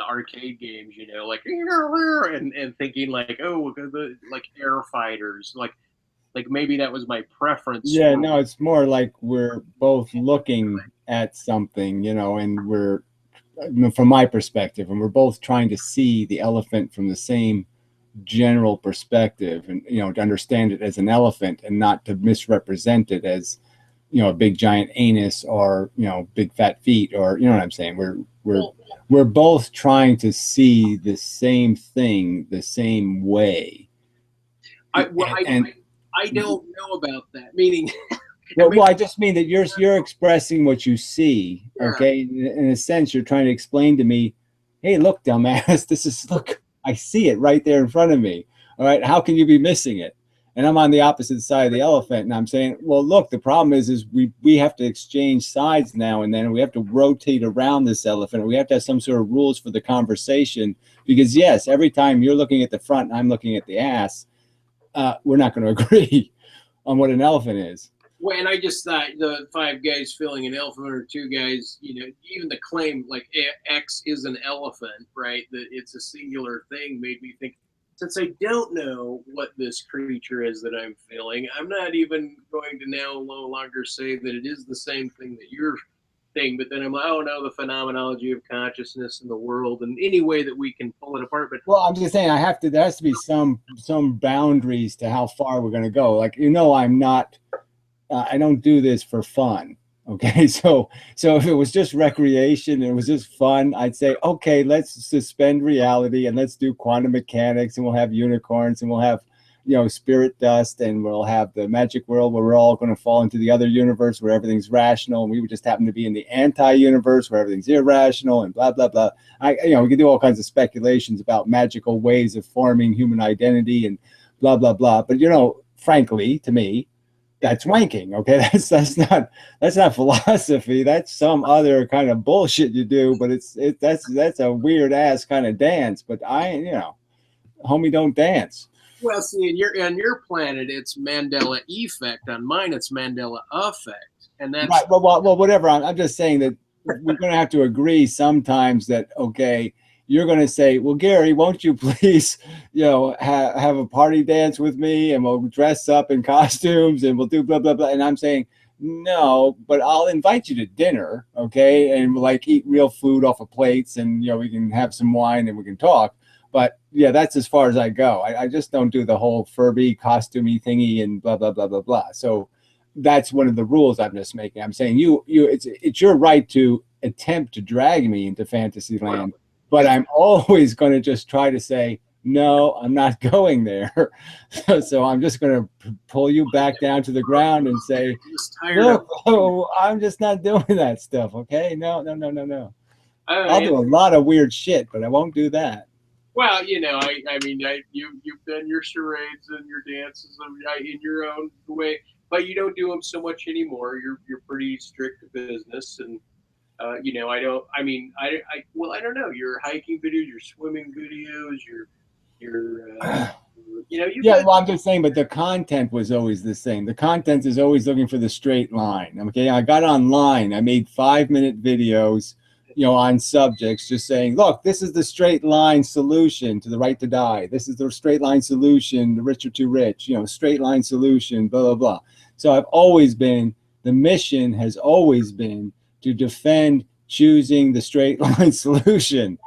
arcade games, like, and thinking like, oh, like air fighters, like Like maybe that was my preference. Yeah, no, it's more like we're both looking at something, and we're, from my perspective, and we're both trying to see the elephant from the same general perspective, and to understand it as an elephant and not to misrepresent it as a big giant anus, or big fat feet, or what I'm saying. We're both trying to see the same thing the same way. I don't know about that. Meaning, well, I just mean that you're expressing what you see. Yeah. Okay, in a sense, you're trying to explain to me, hey, look, dumbass, look, I see it right there in front of me. All right, how can you be missing it? And I'm on the opposite side of the elephant, and I'm saying, well, look, the problem is we have to exchange sides now and then. And we have to rotate around this elephant. We have to have some sort of rules for the conversation, because yes, every time you're looking at the front and I'm looking at the ass, we're not going to agree on what an elephant is. Well, and I just thought the 5 guys filling an elephant, or 2 guys, even the claim like X is an elephant, right? That it's a singular thing made me think, since I don't know what this creature is that I'm feeling, I'm not even going to now no longer say that it is the same thing that you're saying. But then I'm like, oh no, the phenomenology of consciousness in the world, and any way that we can pull it apart. But well, I'm just saying, there has to be some boundaries to how far we're going to go. Like, I'm not. I don't do this for fun. Okay, so if it was just recreation and it was just fun, I'd say, okay, let's suspend reality and let's do quantum mechanics, and we'll have unicorns, and we'll have spirit dust, and we'll have the magic world where we're all going to fall into the other universe where everything's rational, and we would just happen to be in the anti-universe where everything's irrational, and blah blah blah. We can do all kinds of speculations about magical ways of forming human identity and blah blah blah. But frankly, to me, that's wanking. Okay, that's not philosophy. That's some other kind of bullshit you do. But that's a weird ass kind of dance. But homie, don't dance. Well, see, on your planet, it's Mandela effect. On mine, it's Mandela effect, and that's right. Well, whatever. I'm just saying that we're going to have to agree sometimes that, okay, you're going to say, well, Gary, won't you please, have a party dance with me, and we'll dress up in costumes and we'll do blah, blah, blah. And I'm saying, no, but I'll invite you to dinner. Okay. And we'll eat real food off of plates, and, we can have some wine and we can talk. But yeah, that's as far as I go. I just don't do the whole Furby costumey thingy and blah, blah, blah, blah, blah. So that's one of the rules I'm just making. I'm saying it's your right to attempt to drag me into fantasy land. But I'm always going to just try to say, no, I'm not going there. So I'm just going to pull you back down to the ground and say, look, I'm just not doing that stuff. Okay. No. I'll do a lot of weird shit, but I won't do that. Well, I mean, you've done your charades and your dances in your own way, but you don't do them so much anymore. You're pretty strict to business, and I don't know. Your hiking videos, your swimming videos, yeah. Well, I'm just saying, but the content was always the same. The content is always looking for the straight line. Okay, I got online. I made 5-minute videos, on subjects, just saying, look, this is the straight line solution to the right to die. This is the straight line solution. The rich are too rich. Straight line solution. Blah blah blah. So the mission has always been to defend choosing the straight line solution.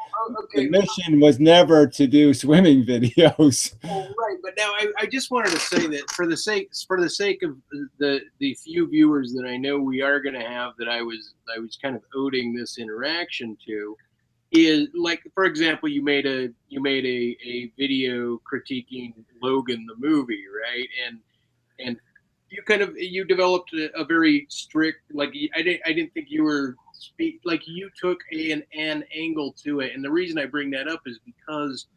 Okay. The mission was never to do swimming videos. Oh, right, but now I just wanted to say that for the sake of the few viewers that I know we are going to have, that I was kind of owing this interaction to, is like, for example, you made a video critiquing Logan the movie, right? And you developed a very strict, like, I didn't think you were you took an angle to it. And the reason I bring that up is because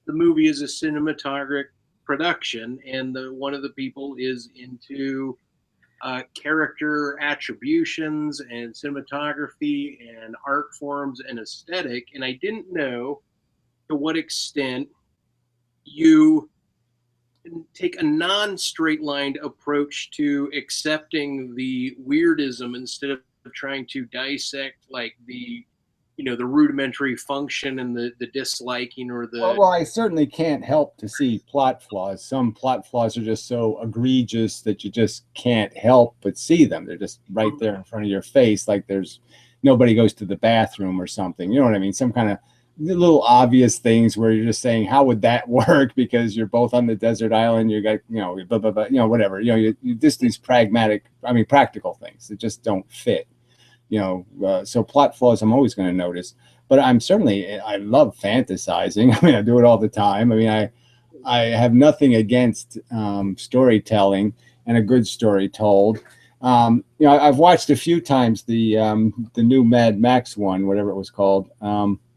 the movie is a cinematographic production, and one of the people is into character attributions and cinematography and art forms and aesthetic. And I didn't know to what extent you take a non-straight-lined approach to accepting the weirdism instead of trying to dissect like the the rudimentary function and the disliking or the Well, I certainly can't help to see plot flaws. Some plot flaws are just so egregious that you just can't help but see them. They're just right there in front of your face, like there's nobody goes to the bathroom or something. You know what I mean? Some kind of little obvious things where you're just saying, how would that work? Because you're both on the desert island. You got, blah, blah, blah, whatever. You just these practical things that just don't fit. So plot flaws I'm always going to notice. But I love fantasizing. I mean, I do it all the time. I mean, I have nothing against storytelling and a good story told. I've watched a few times the new Mad Max one, whatever it was called,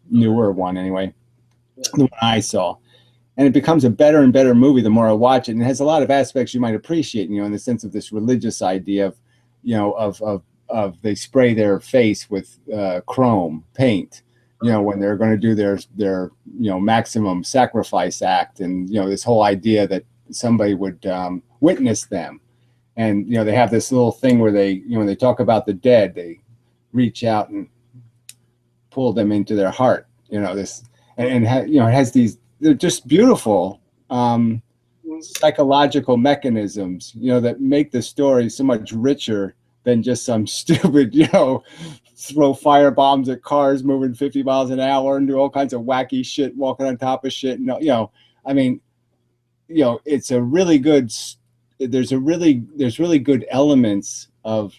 newer one anyway, the one I saw, and it becomes a better and better movie the more I watch it. And it has a lot of aspects you might appreciate, in the sense of this religious idea of they spray their face with chrome paint, when they're going to do their maximum sacrifice act, and this whole idea that somebody would witness them, and they have this little thing where they when they talk about the dead, they reach out and pull them into their heart, this, and it has these, they're just beautiful psychological mechanisms, that make the story so much richer than just some stupid, throw fire bombs at cars moving 50 miles an hour and do all kinds of wacky shit, walking on top of shit. I mean, it's a really good, there's really good elements of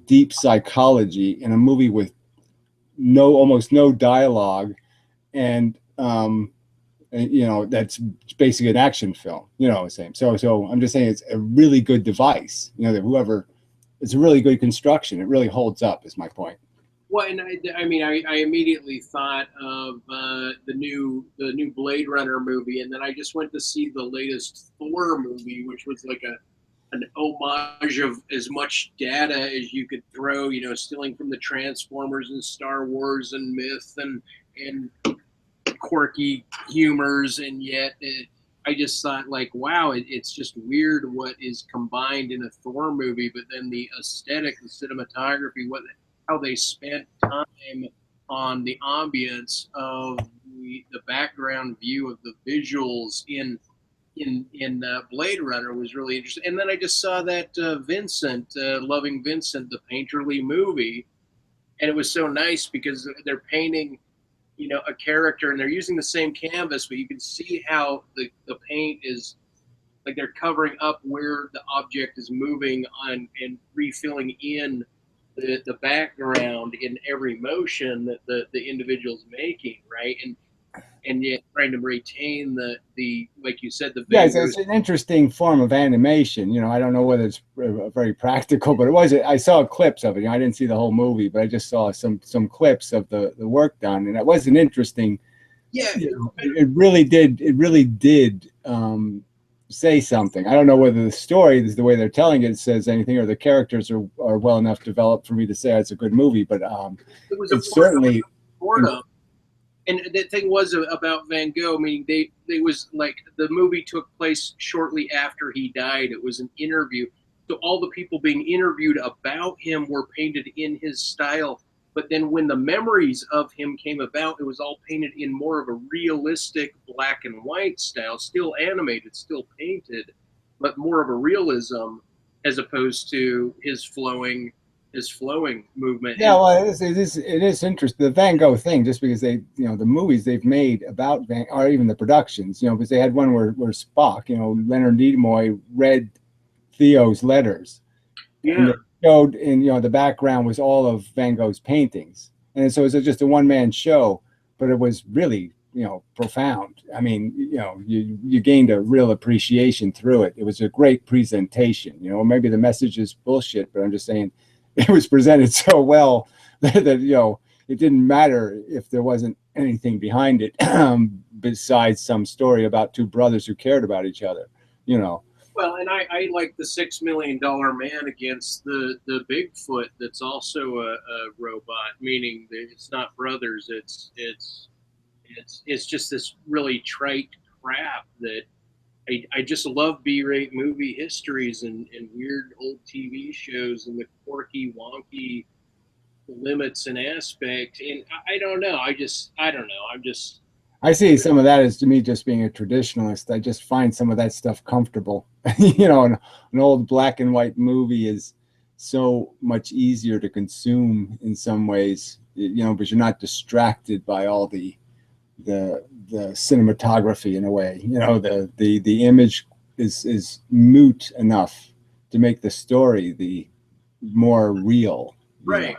deep psychology in a movie with almost no dialogue. And, that's basically an action film, what I'm saying. So I'm just saying it's a really good device, that it's a really good construction. It really holds up, is my point. Well, and I immediately thought of the new Blade Runner movie, and then I just went to see the latest Thor movie, which was like an homage of as much data as you could throw, stealing from the Transformers and Star Wars and myth and quirky humors, and yet I just thought, like, wow, it's just weird what is combined in a Thor movie, but then the aesthetic, the cinematography, how they spent time on the ambience of the background view of the visuals in Blade Runner was really interesting. And then I just saw that Vincent, Loving Vincent, the Painterly movie, and it was so nice because they're painting a character, and they're using the same canvas, but you can see how the paint is, like, they're covering up where the object is moving on and refilling in the background in every motion that the individual's making, right? And yet trying to retain the like you said, the it's an interesting form of animation. I don't know whether it's very practical, but I saw clips of it. I didn't see the whole movie, but I just saw some clips of the work done, and it was an interesting. Yeah, it really did say something. I don't know whether the story is the way they're telling it says anything, or the characters are well enough developed for me to say it's a good movie. But it's certainly. And the thing was about Van Gogh, meaning they was like, the movie took place shortly after he died. It was an interview. So all the people being interviewed about him were painted in his style. But then when the memories of him came about, it was all painted in more of a realistic black and white style, still animated, still painted, but more of a realism, as opposed to his flowing movement. Yeah, well, it is interesting, the Van Gogh thing, just because they, the movies they've made about Van, or even the productions, because they had one where Spock, Leonard Nimoy read Theo's letters. Yeah. And they showed in, the background was all of Van Gogh's paintings. And so it was just a one-man show, but it was really, profound. I mean, you gained a real appreciation through it. It was a great presentation. Maybe the message is bullshit, but I'm just saying, it was presented so well that it didn't matter if there wasn't anything behind it besides some story about two brothers who cared about each other. Well, and I like the $6 million man against the Bigfoot that's also a robot, meaning that it's not brothers. It's just this really trite crap that I just love B-rate movie histories and weird old TV shows and the quirky, wonky, limits and aspect. And I don't know. I don't know. I see some of that as, to me, just being a traditionalist. I just find some of that stuff comfortable. An old black and white movie is so much easier to consume in some ways, because you're not distracted by all the cinematography in a way. The image is moot enough to make the story the more real. Right.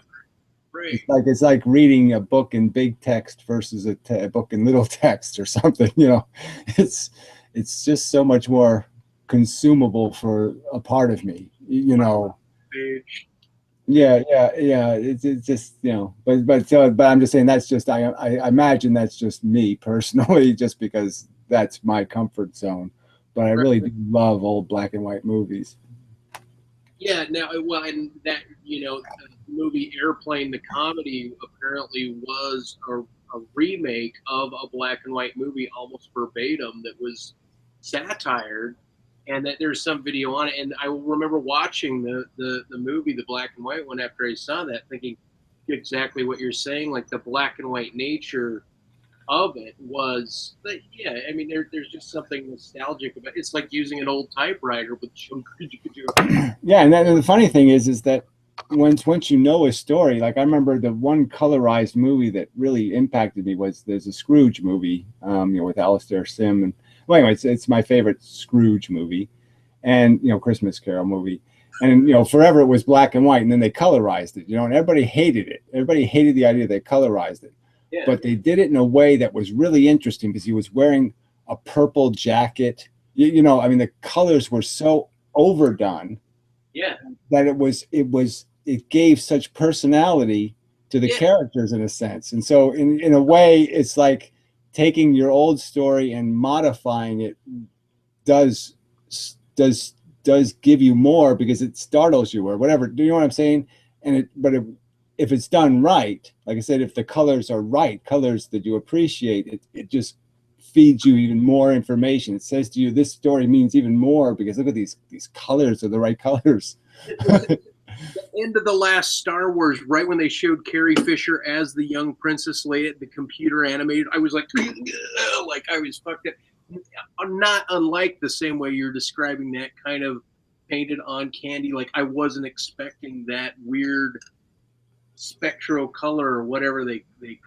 Right. It's like reading a book in big text versus a book in little text or something. It's just so much more consumable for a part of me. Yeah. It's just, but I'm just saying that's just, I imagine that's just me personally, just because that's my comfort zone. But I really do love old black and white movies. Yeah. Now, well, and that the movie Airplane, the comedy, apparently was a remake of a black and white movie, almost verbatim, that was satired. And that there's some video on it, and I remember watching the movie, the black and white one, after I saw that, thinking exactly what you're saying. Like the black and white nature of it was, yeah. I mean, there's just something nostalgic about it. It's like using an old typewriter with. Yeah, and the funny thing is that once you know a story, like I remember the one colorized movie that really impacted me was there's a Scrooge movie, with Alistair Sim, and well, anyway, it's my favorite Scrooge movie, and Christmas Carol movie, and forever it was black and white, and then they colorized it, and everybody hated it. Everybody hated the idea they colorized it, Yeah. But they did it in a way that was really interesting because he was wearing a purple jacket. I mean, the colors were so overdone. Yeah. That it gave such personality to the characters in a sense. And so in a way, it's like taking your old story and modifying it does give you more because it startles you or whatever. Do you know what I'm saying? If it's done right, like I said, if the colors are right, colors that you appreciate, it just feeds you even more information. It says to you, this story means even more because look at these colors are the right colors. The end of the last Star Wars, right when they showed Carrie Fisher as the young Princess Leia, the computer animated, I was like I was fucked up. Not unlike the same way you're describing that kind of painted on candy. Like I wasn't expecting that weird spectral color or whatever they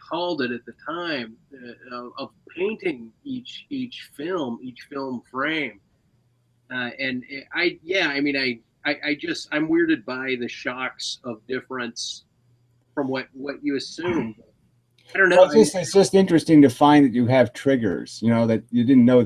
called it at the time of painting each film frame. And I'm weirded by the shocks of difference from what you assume. I don't know. Well, it's just interesting to find that you have triggers, that you didn't know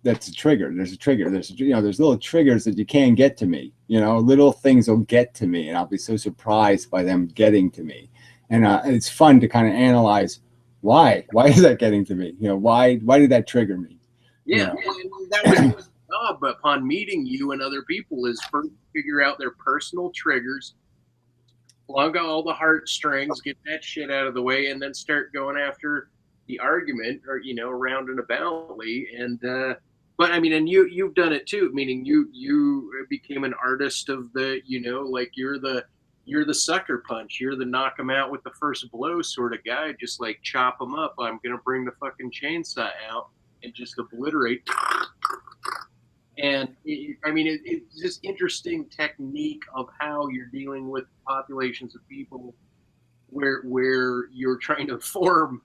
that's a trigger. There's a trigger. There's little triggers that you can't get to me, little things will get to me and I'll be so surprised by them getting to me. And it's fun to kind of analyze why is that getting to me? Why did that trigger me? Yeah. That was his job upon meeting you and other people is first figure out their personal triggers, plug all the heartstrings, get that shit out of the way, and then start going after the argument or around and aboutly. And but I mean, and you've done it too, meaning you became an artist of the like you're the sucker punch, you're the knock them out with the first blow sort of guy, just like chop them up. I'm gonna bring the fucking chainsaw out and just obliterate. And it's just interesting technique of how you're dealing with populations of people where you're trying to form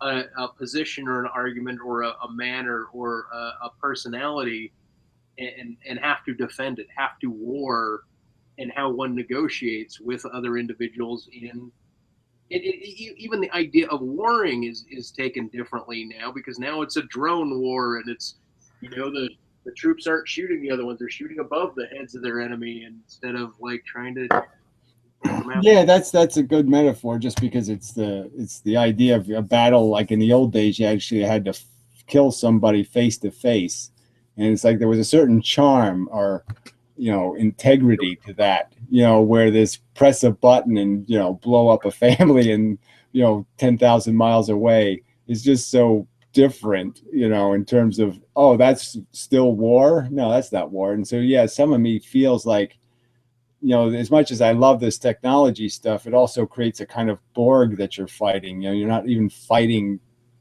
a position or an argument or a manner or a personality and have to defend it, have to war, and how one negotiates with other individuals in even the idea of warring is taken differently now because now it's a drone war and it's the troops aren't shooting the other ones; they're shooting above the heads of their enemy instead of like trying to. Yeah, that's a good metaphor. Just because it's the idea of a battle like in the old days, you actually had to kill somebody face to face, and it's like there was a certain charm or integrity to that. Where this press a button and blow up a family and 10,000 miles away is just so different, in terms of, oh, that's still war. No, that's not war. And so, yeah, some of me feels like you know, as much as I love this technology stuff, it also creates a kind of Borg that you're fighting. You know, you're not even fighting,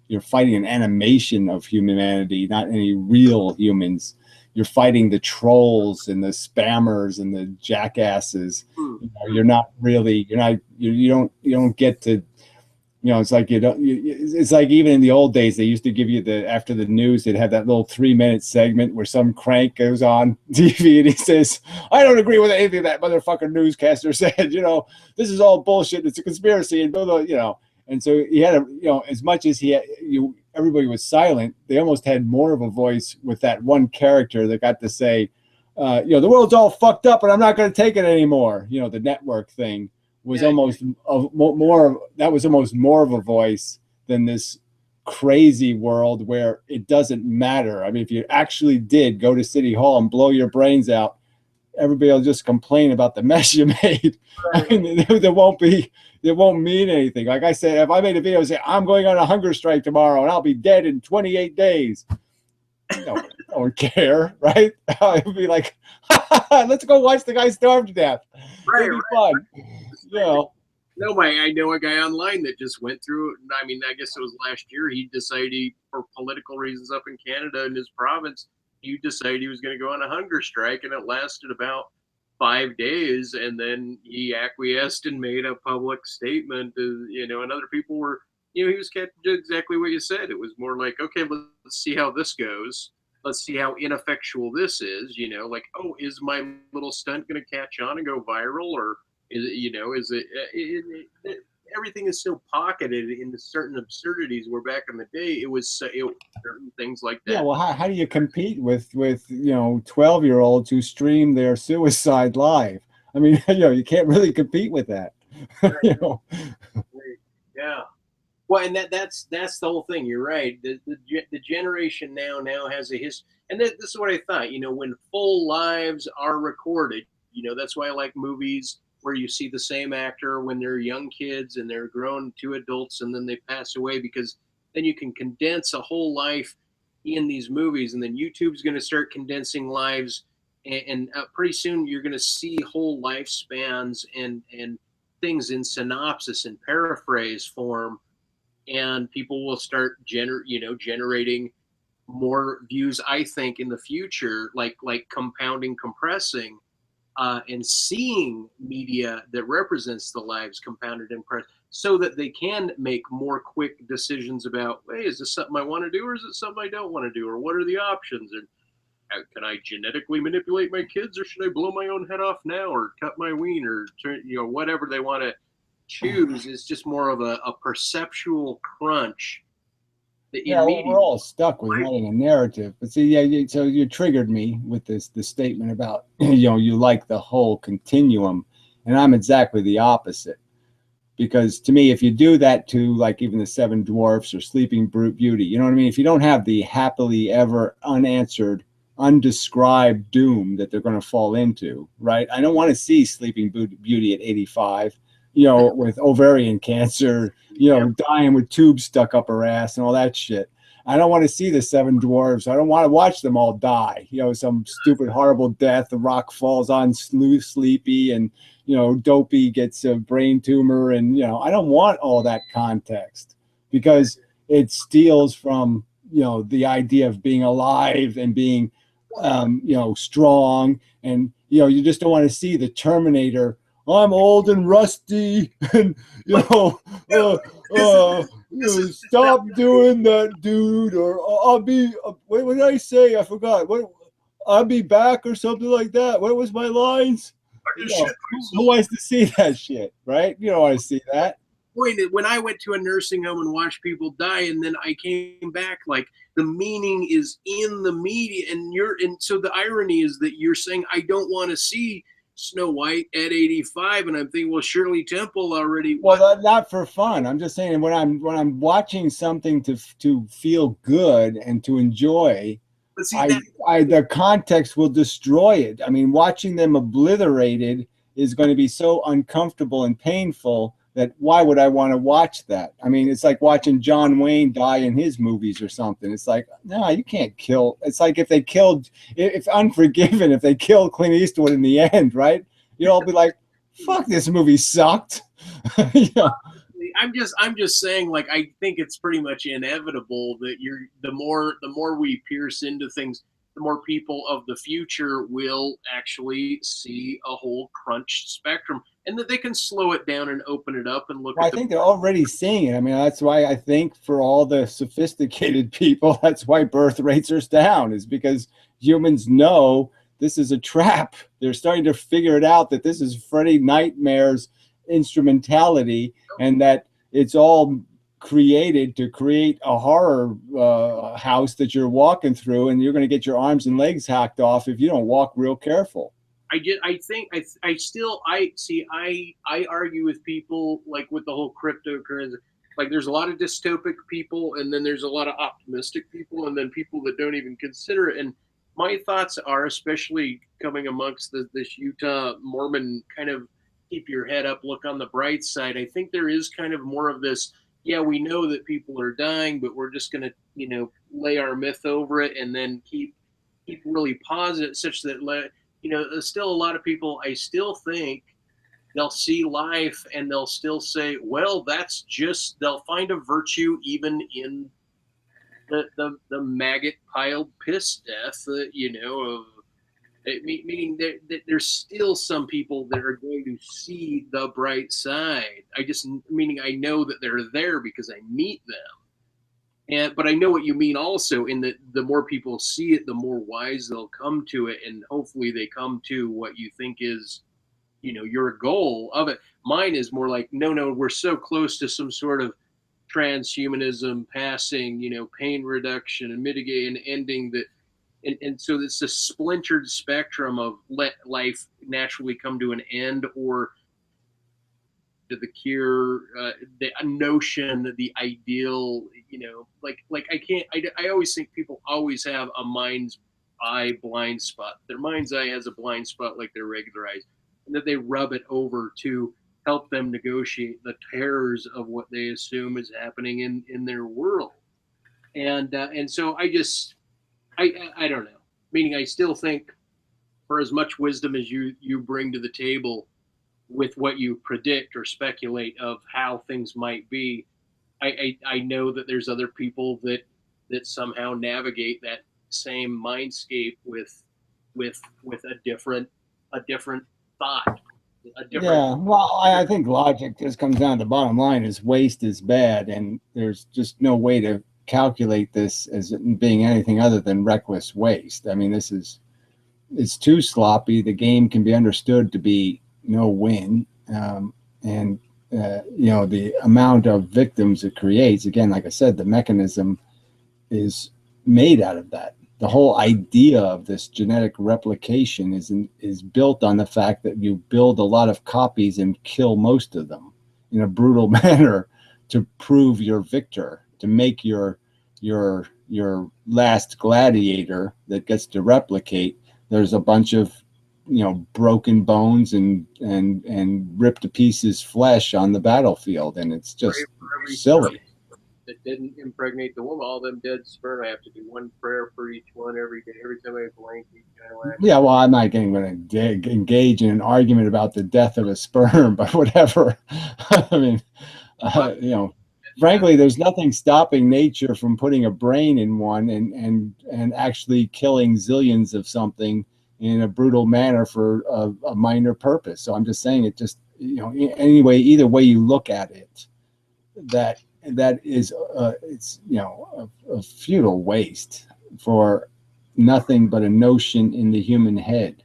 you're fighting an animation of humanity, not any real humans. You're fighting the trolls and the spammers and the jackasses. You know, you're not really, you're not, you don't get to, you know, it's like it's like even in the old days, they used to give you after the news, they'd have that little 3-minute segment where some crank goes on TV and he says, I don't agree with anything that motherfucker newscaster said, you know, this is all bullshit, it's a conspiracy, and blah, blah, you know. And so he had you know, as much as everybody was silent, they almost had more of a voice with that one character that got to say, you know, the world's all fucked up and I'm not going to take it anymore. You know, the network thing was almost almost more of a voice than this crazy world where it doesn't matter. I mean, if you actually did go to City Hall and blow your brains out, everybody will just complain about the mess you made. I mean, there won't mean anything. Like I said, if I made a video and say, I'm going on a hunger strike tomorrow and I'll be dead in 28 days, no one care, right? It'd be like, let's go watch the guy starve to death. It'd be fun. You know. No, I know a guy online that just went through. I mean, I guess it was last year. He decided, for political reasons up in Canada in his province, he decided he was going to go on a hunger strike, and it lasted about 5 days. And then he acquiesced and made a public statement. You know, and other people were, you know, he was exactly what you said. It was more like, okay, let's see how this goes. Let's see how ineffectual this is. You know, like, oh, is my little stunt going to catch on and go viral, or is it, you know, is it everything is so pocketed into certain absurdities, where back in the day it was certain things like that. Yeah, well, how do you compete with you know, 12-year-olds who stream their suicide live? I mean, you know, you can't really compete with that. You know. Yeah. Well, and that's the whole thing. You're right. The generation now has a history, and this is what I thought. You know, when full lives are recorded, you know, that's why I like movies where you see the same actor when they're young kids and they're grown to adults and then they pass away, because then you can condense a whole life in these movies. And then YouTube's going to start condensing lives, and pretty soon you're going to see whole lifespans and things in synopsis and paraphrase form, and people will start generating more views, I think, in the future, like compounding, compressing, and seeing media that represents the lives compounded and pressed, so that they can make more quick decisions about, hey, is this something I want to do, or is it something I don't want to do, or what are the options, and can I genetically manipulate my kids, or should I blow my own head off now, or cut my ween, or turn, you know, whatever they want to choose. Is just more of a perceptual crunch. Yeah, well, we're all stuck with having a narrative. But see, yeah, so you triggered me with this statement about, you know, you like the whole continuum, and I'm exactly the opposite. Because to me, if you do that to, like, even the Seven Dwarfs or Sleeping Beauty, you know what I mean? If you don't have the happily ever unanswered, undescribed doom that they're going to fall into, right? I don't want to see Sleeping Beauty at 85, you know, with ovarian cancer, you know, dying with tubes stuck up her ass and all that shit. I don't want to see the Seven Dwarfs. I don't want to watch them all die. You know, some stupid, horrible death. The rock falls on Sleepy, and, you know, Dopey gets a brain tumor. And, you know, I don't want all that context, because it steals from, you know, the idea of being alive and being, you know, strong. And, you know, you just don't want to see the Terminator. I'm old and rusty, and, you know, stop doing that, dude, or I'll be, what did I say? I forgot. What, I'll be back, or something like that. What was my lines? You know, who wants to see that shit, right? You don't want to see that. When I went to a nursing home and watched people die, and then I came back, like, the meaning is in the media, and so the irony is that you're saying, I don't want to see Snow White at 85, and I'm thinking, well, Shirley Temple already. Well, not for fun. I'm just saying, when I'm watching something to feel good and to enjoy, see, the context will destroy it. I mean, watching them obliterated is going to be so uncomfortable and painful that why would I want to watch that? I mean, it's like watching John Wayne die in his movies or something. It's like, no, you can't kill. It's like if Unforgiven, if they killed Clint Eastwood in the end, right? You'll all be like, "Fuck, this movie sucked." You know? I'm just saying, like, I think it's pretty much inevitable that the more we pierce into things, the more people of the future will actually see a whole crunched spectrum, and that they can slow it down and open it up and look Well, at I think they're already seeing it. I mean, that's why I think for all the sophisticated people, that's why birth rates are down, is because humans know this is a trap. They're starting to figure it out that this is Freddy Nightmare's instrumentality, and that it's all created to create a horror house that you're walking through, and you're going to get your arms and legs hacked off if you don't walk real careful. I argue with people like with the whole cryptocurrency. Like there's a lot of dystopic people, and then there's a lot of optimistic people, and then people that don't even consider it. And my thoughts are, especially coming amongst this Utah Mormon kind of keep your head up, look on the bright side. I think there is kind of more of this. Yeah, we know that people are dying, but we're just going to, lay our myth over it, and then keep really positive, such that there's still a lot of people, I still think they'll see life and they'll still say, well, they'll find a virtue even in the maggot piled piss death, meaning that there's still some people that are going to see the bright side. Meaning I know that they're there because I meet them. But I know what you mean also, in that the more people see it, the more wise they'll come to it, and hopefully they come to what you think is, your goal of it. Mine is more like, no, we're so close to some sort of transhumanism passing, pain reduction and mitigating and ending that. And so it's a splintered spectrum of let life naturally come to an end, or to the cure, the notion, the ideal, like I always think people always have a mind's eye blind spot. Their mind's eye has a blind spot like their regular eyes, and that they rub it over to help them negotiate the terrors of what they assume is happening in their world. And so I don't know. Meaning I still think, for as much wisdom as you bring to the table with what you predict or speculate of how things might be, I know that there's other people that somehow navigate that same mindscape with a different thought, a different. Yeah, well, I think logic just comes down to the bottom line is waste is bad, and there's just no way to calculate this as being anything other than reckless waste. I mean, it's too sloppy. The game can be understood to be no win, and the amount of victims it creates. Again, like I said, the mechanism is made out of that. The whole idea of this genetic replication is built on the fact that you build a lot of copies and kill most of them in a brutal manner to prove you're victor, to make your last gladiator that gets to replicate. There's a bunch of broken bones and ripped to pieces flesh on the battlefield, and it's just silly. That didn't impregnate the woman, all them dead sperm. I have to do one prayer for each one every day. Every time I blink, each guy. Yeah, well, I'm not going to engage in an argument about the death of a sperm, but whatever. I mean, frankly, there's nothing stopping nature from putting a brain in one and actually killing zillions of something in a brutal manner for a minor purpose. So I'm just saying it just, anyway, either way you look at it, that is it's a futile waste for nothing but a notion in the human head.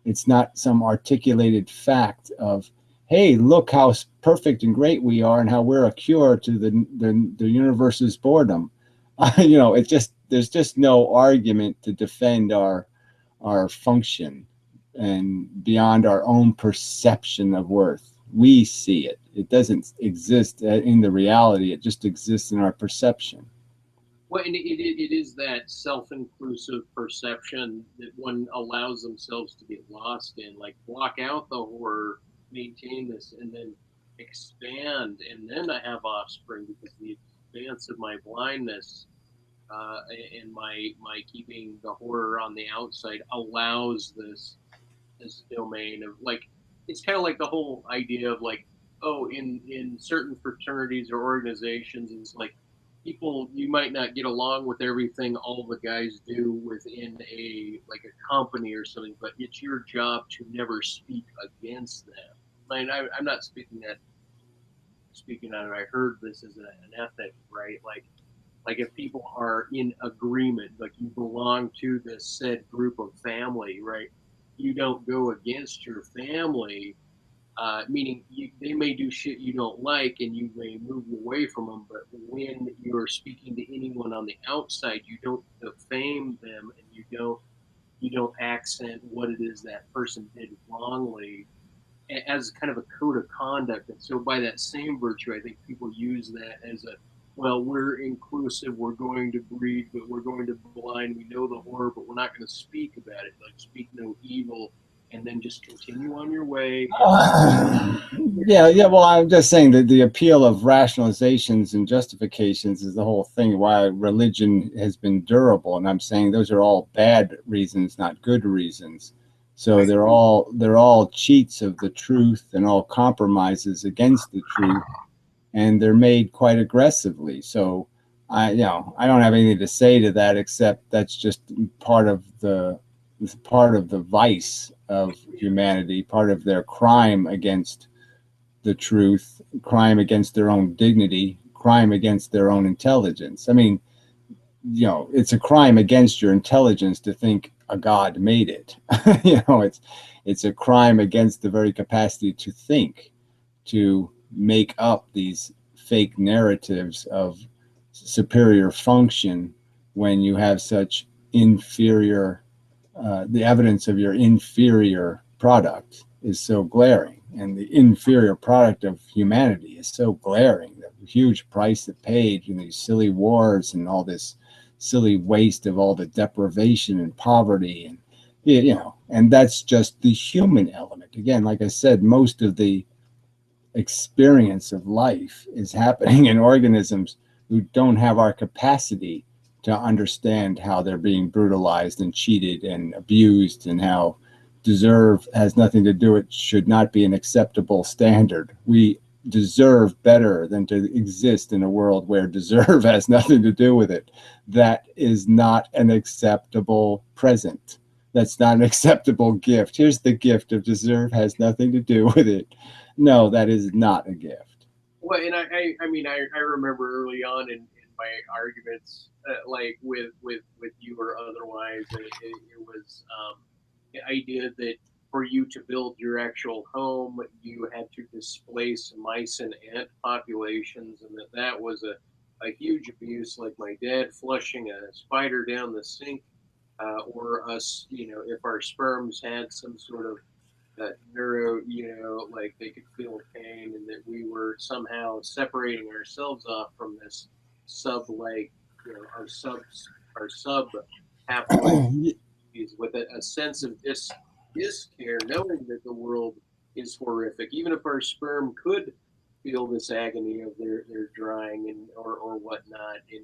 It's not some articulated fact of, hey, look how perfect and great we are and how we're a cure to the universe's boredom. There's just no argument to defend our function and beyond our own perception of worth. We see it. It doesn't exist in the reality. It just exists in our perception. Well, and it is that self-inclusive perception that one allows themselves to get lost in, like block out the horror, maintain this, and then expand, and then I have offspring, because the expanse of my blindness and my keeping the horror on the outside allows this domain of, like, it's kind of like the whole idea of like, oh, in certain fraternities or organizations, it's like people, you might not get along with everything all the guys do within a like a company or something, but it's your job to never speak against them. I'm not speaking on it. I heard this as an ethic, right? Like if people are in agreement, like you belong to this said group of family, right? You don't go against your family, meaning they may do shit you don't like and you may move away from them, but when you're speaking to anyone on the outside, you don't defame them and you don't accent what it is that person did wrongly as kind of a code of conduct. And so by that same virtue, I think people use that as a, well, we're inclusive, we're going to breed, but we're going to blind, we know the horror, but we're not going to speak about it, like speak no evil, and then just continue on your way. Yeah. Well, I'm just saying that the appeal of rationalizations and justifications is the whole thing. Why religion has been durable, and I'm saying those are all bad reasons, not good reasons. So they're all cheats of the truth and all compromises against the truth, and they're made quite aggressively. So I don't have anything to say to that except that's just part of the vice of humanity, part of their crime against the truth, crime against their own dignity, crime against their own intelligence. I mean, it's a crime against your intelligence to think a god made it. It's a crime against the very capacity to think, to make up these fake narratives of superior function when you have such inferior, the evidence of your inferior product is so glaring, and the inferior product of humanity is so glaring. The huge price it paid in these silly wars and all this silly waste of all the deprivation and poverty, and that's just the human element. Again, like I said, most of the experience of life is happening in organisms who don't have our capacity to understand how they're being brutalized and cheated and abused, and how deserve has nothing to do, it should not be an acceptable standard. We deserve better than to exist in a world where deserve has nothing to do with it. That is not an acceptable present. That's not an acceptable gift. Here's the gift of deserve has nothing to do with it. No, that is not a gift. Well, and I remember early on in my arguments, like with you or otherwise, it was the idea that for you to build your actual home, you had to displace mice and ant populations, and that was a huge abuse. Like my dad flushing a spider down the sink, or us, if our sperms had some sort of that neuro, like they could feel pain, and that we were somehow separating ourselves off from this sub, like, our sub halfway with a sense of discare, knowing that the world is horrific. Even if our sperm could feel this agony of their drying and or whatnot in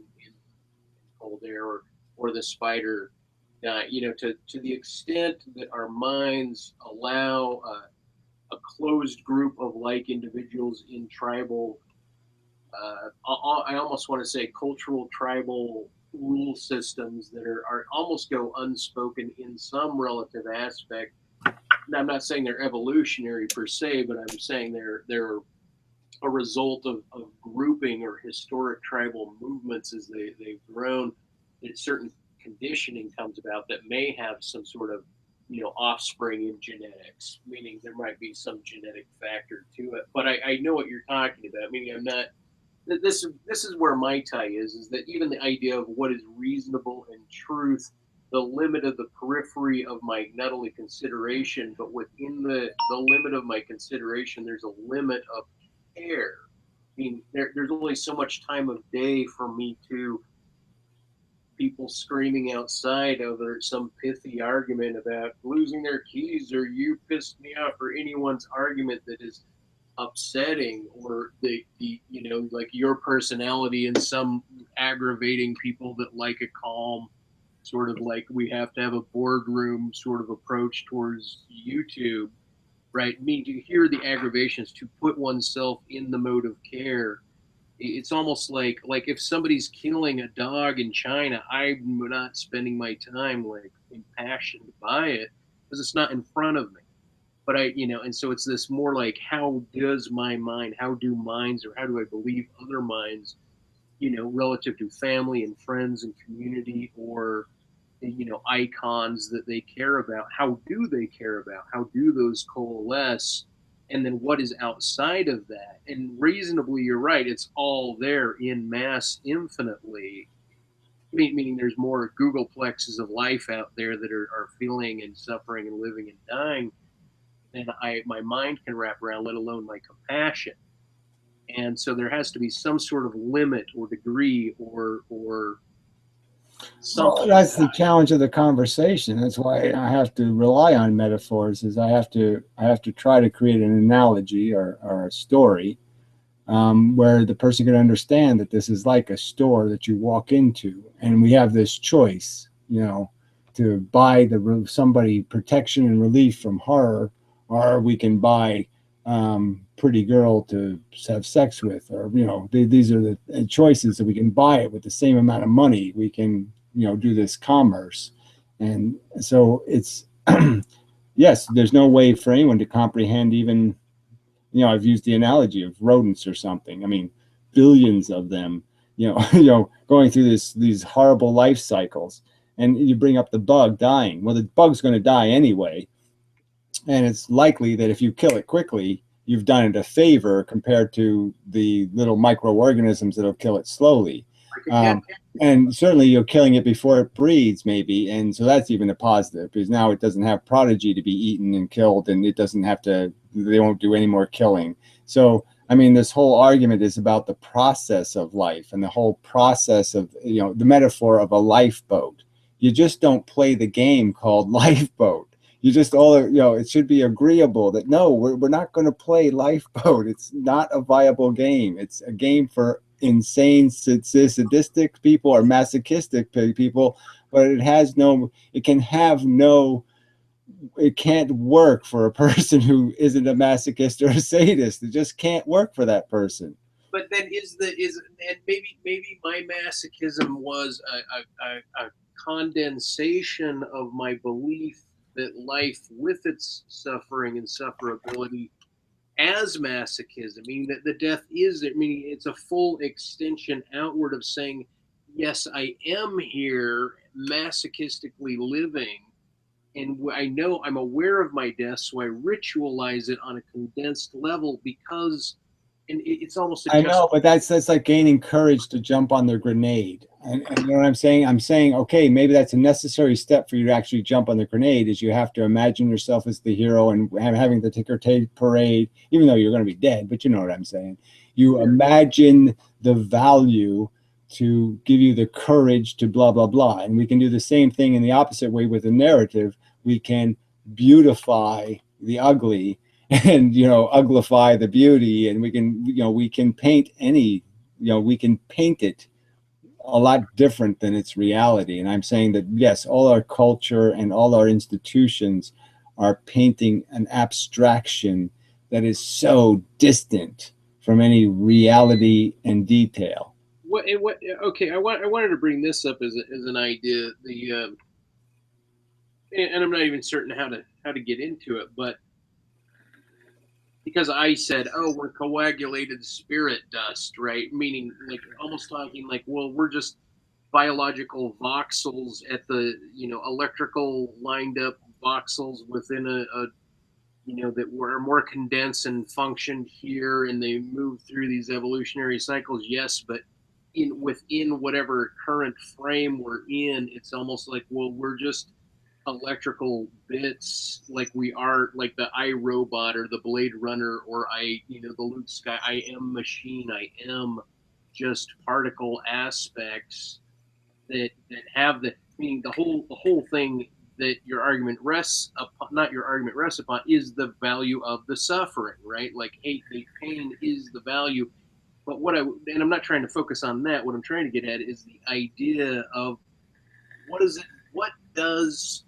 cold air, or the spider, to the extent that our minds allow a closed group of like individuals in tribal, I almost want to say cultural tribal rule systems that are almost go unspoken in some relative aspect. Now, I'm not saying they're evolutionary per se, but I'm saying they're a result of grouping or historic tribal movements as they've grown. That certain conditioning comes about that may have some sort of offspring in genetics, meaning there might be some genetic factor to it. But I know what you're talking about. Meaning I'm not. This is where my tie is that even the idea of what is reasonable and truth, the limit of the periphery of my not only consideration, but within the limit of my consideration, there's a limit of care. I mean, there's only so much time of day for me to people screaming outside over some pithy argument about losing their keys, or you pissed me off, or anyone's argument that is upsetting, or the like your personality and some aggravating people that like a calm sort of, like, we have to have a boardroom sort of approach towards YouTube, right? Meaning to hear the aggravations, to put oneself in the mode of care. It's almost like if somebody's killing a dog in China, I'm not spending my time like impassioned by it because it's not in front of me. But and so it's this more like, how does my mind, how do minds, or how do I believe other minds, relative to family and friends and community, or icons that they care about, how do they care about, how do those coalesce, and then what is outside of that. And reasonably, you're right, it's all there in mass infinitely, meaning there's more googleplexes of life out there that are feeling and suffering and living and dying than my mind can wrap around, let alone my compassion. And so there has to be some sort of limit or degree or Well, something. that's the challenge of the conversation. That's why I have to rely on metaphors. Is I have to try to create an analogy or a story where the person can understand that this is like a store that you walk into, and we have this choice, to buy somebody protection and relief from horror, or we can buy pretty girl to have sex with, or these are the choices that we can buy it with the same amount of money. We can do this commerce, and so it's yes, there's no way for anyone to comprehend even I've used the analogy of rodents or something. I mean, billions of them, going through these horrible life cycles. And you bring up the bug dying. Well, the bug's going to die anyway. And it's likely that if you kill it quickly, you've done it a favor compared to the little microorganisms that'll kill it slowly. And certainly you're killing it before it breeds, maybe. And so that's even a positive, because now it doesn't have progeny to be eaten and killed, and it doesn't have to, they won't do any more killing. So, I mean, this whole argument is about the process of life and the whole process of, the metaphor of a lifeboat. You just don't play the game called lifeboat. You just it should be agreeable that no, we're not going to play lifeboat. It's not a viable game. It's a game for insane sadistic people or masochistic people, but it can't work for a person who isn't a masochist or a sadist. It just can't work for that person. But then and maybe my masochism was a condensation of my belief that life, with its suffering and sufferability, as masochism, meaning that the death is there, meaning it's a full extension outward of saying, yes, I am here masochistically living, and I know I'm aware of my death, so I ritualize it on a condensed level because, and it's almost I know, but that's like gaining courage to jump on the grenade. And you know what I'm saying? I'm saying, okay, maybe that's a necessary step for you to actually jump on the grenade, is you have to imagine yourself as the hero and having the ticker tape parade, even though you're going to be dead, but you know what I'm saying. You imagine the value to give you the courage to blah, blah, blah. And we can do the same thing in the opposite way with the narrative. We can beautify the ugly and uglify the beauty, and we can paint we can paint it a lot different than its reality. And I'm saying that yes, all our culture and all our institutions are painting an abstraction that is so distant from any reality and detail. Okay, I wanted to bring this up as an idea, and I'm not even certain how to get into it, but because I said, oh, we're coagulated spirit dust, right? Meaning, like, almost talking like, well, we're just biological voxels at the, electrical lined up voxels within that were more condensed and functioned here, and they move through these evolutionary cycles. Yes, but within whatever current frame we're in, it's almost like, well, we're just electrical bits, like we are, like the iRobot or the Blade Runner, or the Luke Sky. I am machine. I am just particle aspects that have the, meaning the whole thing that your argument rests upon, not your argument rests upon, is the value of the suffering, right? Like, hey, the pain is the value. But and I'm not trying to focus on that. What I'm trying to get at is the idea of what does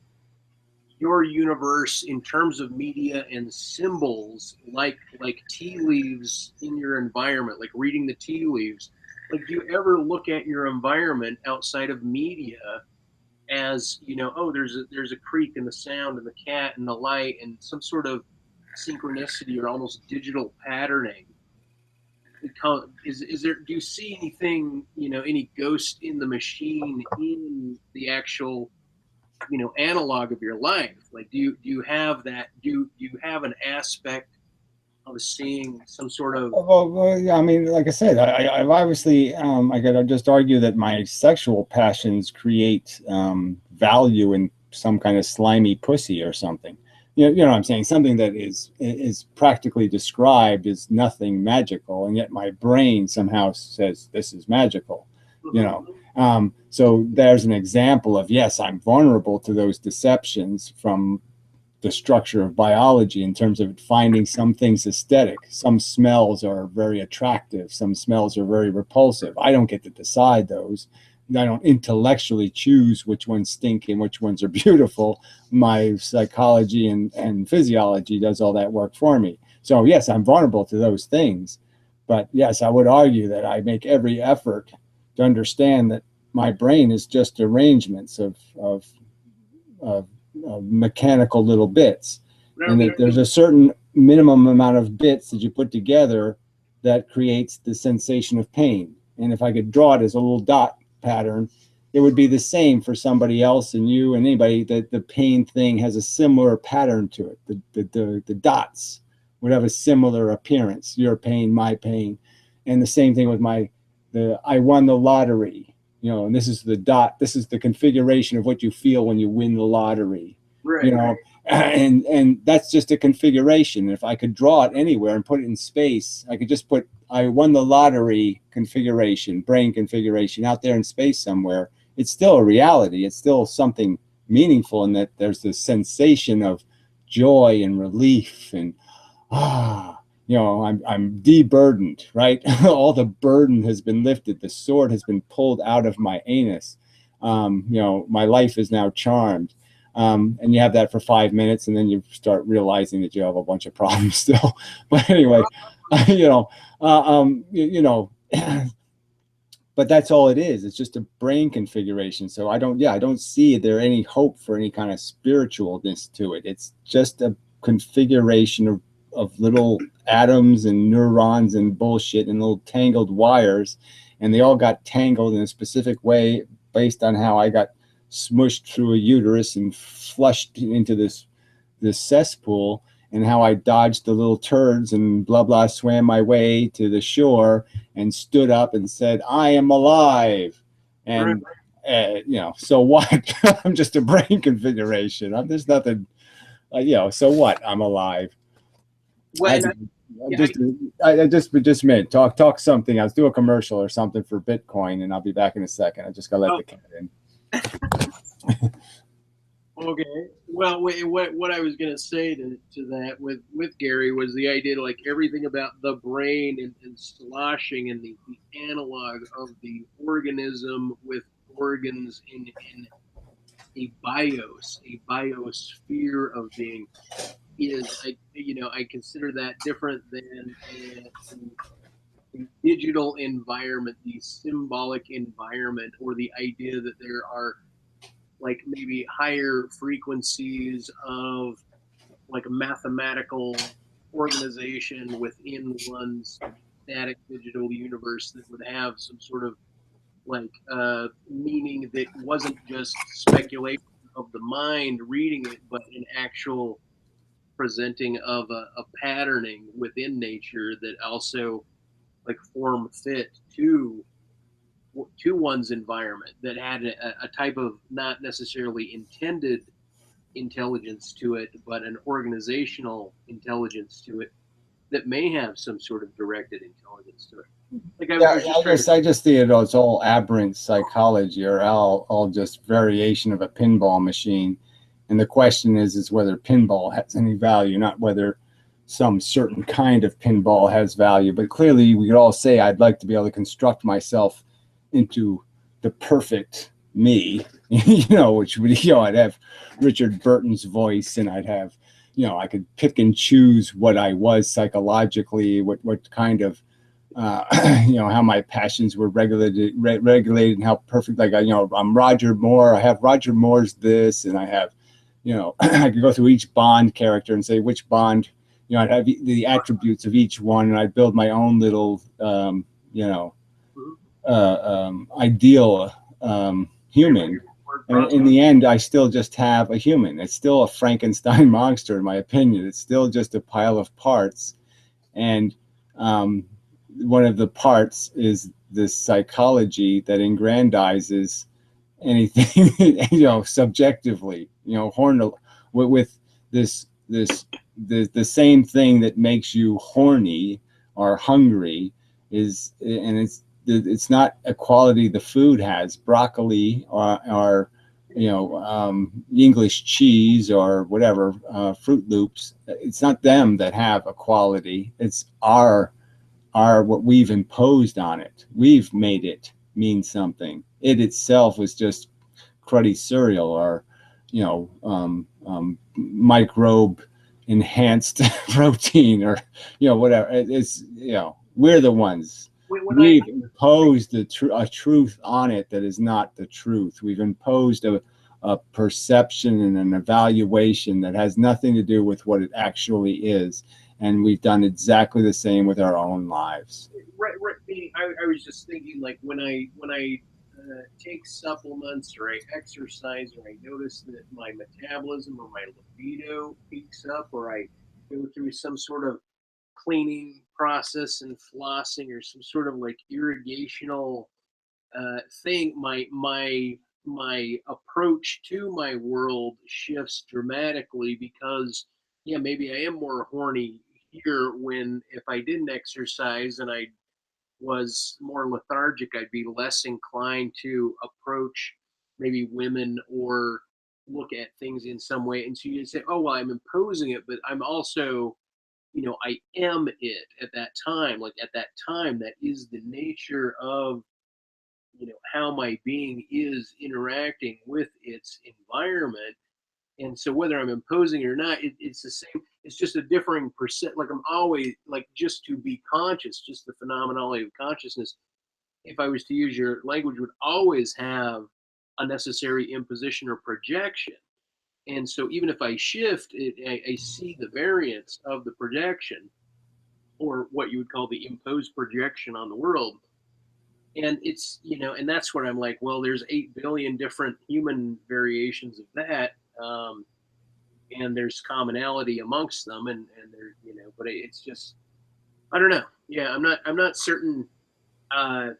your universe in terms of media and symbols, like tea leaves in your environment, like reading the tea leaves. Like, do you ever look at your environment outside of media as, you know, oh, there's a creek and the sound and the cat and the light and some sort of synchronicity or almost digital patterning? Is there, do you see anything, you know, any ghost in the machine in the actual, you know, analog of your life? Like, do you have that, do you have an aspect of seeing some sort of, Yeah, I mean, like I said, I've obviously, I gotta just argue that my sexual passions create value in some kind of slimy pussy or something. You know what I'm saying? Something that is practically described as nothing magical, and yet my brain somehow says this is magical. You know, so there's an example of, yes, I'm vulnerable to those deceptions from the structure of biology in terms of finding some things aesthetic. Some smells are very attractive. Some smells are very repulsive. I don't get to decide those. I don't intellectually choose which ones stink and which ones are beautiful. My psychology and physiology does all that work for me. So yes, I'm vulnerable to those things. But yes, I would argue that I make every effort to understand that my brain is just arrangements of mechanical little bits, and that there's a certain minimum amount of bits that you put together that creates the sensation of pain. And if I could draw it as a little dot pattern, it would be the same for somebody else and you and anybody, that the pain thing has a similar pattern to it. The dots would have a similar appearance, your pain, my pain. And the same thing with I won the lottery, you know, and this is the dot, this is the configuration of what you feel when you win the lottery, right, you know, and that's just a configuration. If I could draw it anywhere and put it in space, I could just put I won the lottery configuration, brain configuration out there in space somewhere. It's still a reality. It's still something meaningful in that there's this sensation of joy and relief and you know, I'm deburdened, right? All the burden has been lifted. The sword has been pulled out of my anus. You know, my life is now charmed. And you have that for 5 minutes, and then you start realizing that you have a bunch of problems still. But anyway, you know, you know, but that's all it is. It's just a brain configuration. So I don't see there any hope for any kind of spiritualness to it. It's just a configuration of little atoms and neurons and bullshit and little tangled wires, and they all got tangled in a specific way based on how I got smushed through a uterus and flushed into this cesspool, and how I dodged the little turds and blah blah, swam my way to the shore and stood up and said, I am alive. And you know, so what? I'm just a brain configuration. There's nothing, you know, so what? I'm alive. well, I just meant talk something else. Do a commercial or something for Bitcoin, and I'll be back in a second. I just gotta let the cat in. okay. Well, what I was gonna say to that with Gary was the idea, like everything about the brain and sloshing and the analog of the organism with organs in a biosphere of being is, I consider that different than the digital environment, the symbolic environment, or the idea that there are like maybe higher frequencies of like a mathematical organization within one's static digital universe that would have some sort of like meaning that wasn't just speculation of the mind reading it, but an actual presenting of a patterning within nature that also like form fit to one's environment, that had a type of not necessarily intended intelligence to it, but an organizational intelligence to it that may have some sort of directed intelligence to it. Like I just see it as all aberrant psychology, or all just variation of a pinball machine. And the question is whether pinball has any value, not whether some certain kind of pinball has value. But clearly we could all say, I'd like to be able to construct myself into the perfect me, which would, I'd have Richard Burton's voice, and I'd have, I could pick and choose what I was psychologically, what kind of, how my passions were regulated and how perfect, like, I'm Roger Moore. I have Roger Moore's this, and I have, I could go through each Bond character and say which Bond, I'd have the attributes of each one, and I'd build my own little, ideal human. And in the end, I still just have a human. It's still a Frankenstein monster, in my opinion. It's still just a pile of parts. And one of the parts is this psychology that aggrandizes anything, subjectively, with the same thing that makes you horny or hungry and it's not a quality the food has, broccoli or English cheese or whatever, Fruit Loops. It's not them that have a quality. It's our what we've imposed on it. We've made it mean something. It itself was just cruddy cereal or microbe enhanced protein or whatever. It's we're the ones. We've imposed a truth on it that is not the truth. We've imposed a perception and an evaluation that has nothing to do with what it actually is. And we've done exactly the same with our own lives. Right. I was just thinking, like, when I take supplements or I exercise or I notice that my metabolism or my libido peaks up, or I go through some sort of cleaning process and flossing or some sort of like irrigational thing, my approach to my world shifts dramatically because maybe I am more horny here when if I didn't exercise and I was more lethargic, I'd be less inclined to approach maybe women or look at things in some way. And so you say, oh, well, I'm imposing it, but I'm also, I am it at that time. Like at that time, that is the nature of, how my being is interacting with its environment. And so whether I'm imposing it or not, it's the same. It's just a differing percent. Like I'm always like, just to be conscious, just the phenomenology of consciousness, if I was to use your language, would always have a necessary imposition or projection. And so even if I shift, I see the variance of the projection, or what you would call the imposed projection on the world. And it's, and that's where I'm like, well, there's 8 billion different human variations of that. And there's commonality amongst them, and there, but it's just, I don't know. Yeah, I'm not certain. Yeah,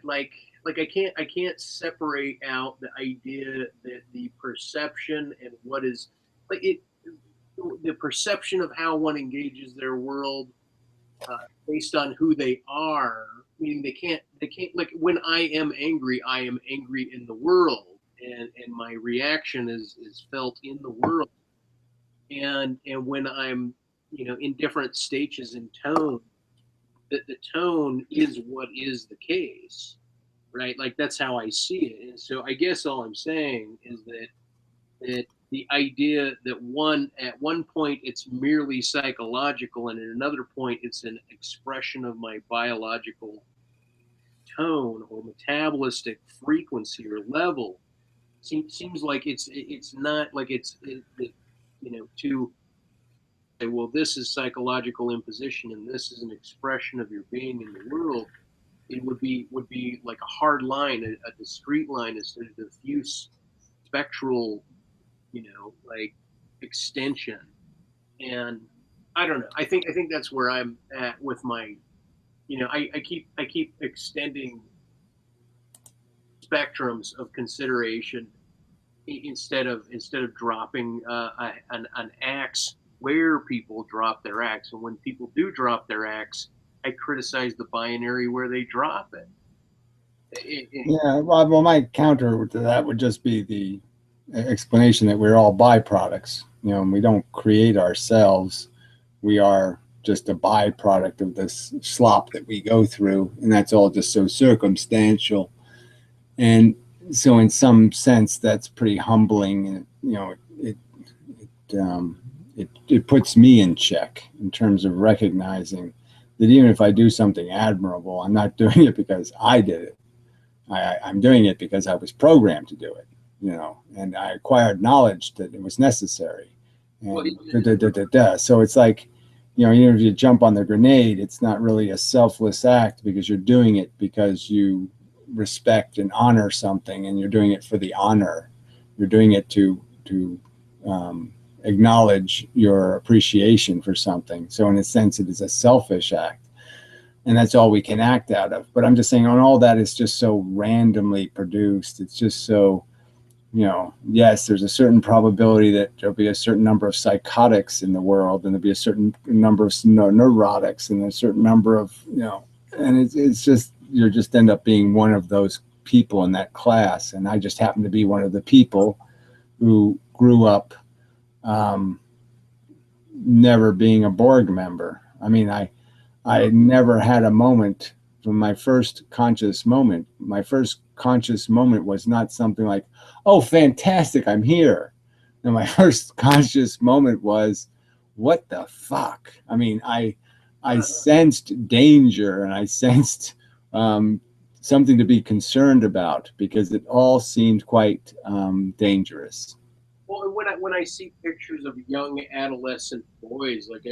like I can't separate out the idea that the perception and what is like it, the perception of how one engages their world based on who they are. Meaning they can't like when I am angry in the world, and my reaction is felt in the world. And when I'm in different stages in tone, that the tone is what is the case, right? Like that's how I see it. And so I guess all I'm saying is that the idea that at one point it's merely psychological, and at another point it's an expression of my biological tone or metabolistic frequency or level seems like it's not like to say, well, this is psychological imposition and this is an expression of your being in the world. It would be like a hard line, a discrete line, instead of diffuse spectral, like extension. And I don't know. I think that's where I'm at with my, I keep extending spectrums of consideration instead of dropping an axe where people drop their axe. And when people do drop their axe, I criticize the binary where they drop it. Yeah, well, my counter to that would just be the explanation that we're all byproducts, and we don't create ourselves. We are just a byproduct of this slop that we go through, and that's all just so circumstantial. And so in some sense, that's pretty humbling, and it puts me in check in terms of recognizing that even if I do something admirable, I'm not doing it because I did it. I'm doing it because I was programmed to do it, and I acquired knowledge that it was necessary. And so it's like, even if you jump on the grenade, it's not really a selfless act because you're doing it because you respect and honor something, and you're doing it for the honor. You're doing it to acknowledge your appreciation for something. So in a sense, it is a selfish act, and that's all we can act out of. But I'm just saying, on all that is just so randomly produced. It's just so, yes, there's a certain probability that there'll be a certain number of psychotics in the world, and there'll be a certain number of neurotics, and a certain number of, and it's just, you just end up being one of those people in that class. And I just happen to be one of the people who grew up never being a Borg member. I mean, I never had a moment from my first conscious moment. My first conscious moment was not something like, oh, fantastic, I'm here. And my first conscious moment was, what the fuck? I mean, I sensed danger, and I sensed something to be concerned about, because it all seemed quite dangerous. Well, when I see pictures of young adolescent boys, like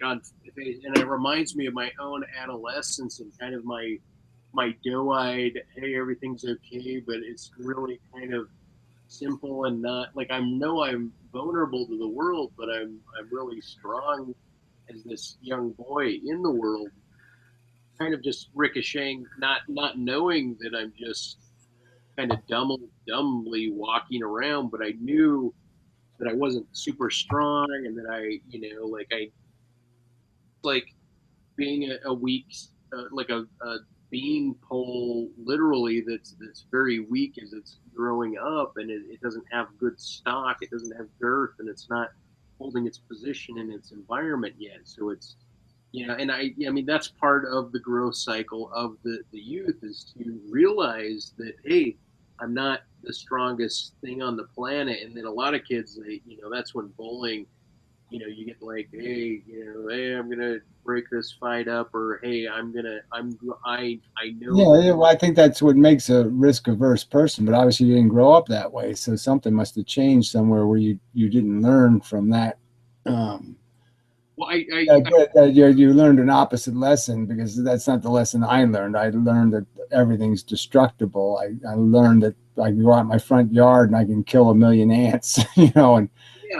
on, and it reminds me of my own adolescence and kind of my doe-eyed, hey, everything's okay, but it's really kind of simple and not like I'm vulnerable to the world, but I'm really strong as this young boy in the world, kind of just ricocheting, not knowing that I'm just kind of dumbly walking around, but I knew that I wasn't super strong, and that like being a weak, like a bean pole, literally, that's very weak as it's growing up, and it doesn't have good stock, it doesn't have girth, and it's not holding its position in its environment yet. So it's, and I mean, that's part of the growth cycle of the youth, is to realize that, hey, I'm not the strongest thing on the planet. And then a lot of kids, that's when bullying, you get like, hey, hey, I'm gonna break this fight up, or hey, I know. Yeah, well, I think that's what makes a risk-averse person. But obviously, you didn't grow up that way, so something must have changed somewhere where you didn't learn from that. Well, You learned an opposite lesson, because that's not the lesson I learned. I learned that everything's destructible. I learned that I can go out in my front yard and I can kill a million ants, and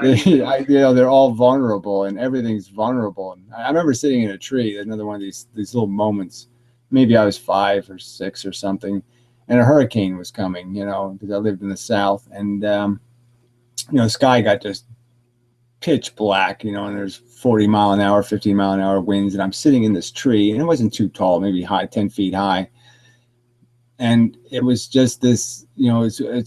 they're all vulnerable, and everything's vulnerable. And I remember sitting in a tree, another one of these little moments. Maybe I was 5 or 6 or something, and a hurricane was coming, because I lived in the South, and the sky got just pitch black, and there's 40-mile-an-hour, 15-mile-an-hour winds, and I'm sitting in this tree, and it wasn't too tall, maybe high, 10 feet high. And it was just this,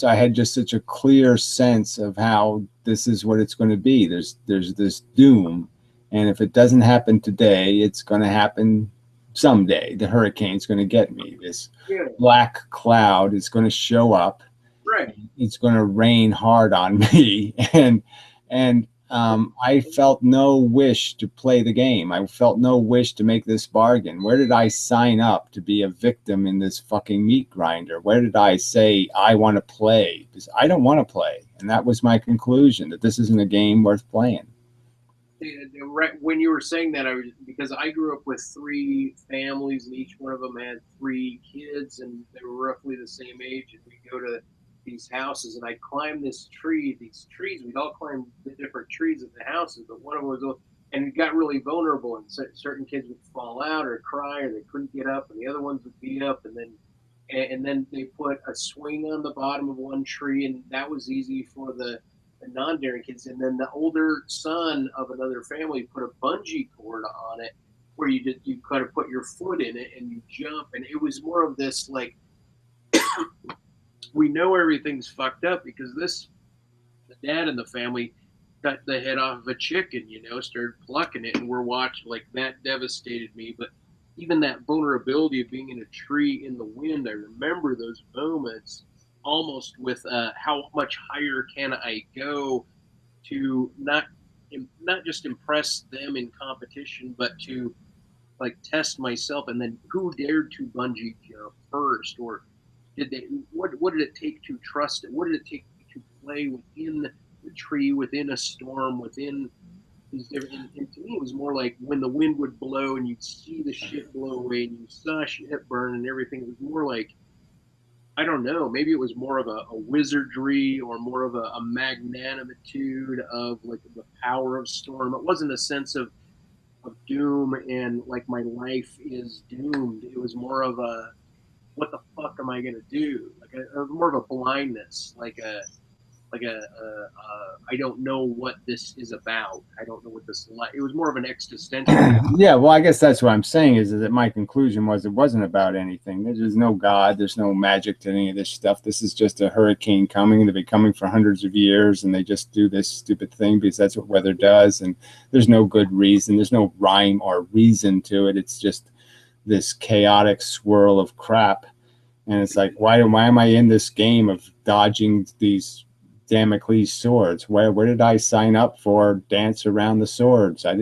I had just such a clear sense of how this is what it's going to be. There's this doom. And if it doesn't happen today, it's going to happen someday. The hurricane's going to get me. This black cloud is going to show up. Right. It's going to rain hard on me. And I felt no wish to play the game. I felt no wish to make this bargain. Where did I sign up to be a victim in this fucking meat grinder? Where did I say I want to play? Because I don't want to play. And that was my conclusion, that this isn't a game worth playing. Right when you were saying that, because I grew up with 3 families, and each one of them had 3 kids, and they were roughly the same age, and we go to these houses, and I'd climb these trees. We'd all climb the different trees at the houses, but one of them was, and it got really vulnerable, and certain kids would fall out or cry, or they couldn't get up, and the other ones would be up, and then they put a swing on the bottom of one tree, and that was easy for the non-daring kids. And then the older son of another family put a bungee cord on it, where you kind of put your foot in it and you jump, and it was more of this like, we know everything's fucked up, because the dad in the family cut the head off of a chicken, started plucking it, and we're watching. Like, that devastated me. But even that vulnerability of being in a tree in the wind, I remember those moments, almost with how much higher can I go to not just impress them in competition, but to like test myself, and then who dared to bungee jump first, or did they? What did it take to trust it? What did it take to play within the tree, within a storm, within these different? And to me, it was more like when the wind would blow and you'd see the shit blow away and you saw shit burn and everything. It was more like I don't know. Maybe it was more of a wizardry or more of a magnanimitude of like the power of storm. It wasn't a sense of doom and like my life is doomed. It was more of a what the fuck am I gonna do? Like more of a blindness, like I don't know what this is about. I don't know what this like. It was more of an existential. Yeah, well, I guess that's what I'm saying is that my conclusion was it wasn't about anything. There's no God, there's no magic to any of this stuff. This is just a hurricane coming. They've been coming for hundreds of years, and they just do this stupid thing because that's what weather does. And there's no good reason. There's no rhyme or reason to it. It's just this chaotic swirl of crap. And it's like, why am I in this game of dodging these Damocles swords? Where did I sign up for dance around the swords? I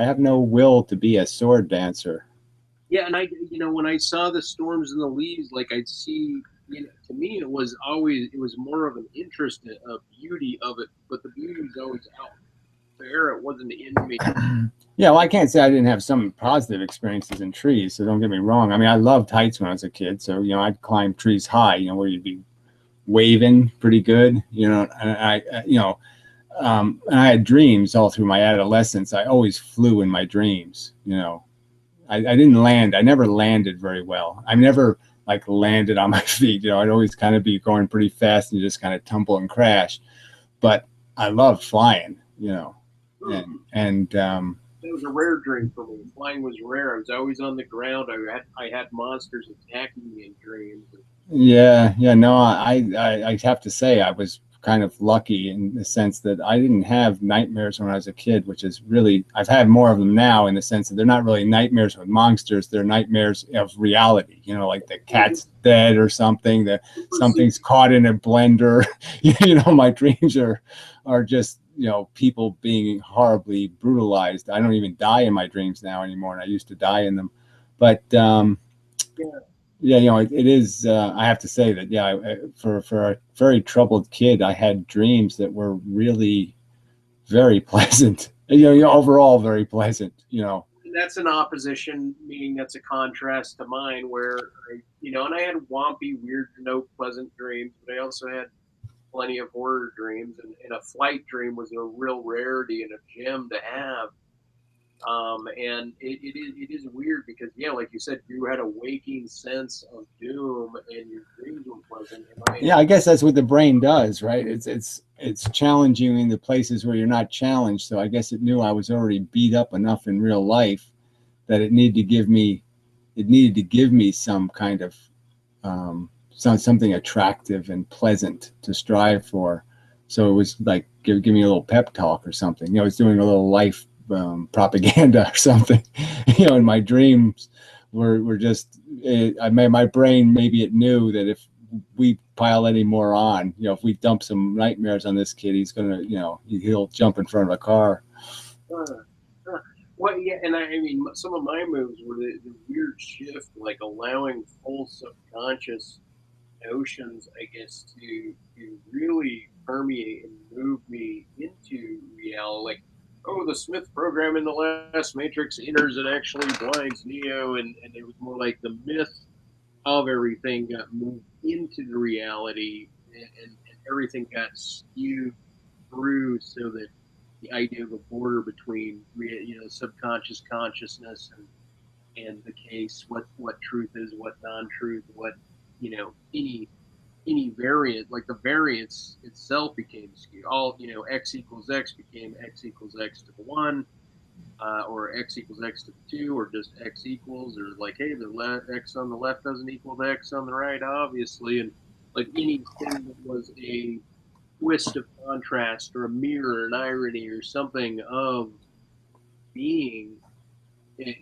have no will to be a sword dancer. Yeah, and when I saw the storms and the leaves, like I'd see, to me it was more of an interest, a beauty of it, but the beauty was always out there. It wasn't in me. Yeah, well, I can't say I didn't have some positive experiences in trees, so don't get me wrong. I mean, I loved heights when I was a kid, so I'd climb trees high, where you'd be waving pretty good, and and I had dreams all through my adolescence. I always flew in my dreams, I didn't land. I never landed very well. I never like landed on my feet. I'd always kind of be going pretty fast and just kind of tumble and crash. But I loved flying, and That was a rare dream for me. Flying was rare. I was always on the ground. I had monsters attacking me in dreams. yeah, no, I have to say I was kind of lucky in the sense that I didn't have nightmares when I was a kid, which is really, I've had more of them now in the sense that they're not really nightmares with monsters, they're nightmares of reality, like the cat's dead or something, that something's caught in a blender. My dreams are just, people being horribly brutalized. I don't even die in my dreams now anymore, and I used to die in them. But yeah, it is. I have to say that, yeah, for a very troubled kid, I had dreams that were really very pleasant. Overall very pleasant. And that's an opposition, meaning that's a contrast to mine, where and I had wompy, weird, no pleasant dreams, but I also had plenty of horror dreams, and a flight dream was a real rarity and a gem to have. And it is weird because, yeah, like you said, you had a waking sense of doom and your dreams were pleasant. Yeah, I guess that's what the brain does, right? It's challenging you in the places where you're not challenged. So I guess it knew I was already beat up enough in real life that it needed to give me some kind of something attractive and pleasant to strive for. So it was like give me a little pep talk or something. It's doing a little life propaganda or something. And my dreams were just, my brain, maybe it knew that if we pile any more on, if we dump some nightmares on this kid, he's gonna, he'll jump in front of a car. Well, yeah, and I mean, some of my moves were the weird shift, like allowing full subconscious notions, I guess, to really permeate and move me into reality. Like, oh, the Smith program in the last Matrix enters and actually blinds Neo, and it was more like the myth of everything got moved into the reality, and everything got skewed through, so that the idea of a border between subconscious consciousness and the case, what truth is, what non-truth, what any variant, like the variance itself became skewed. All x equals x became x equals x to the one, or x equals x to the two, or just x equals, or like, hey, the x on the left doesn't equal the x on the right, obviously, and like anything that was a twist of contrast or a mirror, an irony, or something of being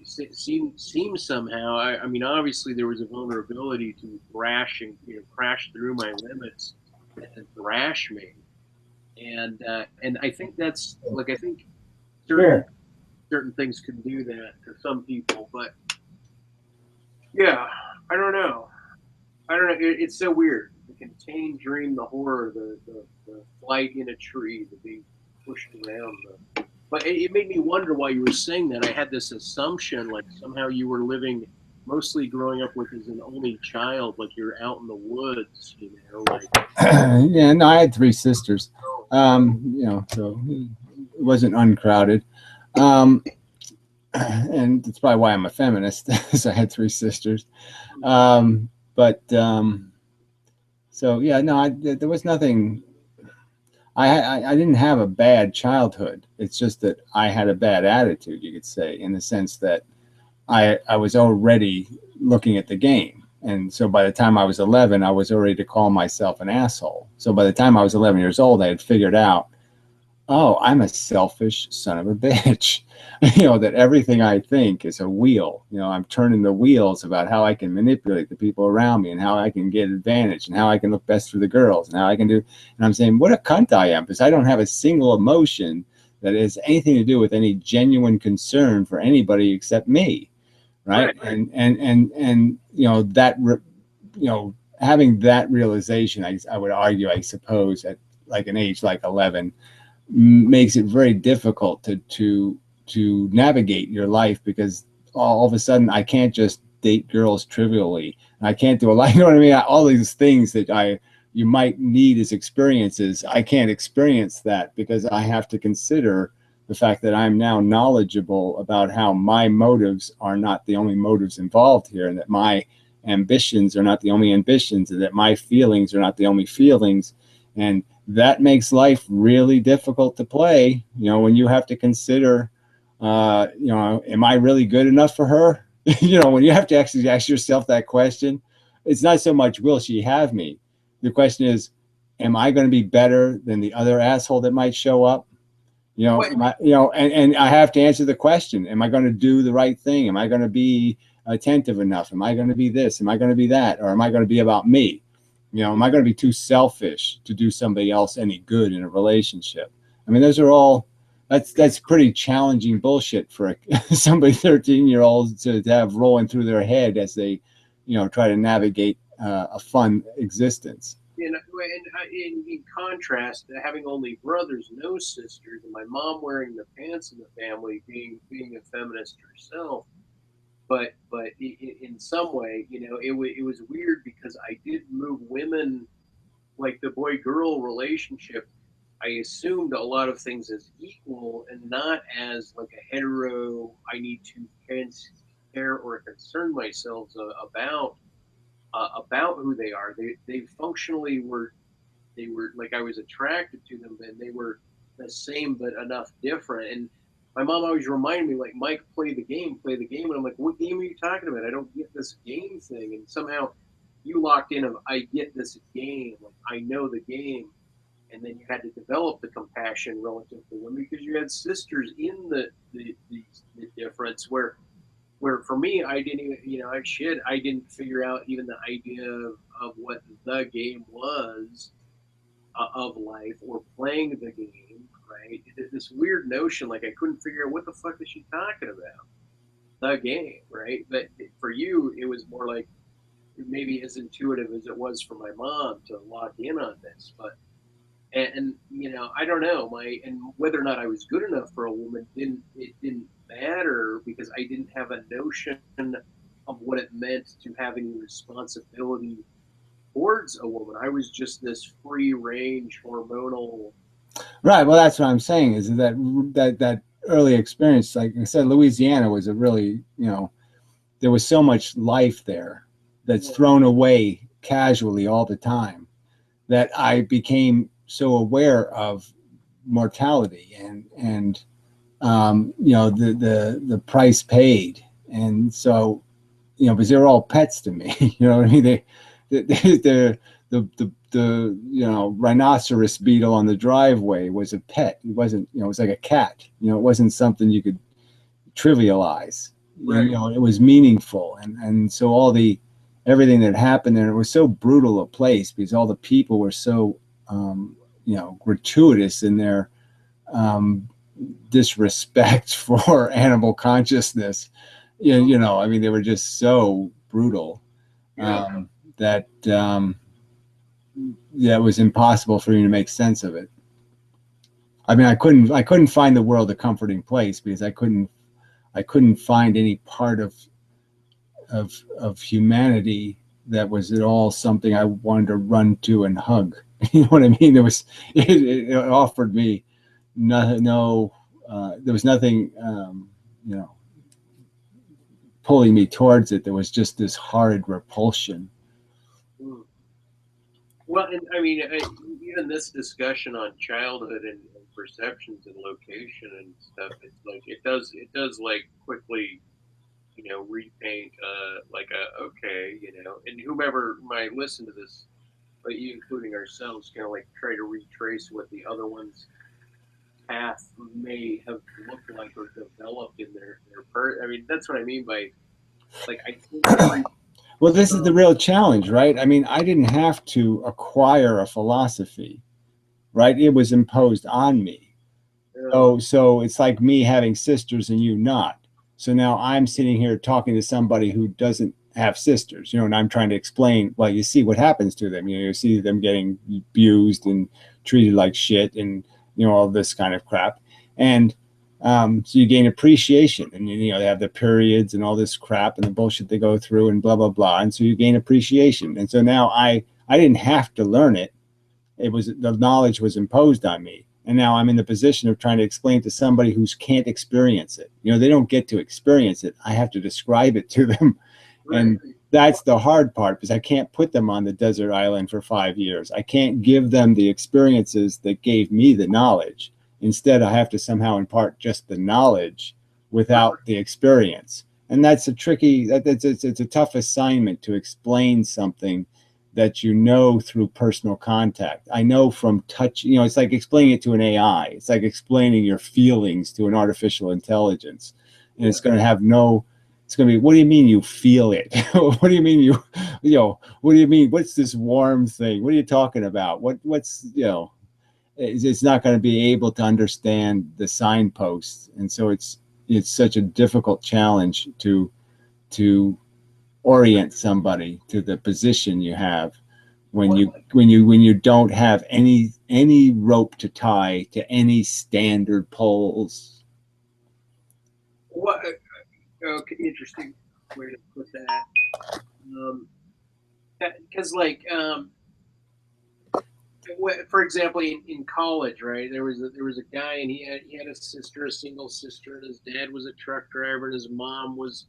seems somehow. I mean, obviously there was a vulnerability to thrashing, crash through my limits and thrash me, and I think that's like I think certain Sure. certain things can do that to some people, but yeah, I don't know. I don't know. It's so weird. The contained dream, the horror, the flight in a tree, the being pushed around. But it made me wonder why you were saying that. I had this assumption, like somehow you were living, mostly growing up with as an only child, like you're out in the woods, like. Yeah, no, I had three sisters. So it wasn't uncrowded. Um, and that's probably why I'm a feminist. So I had three sisters. But so yeah, no, there was nothing. I didn't have a bad childhood. It's just that I had a bad attitude, you could say, in the sense that I was already looking at the game. And so by the time I was 11, I was already to call myself an asshole. So by the time I was 11 years old, I had figured out, oh, I'm a selfish son of a bitch. That everything I think is a wheel. I'm turning the wheels about how I can manipulate the people around me and how I can get advantage and how I can look best for the girls and how I can do. And I'm saying, what a cunt I am, because I don't have a single emotion that has anything to do with any genuine concern for anybody except me. Right. And that, having that realization, I would argue, I suppose, at like an age like 11, makes it very difficult to navigate your life, because all of a sudden I can't just date girls trivially. I can't do a lot, you know what I mean? All these things that you might need as experiences, I can't experience that because I have to consider the fact that I'm now knowledgeable about how my motives are not the only motives involved here, and that my ambitions are not the only ambitions, and that my feelings are not the only feelings. And that makes life really difficult to play, when you have to consider, am I really good enough for her? When you have to actually ask yourself that question, it's not so much, will she have me? The question is, am I going to be better than the other asshole that might show up? And I have to answer the question, am I going to do the right thing? Am I going to be attentive enough? Am I going to be this? Am I going to be that? Or am I going to be about me? Am I going to be too selfish to do somebody else any good in a relationship? I mean, those are all, that's pretty challenging bullshit for somebody 13-year-old to have rolling through their head as they, try to navigate a fun existence. In contrast, having only brothers, no sisters, and my mom wearing the pants in the family, being a feminist herself, but in some way, it was weird because I did move women, like the boy-girl relationship. I assumed a lot of things as equal and not as like a hetero. I need to care or concern myself about who they are. They functionally were. They were like I was attracted to them, and they were the same but enough different. And my mom always reminded me, like, Mike, play the game. And I'm like, what game are you talking about? I don't get this game thing. And somehow you locked in of, I get this game. Like, I know the game. And then you had to develop the compassion relative to women because you had sisters in the difference where for me, I didn't even, I didn't figure out even the idea of what the game was of life or playing the game, right? This weird notion, like I couldn't figure out what the fuck is she talking about? The game, right? But for you, it was more like maybe as intuitive as it was for my mom to lock in on this. But and I don't know, and whether or not I was good enough for a woman didn't matter because I didn't have a notion of what it meant to have any responsibility towards a woman. I was just this free range hormonal. Right. Well, that's what I'm saying is that early experience, like I said, Louisiana was a really, there was so much life there that's thrown away casually all the time that I became so aware of mortality and the price paid. And so, because they're all pets to me, you know what I mean? The rhinoceros beetle on the driveway was a pet. It wasn't, it was like a cat. It wasn't something you could trivialize. Right. You know, it was meaningful, and so everything that happened there, it was so brutal a place because all the people were so you know, gratuitous in their um, disrespect for animal consciousness. You know, I mean, they were just so brutal that yeah, it was impossible for me to make sense of it. I mean, I couldn't find the world a comforting place because I couldn't find any part of humanity that was at all something I wanted to run to and hug. You know what I mean? It offered me no, there was nothing, you know, pulling me towards it. There was just this horrid repulsion. Mm. Well, and I mean, even this discussion on childhood and perceptions and location and stuff, it's like it does like quickly, you know, repaint like a okay, you know, and whomever might listen to this, but you including ourselves, kind of like try to retrace what the other one's path may have looked like or developed in their I mean, that's what I mean by like I think every Well, this is the real challenge, right? I mean, I didn't have to acquire a philosophy, right? It was imposed on me. So it's like me having sisters and you not. So now I'm sitting here talking to somebody who doesn't have sisters, you know, and I'm trying to explain, well, you see what happens to them. You know, you see them getting abused and treated like shit and, you know, all this kind of crap. And so you gain appreciation and, you know, they have the periods and all this crap and the bullshit they go through and blah, blah, blah. And so you gain appreciation. And so now I didn't have to learn it. It was the knowledge was imposed on me, and now I'm in the position of trying to explain to somebody who can't experience it. You know, they don't get to experience it. I have to describe it to them, and that's the hard part because I can't put them on the desert island for 5 years. I can't give them the experiences that gave me the knowledge. Instead, I have to somehow impart just the knowledge without the experience, and that's a tricky. It's a tough assignment to explain something that you know through personal contact. I know from touch, you know, it's like explaining it to an AI. It's like explaining your feelings to an artificial intelligence. And it's going to have no, it's going to be, what do you mean you feel it? What do you mean you know, what do you mean? What's this warm thing? What are you talking about? What's, you know, it's not going to be able to understand the signposts. And so it's such a difficult challenge to orient somebody to the position you have when you don't have any rope to tie to any standard poles. What? Okay, interesting way to put that. Because for example, in college, right? There was a guy, and he had a sister, a single sister, and his dad was a truck driver, and his mom was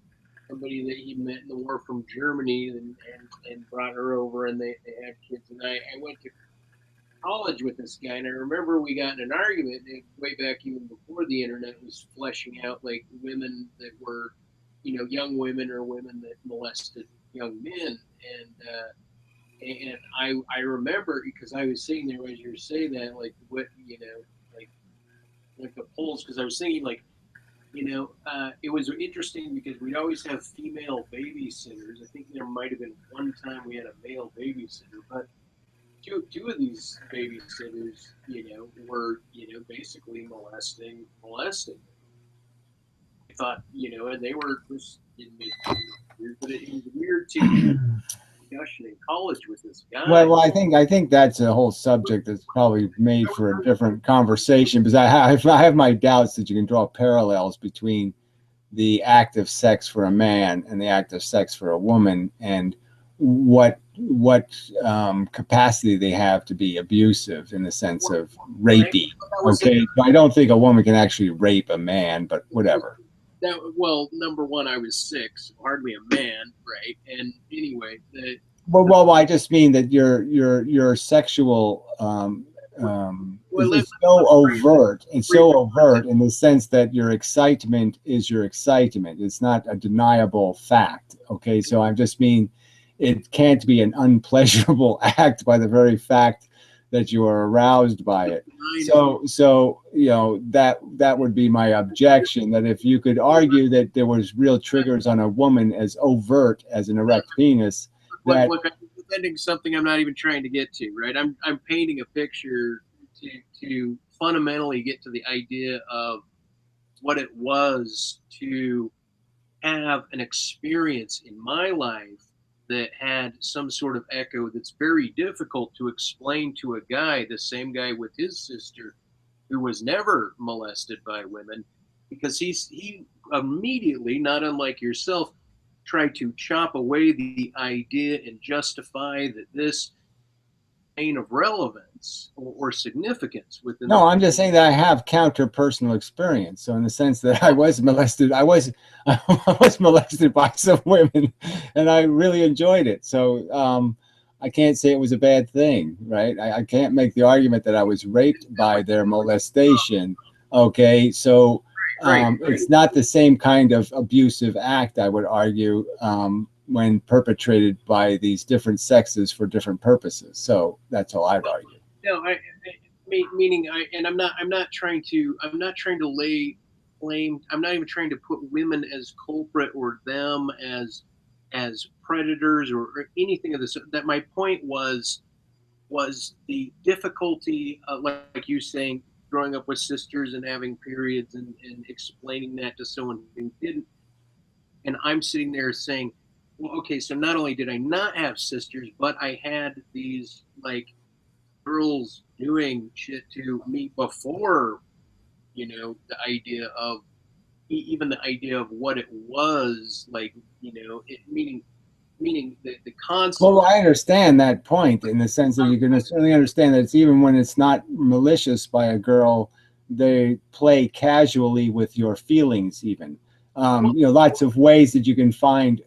somebody that he met in the war from Germany, and brought her over, and they had kids. And I went to college with this guy, and I remember we got in an argument way back even before the internet was fleshing out, like women that were, you know, young women or women that molested young men, and I remember because I was sitting there as you were saying that, like what, you know, like the polls, because I was thinking like, you know, it was interesting because we'd always have female babysitters. I think there might have been one time we had a male babysitter, but two of these babysitters, you know, were, you know, basically molesting. I thought, you know, and they were just in mid, but it was weird to discussion in college with this guy. Well, I think that's a whole subject that's probably made for a different conversation because I have my doubts that you can draw parallels between the act of sex for a man and the act of sex for a woman, and what capacity they have to be abusive in the sense of rapey. Okay, so I don't think a woman can actually rape a man, but whatever. Well, number one, I was 6, hardly a man, right? And anyway, well, I just mean that your sexual is so overt. It's so overt in the sense that your excitement is your excitement. It's not a deniable fact. Okay, so I just mean it can't be an unpleasurable act by the very fact that you are aroused by it. I know. So you know, that would be my objection, that if you could argue that there was real triggers on a woman as overt as an erect penis, that Look, I'm defending something I'm not even trying to get to, right? I'm painting a picture to fundamentally get to the idea of what it was to have an experience in my life that had some sort of echo that's very difficult to explain to a guy, the same guy with his sister, who was never molested by women, because he immediately, not unlike yourself, tried to chop away the idea and justify that this vein of relevance or significance within the. no, I'm just saying that I have counter-personal experience. So in the sense that I was molested, I was molested by some women, and I really enjoyed it. So I can't say it was a bad thing, right? I can't make the argument that I was raped by their molestation. Okay, so it's not the same kind of abusive act, I would argue, when perpetrated by these different sexes for different purposes. So that's all I'd argue. No, meaning and I'm not trying to lay blame. I'm not even trying to put women as culprit or them as predators or anything of this. That my point was the difficulty, like you saying, growing up with sisters and having periods and explaining that to someone who didn't. And I'm sitting there saying, well, okay, so not only did I not have sisters, but I had these like girls doing shit to me before, the idea of even the idea of what it was like, meaning the concept. Well, I understand that point in the sense that you can certainly understand that it's even when it's not malicious by a girl, they play casually with your feelings even. Lots of ways that you can find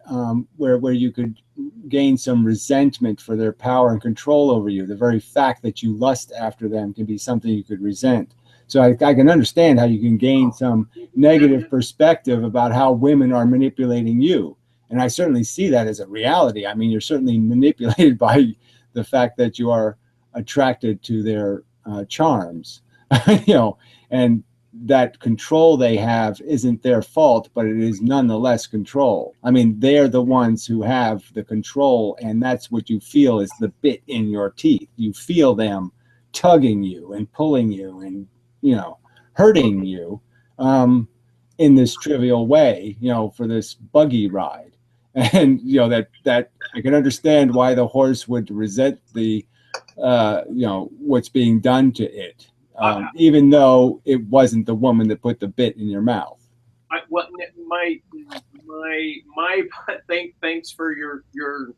where you could gain some resentment for their power and control over you. The very fact that you lust after them can be something you could resent. So I can understand how you can gain some negative perspective about how women are manipulating you. And I certainly see that as a reality. I mean, you're certainly manipulated by the fact that you are attracted to their charms, and that control they have isn't their fault, but it is nonetheless control. I mean, they're the ones who have the control, and that's what you feel is the bit in your teeth. You feel them tugging you and pulling you and, hurting you in this trivial way, for this buggy ride. And, that I can understand why the horse would resent the, what's being done to it. Even though it wasn't the woman that put the bit in your mouth. Thanks for your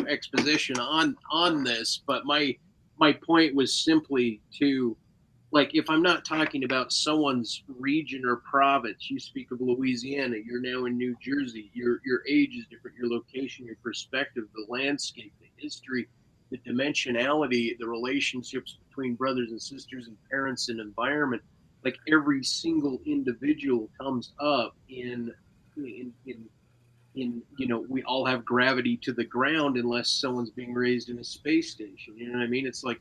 exposition on this, but my point was simply to, like, if I'm not talking about someone's region or province, you speak of Louisiana, you're now in New Jersey, your age is different, your location, your perspective, the landscape, the history, the dimensionality, the relationships between brothers and sisters and parents and environment, like every single individual comes up in we all have gravity to the ground unless someone's being raised in a space station. You know what I mean? It's like,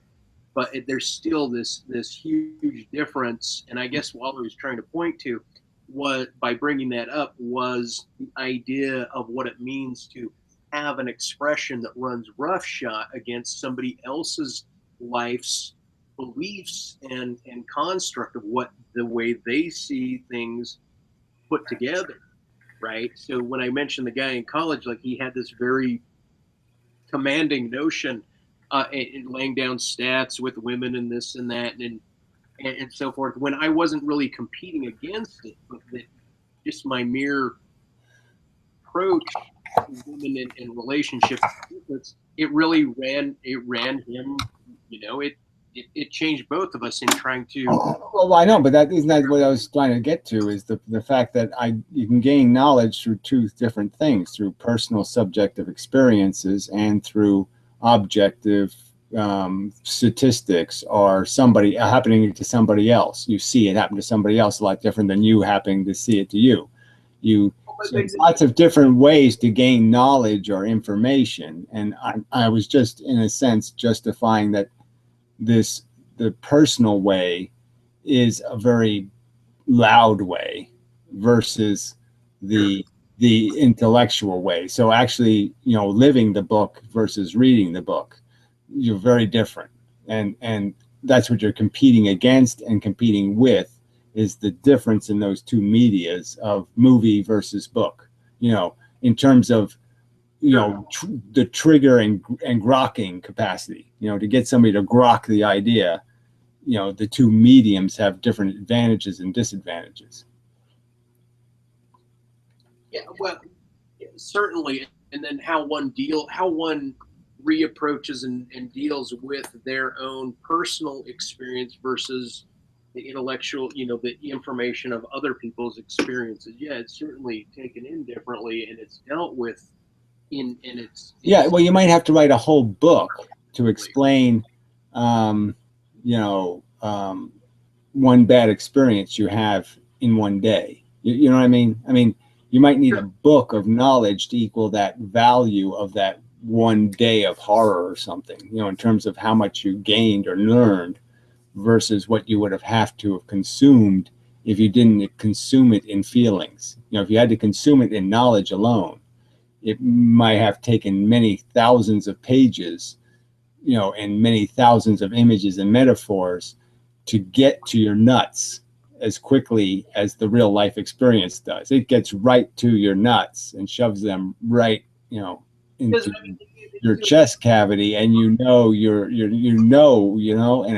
but there's still this huge difference. And I guess what I was trying to point to, what by bringing that up, was the idea of what it means to have an expression that runs roughshod against somebody else's life's beliefs and construct of what the way they see things put together, right? So when I mentioned the guy in college, like he had this very commanding notion in laying down stats with women and this and that and so forth, when I wasn't really competing against it, but that just my mere approach to women in relationships, it really ran him, it changed both of us in trying to. Well, I know, but that isn't that what I was trying to get to, is the fact that you can gain knowledge through two different things, through personal subjective experiences and through objective statistics or somebody happening to somebody else. You see it happen to somebody else a lot different than you happening to see it to you. So lots of different ways to gain knowledge or information. And I was just, in a sense, justifying that the personal way is a very loud way versus the intellectual way. So actually, living the book versus reading the book, you're very different. And that's what you're competing against and competing with, is the difference in those two medias of movie versus book. In terms of the trigger and grokking capacity, to get somebody to grok the idea. The two mediums have different advantages and disadvantages. Yeah, well, certainly. And then how one reapproaches and deals with their own personal experience versus the intellectual, the information of other people's experiences. Yeah, it's certainly taken in differently, and it's dealt with in its. Yeah, well, you might have to write a whole book to explain, um, one bad experience you have in one day. You know what I mean? I mean, you might need a book of knowledge to equal that value of that one day of horror or something, in terms of how much you gained or learned versus what you would have to have consumed if you didn't consume it in feelings. If you had to consume it in knowledge alone, it might have taken many thousands of pages, and many thousands of images and metaphors to get to your nuts as quickly as the real life experience does. It gets right to your nuts and shoves them right, into your chest cavity, and and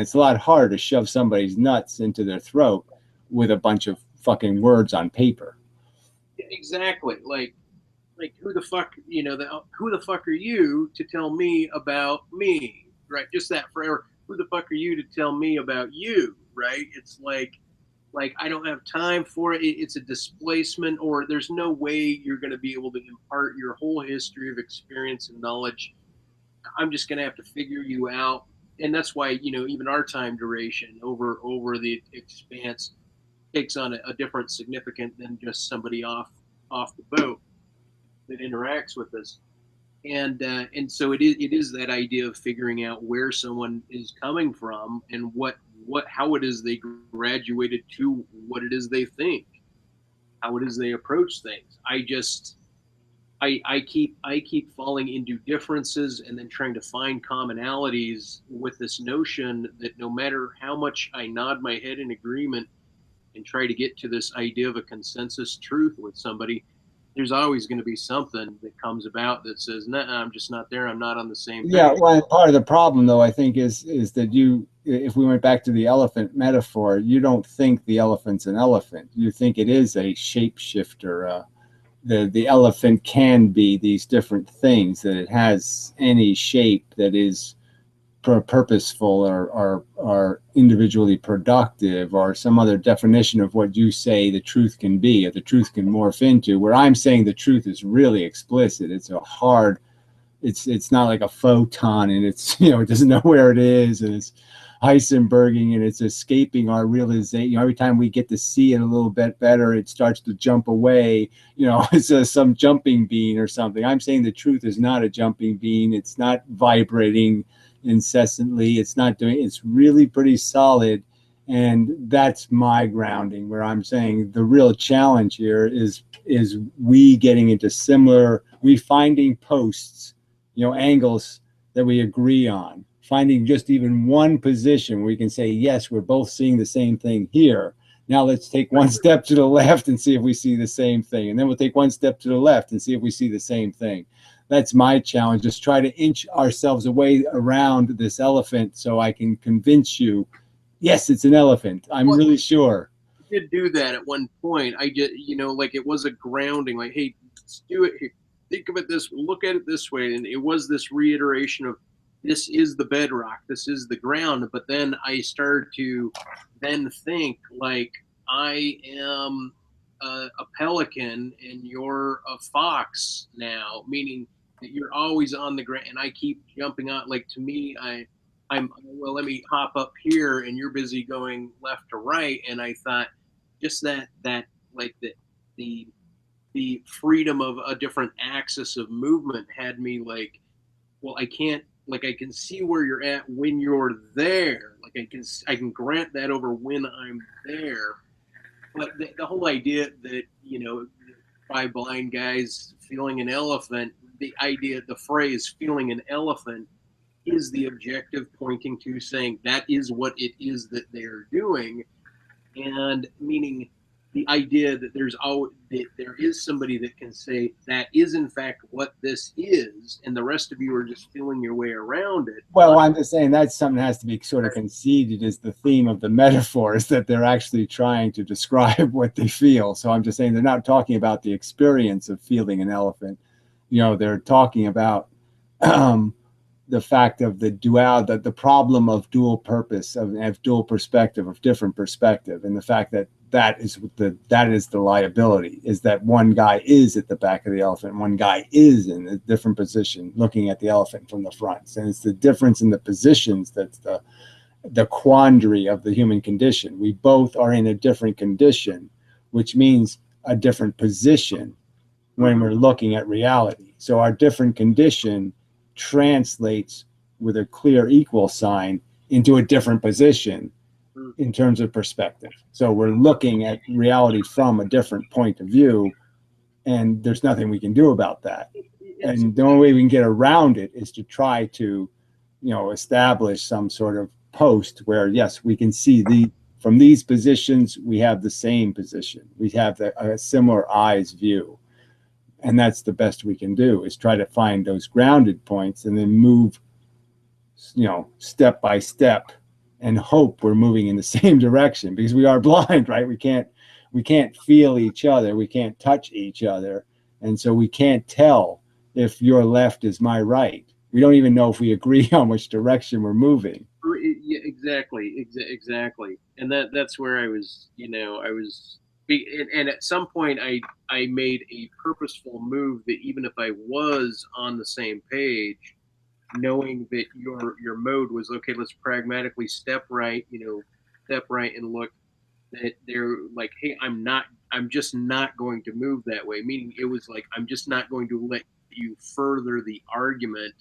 it's a lot harder to shove somebody's nuts into their throat with a bunch of fucking words on paper. Exactly. Like who the fuck, who the fuck are you to tell me about me, right? Just that forever. Who the fuck are you to tell me about you, right? It's like I don't have time for it. It's a displacement, or there's no way you're going to be able to impart your whole history of experience and knowledge. I'm just going to have to figure you out. And that's why, even our time duration over the expanse takes on a different significance than just somebody off the boat that interacts with us. And so it is that idea of figuring out where someone is coming from and how it is they graduated to what it is they think, how it is they approach things. I keep falling into differences and then trying to find commonalities with this notion that no matter how much I nod my head in agreement and try to get to this idea of a consensus truth with somebody, there's always going to be something that comes about that says, "No, I'm just not there. I'm not on the same page." Yeah, well, part of the problem, though, I think, is that if we went back to the elephant metaphor, you don't think the elephant's an elephant. You think it is a shapeshifter. The elephant can be these different things, that it has any shape that is purposeful or individually productive, or some other definition of what you say the truth can be, or the truth can morph into. Where I'm saying the truth is really explicit. It's a hard, it's not like a photon, and it's, it doesn't know where it is, and it's Heisenberging, and it's escaping our realization. Every time we get to see it a little bit better, it starts to jump away. It's some jumping bean or something. I'm saying the truth is not a jumping bean. It's not vibrating incessantly. It's really pretty solid. And that's my grounding, where I'm saying the real challenge here is we getting into we finding posts, angles that we agree on, finding just even one position where we can say, yes, we're both seeing the same thing here. Now let's take one step to the left and see if we see the same thing. And then we'll take one step to the left and see if we see the same thing. That's my challenge. Just try to inch ourselves away around this elephant so I can convince you, yes, it's an elephant. I'm really sure. I did do that at one point. I did, like it was a grounding, like, hey, let's do it here. Think of it this, look at it this way. And it was this reiteration of, this is the bedrock, this is the ground. But then I started to then think, like, I am a pelican and you're a fox now, meaning that you're always on the ground, and I keep jumping on. Like, to me, I'm, well, let me hop up here, and you're busy going left to right. And I thought, just that like the the freedom of a different axis of movement had me like, well, I can't like I can see where you're at when you're there. Like I can grant that over when I'm there. But the whole idea that, you know, by blind guys feeling an elephant, the idea, the phrase feeling an elephant is the objective pointing to saying that is what it is that they're doing, and meaning the idea that that there is somebody that can say that is in fact what this is, and the rest of you are just feeling your way around it. Well, I'm just saying that's something that has to be sort of conceded as the theme of the metaphor, is that they're actually trying to describe what they feel. So I'm just saying they're not talking about the experience of feeling an elephant. You know, they're talking about the fact of the the problem of dual purpose, of dual perspective, of different perspective, and the fact that that is the liability, is that one guy is at the back of the elephant, one guy is in a different position looking at the elephant from the front, and it's the difference in the positions that's the quandary of the human condition. We both are in a different condition, which means a different position when we're looking at reality. So our different condition translates with a clear equal sign into a different position in terms of perspective. So we're looking at reality from a different point of view, and there's nothing we can do about that. And the only way we can get around it is to try to, you know, establish some sort of post where, yes, we can see from these positions, we have the same position. We have a similar eyes view. And that's the best we can do, is try to find those grounded points and then move, you know, step by step, and hope we're moving in the same direction, because we are blind, right? We can't feel each other. We can't touch each other. And so we can't tell if your left is my right. We don't even know if we agree on which direction we're moving. Yeah, exactly. And that's where I was, you know, and at some point I made a purposeful move that even if I was on the same page, knowing that your mode was okay, let's pragmatically step right and look, that they're like, hey, I'm just not going to move that way. Meaning it was like, I'm just not going to let you further the argument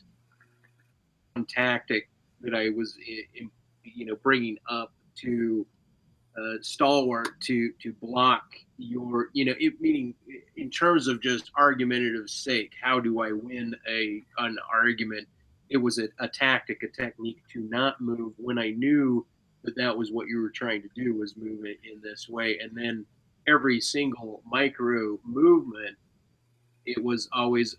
tactic that I was, you know, bringing up to stalwart to block your, you know, meaning in terms of just argumentative sake, how do I win an argument? It was a tactic, a technique to not move when I knew that was what you were trying to do, was move it in this way. And then every single micro movement, it was always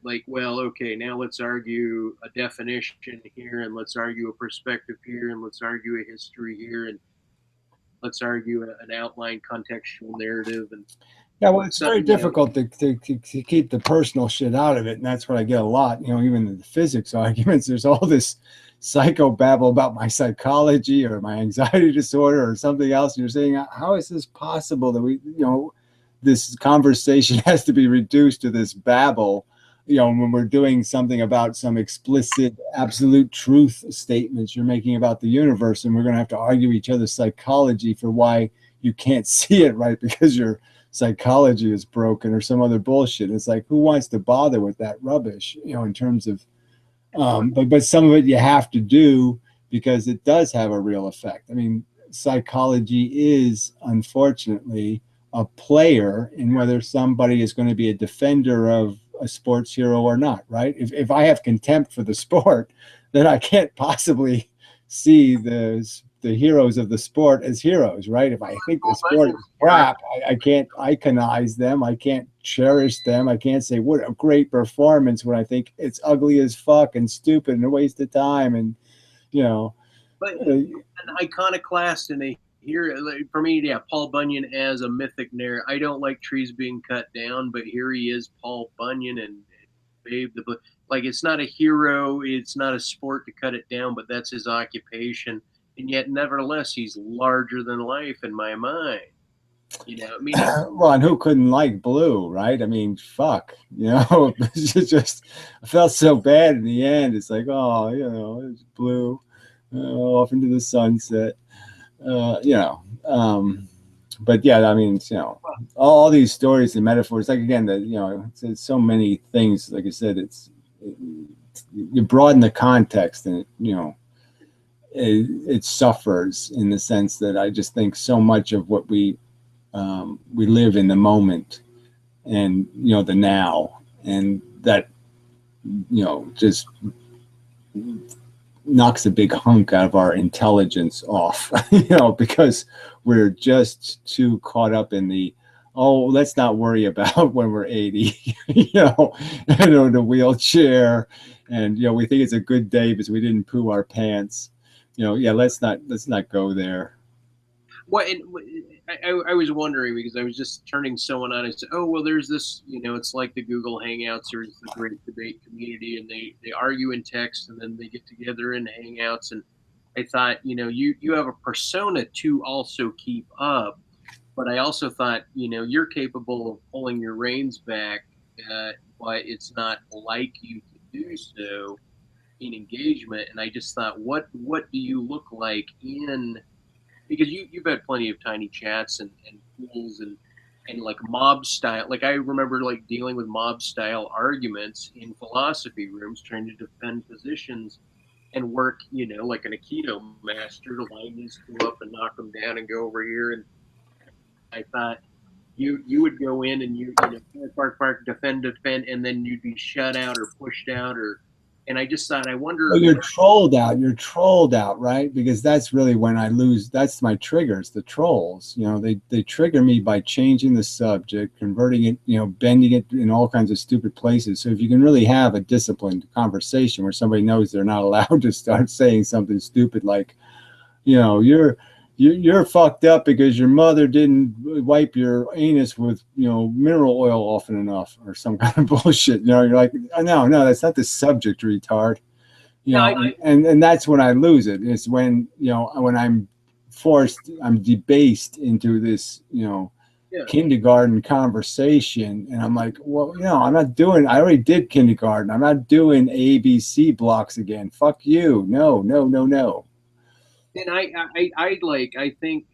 like, well, okay, now let's argue a definition here, and let's argue a perspective here, and let's argue a history here, and let's argue an outline contextual narrative. And yeah, well, it's very difficult to keep the personal shit out of it, and that's what I get a lot. You know, even in the physics arguments, there's all this psychobabble about my psychology or my anxiety disorder or something else, and you're saying, how is this possible that we, you know, this conversation has to be reduced to this babble, you know, when we're doing something about some explicit absolute truth statements you're making about the universe, and we're going to have to argue each other's psychology for why you can't see it right because your psychology is broken or some other bullshit. It's like, who wants to bother with that rubbish, you know, in terms of but some of it you have to do because it does have a real effect. I mean, psychology is unfortunately a player in whether somebody is going to be a defender of a sports hero or not, right? If I have contempt for the sport, then I can't possibly see the heroes of the sport as heroes, right? If I think the sport is crap, I can't iconize them. I can't cherish them. I can't say what a great performance when I think it's ugly as fuck and stupid and a waste of time. And, you know. But an iconoclast and here, for me, yeah, Paul Bunyan as a mythic narrator. I don't like trees being cut down, but here he is, Paul Bunyan, and Babe the Book. Like, it's not a hero, it's not a sport to cut it down, but that's his occupation. And yet, nevertheless, he's larger than life in my mind. You know, I mean, well, and who couldn't like Blue, right? I mean, fuck, you know, it's just, I felt so bad in the end. It's like, oh, you know, it's Blue, off into the sunset, you know. But yeah, I mean, you know, all these stories and metaphors, like, again, that, you know, it's so many things. Like I said, you broaden the context, and it suffers in the sense that I just think so much of what we live in the moment, and the now, and that just knocks a big hunk out of our intelligence off, because we're just too caught up in the, oh, let's not worry about when we're 80, the wheelchair, and we think it's a good day because we didn't poo our pants. Yeah, let's not go there. Well, and I was wondering, because I was just turning someone on. I said, "Oh, well, there's this. It's like the Google Hangouts or the Great Debate Community, and they argue in text, and then they get together in Hangouts." And I thought, you have a persona to also keep up, but I also thought, you're capable of pulling your reins back, but it's not like you to do so in engagement. And I just thought, what do you look like in, because you've had plenty of tiny chats and pools and like mob style. Like I remember like dealing with mob style arguments in philosophy rooms, trying to defend positions and work, like an Aikido master to line these two up and knock them down and go over here. And I thought you would go in and bark, defend, and then you'd be shut out or pushed out, and I just thought, I wonder. Well, you're trolled out. You're trolled out, right? Because that's really when I lose. That's my triggers, the trolls. They trigger me by changing the subject, converting it, bending it in all kinds of stupid places. So if you can really have a disciplined conversation where somebody knows they're not allowed to start saying something stupid like, you're fucked up because your mother didn't wipe your anus with mineral oil often enough, or some kind of bullshit. You're like, no, that's not the subject, retard. And that's when I lose it. It's when when I'm debased into this kindergarten conversation, and I'm like, well, I'm not doing. I already did kindergarten. I'm not doing ABC blocks again. Fuck you. No. And I think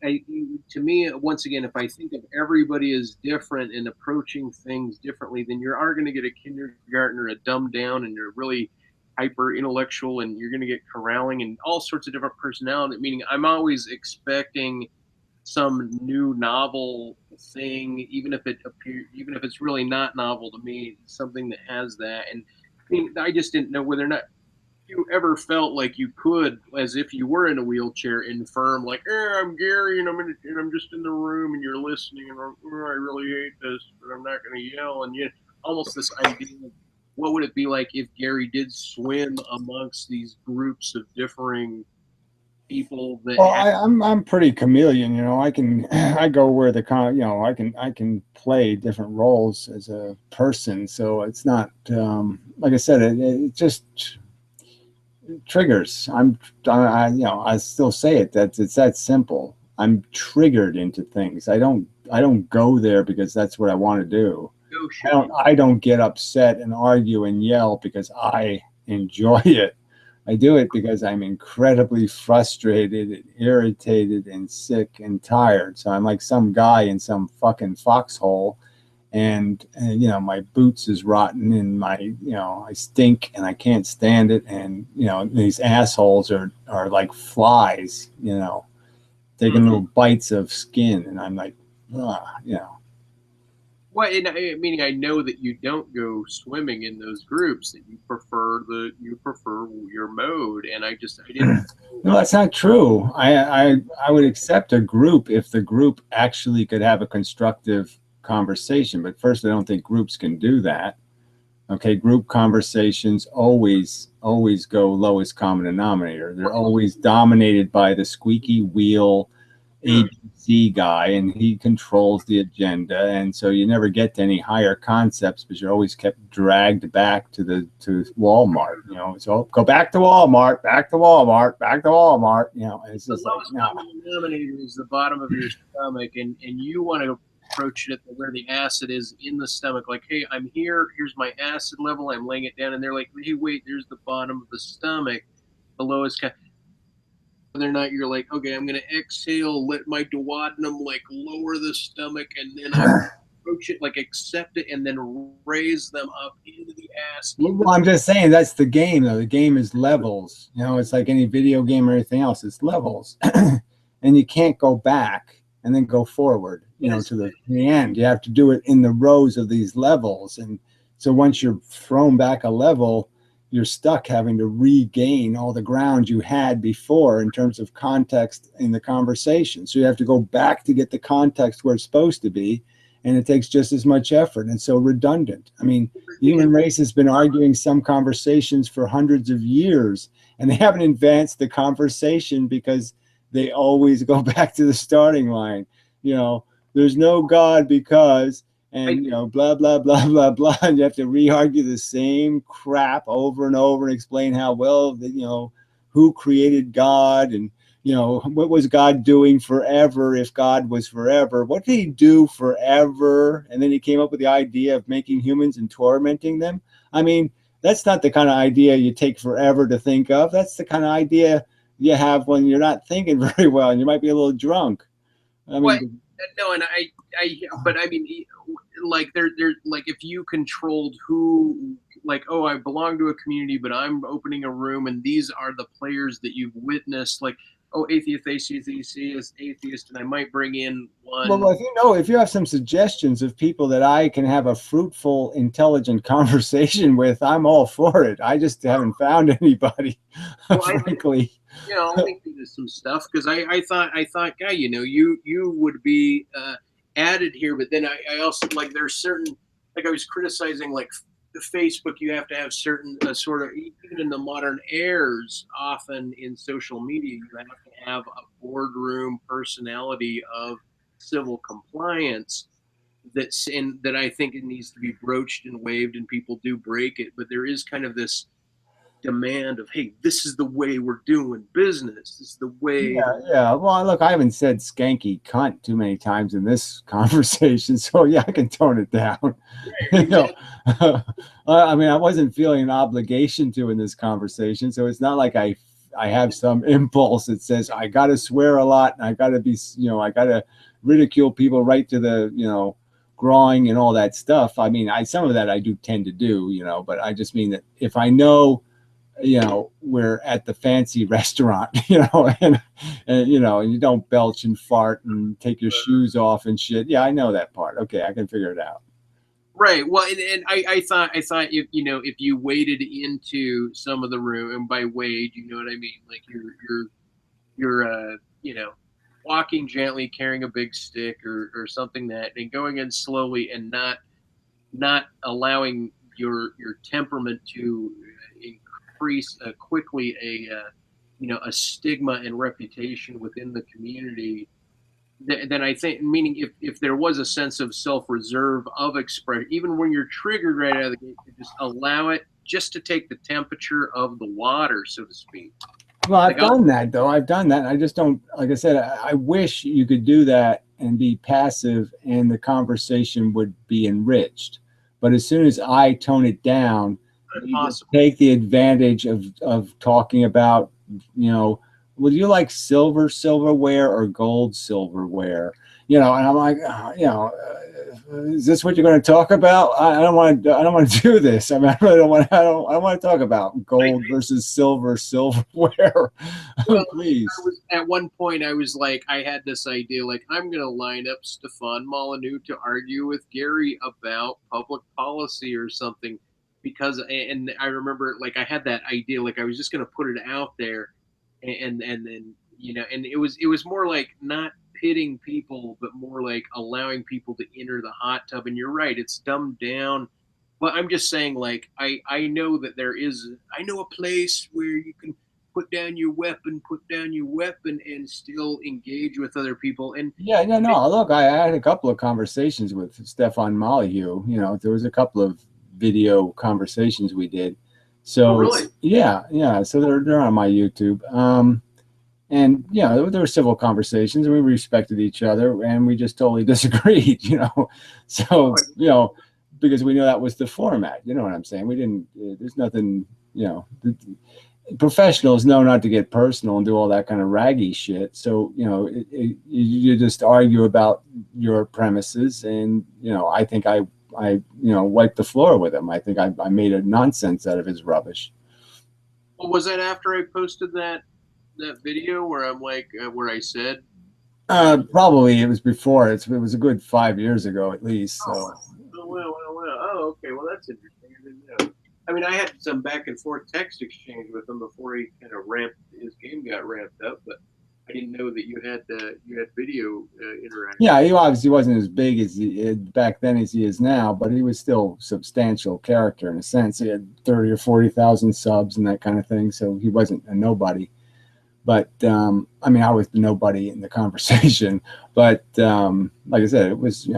to me, once again, if I think of everybody as different and approaching things differently, then you are going to get a kindergartner, a dumbed down, and you're really hyper intellectual, and you're going to get corralling and all sorts of different personality. Meaning, I'm always expecting some new novel thing, even if it's really not novel to me, something that has that. And I mean, I just didn't know whether or not you ever felt like you could, as if you were in a wheelchair, infirm, like, I'm Gary, and I'm just in the room, and you're listening, and I really hate this, but I'm not going to yell, and almost this idea of what would it be like if Gary did swim amongst these groups of differing people that. Well, I'm pretty chameleon, I go where I can play different roles as a person, so it's not like I said, it just triggers. I still say it, that it's that simple. I'm triggered into things. I don't go there because that's what I want to do. I don't get upset and argue and yell because I enjoy it. I do it because I'm incredibly frustrated and irritated and sick and tired. So I'm like some guy in some fucking foxhole, and my boots is rotten, and I stink and I can't stand it, and these assholes are like flies, taking little bites of skin, and I'm like, Well, meaning I know that you don't go swimming in those groups, that you prefer your mode, and I didn't. No, that's not true. I would accept a group if the group actually could have a constructive conversation, but first, I don't think groups can do that. Okay, group conversations always go lowest common denominator. They're always dominated by the squeaky wheel ABC guy, and he controls the agenda, and so you never get to any higher concepts because you're always kept dragged back to Walmart. So go back to Walmart, back to Walmart, back to Walmart. And it's just the lowest common denominator is the bottom of your stomach, and you want to approach it where the acid is in the stomach. Like, hey, I'm here. Here's my acid level. I'm laying it down, and they're like, hey, wait, there's the bottom of the stomach, the lowest. Whether or not you're like, okay, I'm going to exhale, let my duodenum like lower the stomach, and then I'm approach it, like accept it, and then raise them up into the ass. Well, I'm just saying that's the game, though. The game is levels. You know, it's like any video game or anything else. It's levels, and you can't go back and then go forward. You know, to the end. You have to do it in the rows of these levels, and so once you're thrown back a level, you're stuck having to regain all the ground you had before in terms of context in the conversation. So you have to go back to get the context where it's supposed to be, and it takes just as much effort. And so redundant. I mean, the human race has been arguing some conversations for hundreds of years, and they haven't advanced the conversation because they always go back to the starting line. You know, there's no God because, and you know, blah blah blah blah blah, and you have to re-argue the same crap over and over and explain how, well, you know, who created God, and you know, what was God doing forever? If God was forever, what did he do forever? And then he came up with the idea of making humans and tormenting them. I mean, that's not the kind of idea you take forever to think of. That's the kind of idea you have when you're not thinking very well and you might be a little drunk. I mean, no, and but I mean, like there, like if you controlled who, like, oh, I belong to a community, but I'm opening a room, and these are the players that you've witnessed, like, oh, atheist, atheist, and I might bring in one. Well, if you know, if you have some suggestions of people that I can have a fruitful, intelligent conversation with, I'm all for it. I just haven't found anybody, well, frankly. You know, I'll link you to some stuff because I thought, guy, you know, you would be added here, but then I also, like, there's certain, like, I was criticizing, like, the Facebook, you have to have certain sort of, even in the modern airs, often in social media, you have to have a boardroom personality of civil compliance that's in, that I think it needs to be broached and waived, and people do break it, but there is kind of this demand of, hey, this is the way we're doing business. This is the way. Yeah. Well, look, I haven't said skanky cunt too many times in this conversation, so yeah, I can tone it down. Right, you know, I mean, I wasn't feeling an obligation to in this conversation, so it's not like I have some impulse that says I got to swear a lot and I got to be, you know, I got to ridicule people right to the, you know, groin and all that stuff. I mean, some of that I do tend to do, you know, but I just mean that if I know, you know, we're at the fancy restaurant, you know, and you know, and you don't belch and fart and take your shoes off and shit. Yeah, I know that part. Okay, I can figure it out. Right. Well, and I thought if, you know, if you waded into some of the room, and by wade, you know what I mean, like you're you know, walking gently, carrying a big stick or something, that, and going in slowly, and not allowing your temperament to increase quickly you know, a stigma and reputation within the community. Then I think, meaning if there was a sense of self-reserve of expression, even when you're triggered right out of the gate, to just allow it just to take the temperature of the water, so to speak. Well, I've done that, though. I've done that. I just don't, like I said, I wish you could do that and be passive and the conversation would be enriched. But as soon as I tone it down, you take the advantage of talking about, you know, would you like silverware or gold silverware? You know, and I'm like, you know, is this what you're going to talk about? I don't want to do this. I mean, I really don't want. I don't want to talk about gold versus silverware. Well, please. At one point, I was like, I had this idea, like, I'm going to line up Stefan Molyneux to argue with Gary about public policy or something, because, and I remember, like, I had that idea, like, I was just going to put it out there, and then, you know, and it was more like not pitting people, but more like allowing people to enter the hot tub. And you're right, it's dumbed down, but I'm just saying, like, I know that I know a place where you can put down your weapon, and still engage with other people. And yeah, no, look, I had a couple of conversations with Stefan Molyneux. You know, there was a couple of video conversations we did. So really? Yeah. So they're on my YouTube. And yeah, there were civil conversations, and we respected each other, and we just totally disagreed, you know. So, you know, because we knew that was the format, you know what I'm saying? We didn't, there's nothing, you know, professionals know not to get personal and do all that kind of raggy shit. So, you know, you just argue about your premises, and I think I wiped the floor with him. I think I made a nonsense out of his rubbish. Well, was that after I posted that video where I'm like, where I said? Probably it was before. It was a good 5 years ago at least. So. Oh, well. Oh, okay. Well, that's interesting. I didn't know. I mean, I had some back and forth text exchange with him before he kind of his game got ramped up, but I didn't know that you had video interaction. Yeah, he obviously wasn't as big as back then as he is now, but he was still substantial character in a sense. He had 30 or 40,000 subs and that kind of thing, so he wasn't a nobody. But I mean, I was the nobody in the conversation. But like I said, it was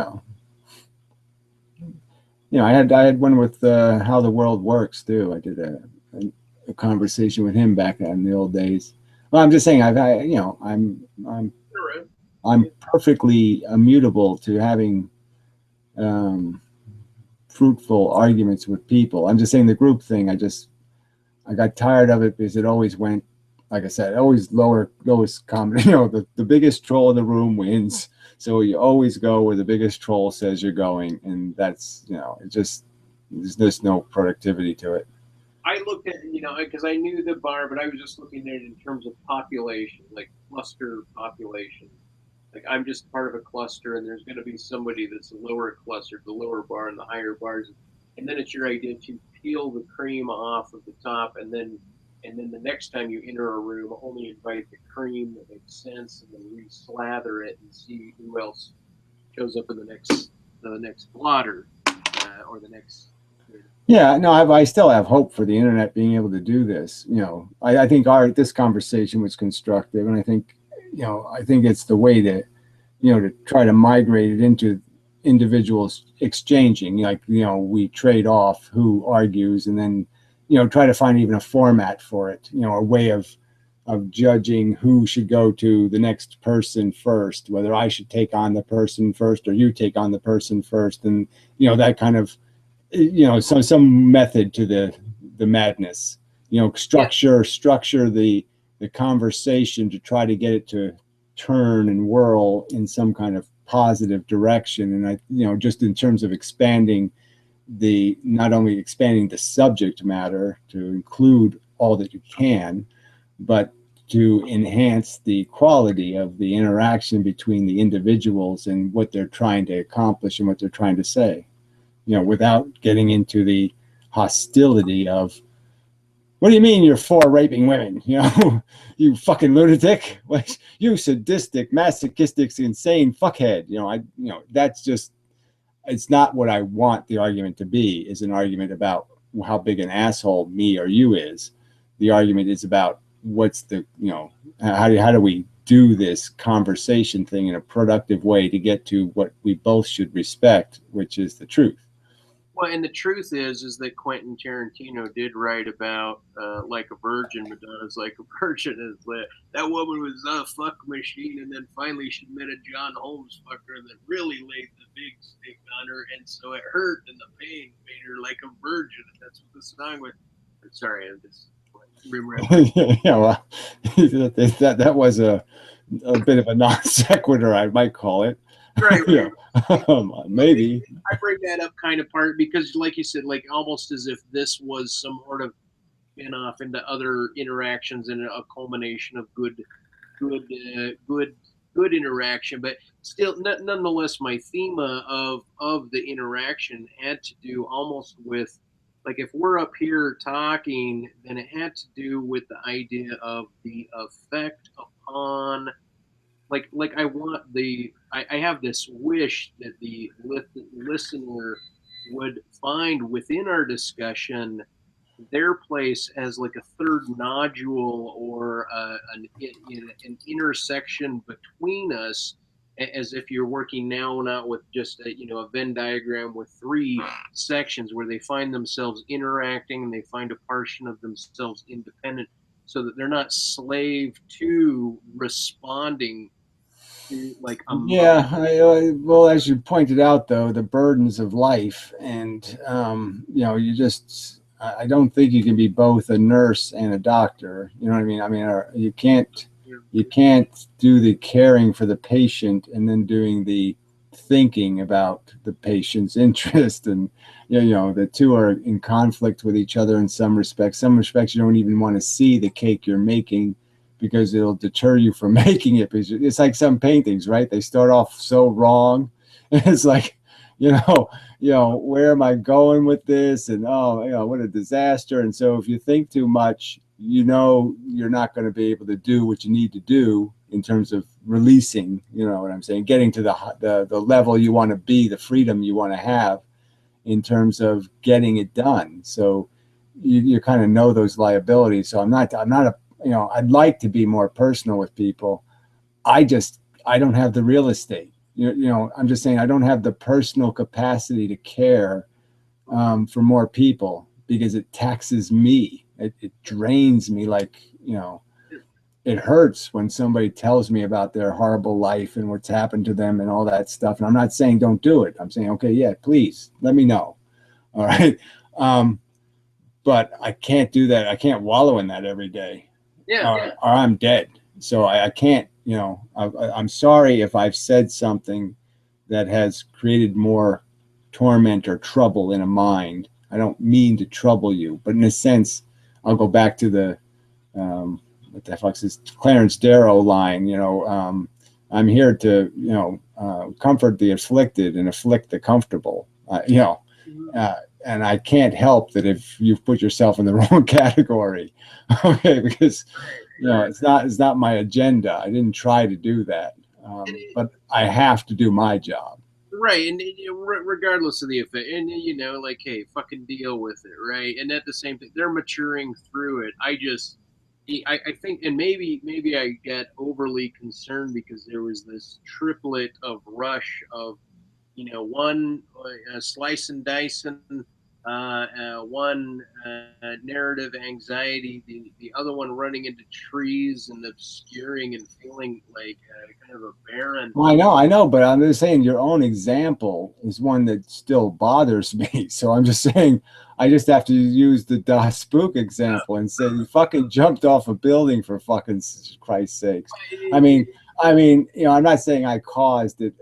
I had one with How the World Works too. I did a conversation with him back in the old days. Well, I'm just saying, I'm perfectly immutable to having fruitful arguments with people. I'm just saying the group thing. I got tired of it because it always went, like I said, always lowest common. The biggest troll in the room wins. So you always go where the biggest troll says you're going, and that's it just there's just no productivity to it. I looked at because I knew the bar, but I was just looking at it in terms of population, like cluster population. Like I'm just part of a cluster, and there's going to be somebody that's a lower cluster, the lower bar and the higher bars, and then it's your idea to peel the cream off of the top, and then the next time you enter a room, only invite the cream that makes sense, and then re-slather it and see who else shows up in the next blotter or the next. Yeah, no, I still have hope for the internet being able to do this. I think this conversation was constructive, and I think it's the way to try to migrate it into individuals exchanging. Like we trade off who argues, and then try to find even a format for it. A way of judging who should go to the next person first, whether I should take on the person first or you take on the person first, and that kind of some method to the madness. Structure the conversation to try to get it to turn and whirl in some kind of positive direction. And I just in terms of not only expanding the subject matter to include all that you can, but to enhance the quality of the interaction between the individuals and what they're trying to accomplish and what they're trying to say, without getting into the hostility of, what do you mean you're for raping women? You fucking lunatic, you sadistic, masochistic, insane fuckhead. That's just, it's not what I want the argument to be, is an argument about how big an asshole me or you is. The argument is about what's the, how do we do this conversation thing in a productive way to get to what we both should respect, which is the truth. Well, and the truth is that Quentin Tarantino did write about Like a Virgin. Madonna's Like a Virgin is that woman was a fuck machine, and then finally she met a John Holmes fucker that really laid the big stick on her, and so it hurt, and the pain made her like a virgin. And that's what the song was. Sorry, I'm just remembering. Yeah, well, that was a bit of a non sequitur, I might call it. Right. Yeah. Maybe. I bring that up kind of part because, like you said, like almost as if this was some sort of spin-off into other interactions and a culmination of good interaction. But still, nonetheless, my theme of the interaction had to do almost with, like, if we're up here talking, then it had to do with the idea of the effect upon. Like I want I have this wish that the listener would find within our discussion their place as like a third nodule or an intersection between us, as if you're working now not with just a Venn diagram with three sections where they find themselves interacting and they find a portion of themselves independent, so that they're not slave to responding. Like well, as you pointed out, though, the burdens of life, and I don't think you can be both a nurse and a doctor. You know what I mean? I mean, you can't do the caring for the patient and then doing the thinking about the patient's interest, and the two are in conflict with each other in some respects. Some respects you don't even want to see the cake you're making because it'll deter you from making it. Because it's like some paintings, right? They start off so wrong. It's like, where am I going with this? And what a disaster. And so if you think too much, you're not going to be able to do what you need to do in terms of releasing, what I'm saying, getting to the level you want to be, the freedom you want to have in terms of getting it done. So you kind of know those liabilities. So I'm not I'd like to be more personal with people. I don't have the real estate. I'm just saying I don't have the personal capacity to care for more people because it taxes me. It drains me. Like, it hurts when somebody tells me about their horrible life and what's happened to them and all that stuff. And I'm not saying don't do it. I'm saying, okay, yeah, please let me know. All right. But I can't do that. I can't wallow in that every day. Or I'm dead. So I can't, I'm sorry if I've said something that has created more torment or trouble in a mind. I don't mean to trouble you, but in a sense, I'll go back to the, what the fuck's this Clarence Darrow line, I'm here to, comfort the afflicted and afflict the comfortable, and I can't help that if you've put yourself in the wrong category, okay, because, it's not my agenda. I didn't try to do that, but I have to do my job. Right, and regardless of the effect, and like, hey, fucking deal with it, right? And at the same time, they're maturing through it. I think, and maybe I get overly concerned because there was this triplet of rush of, one slice and dice, and one narrative anxiety, the other one running into trees and obscuring and feeling like kind of a barren. Well, I know, but I'm just saying your own example is one that still bothers me. So I'm just saying I just have to use the Dospook example and say you fucking jumped off a building for fucking Christ's sakes. I mean, I'm not saying I caused it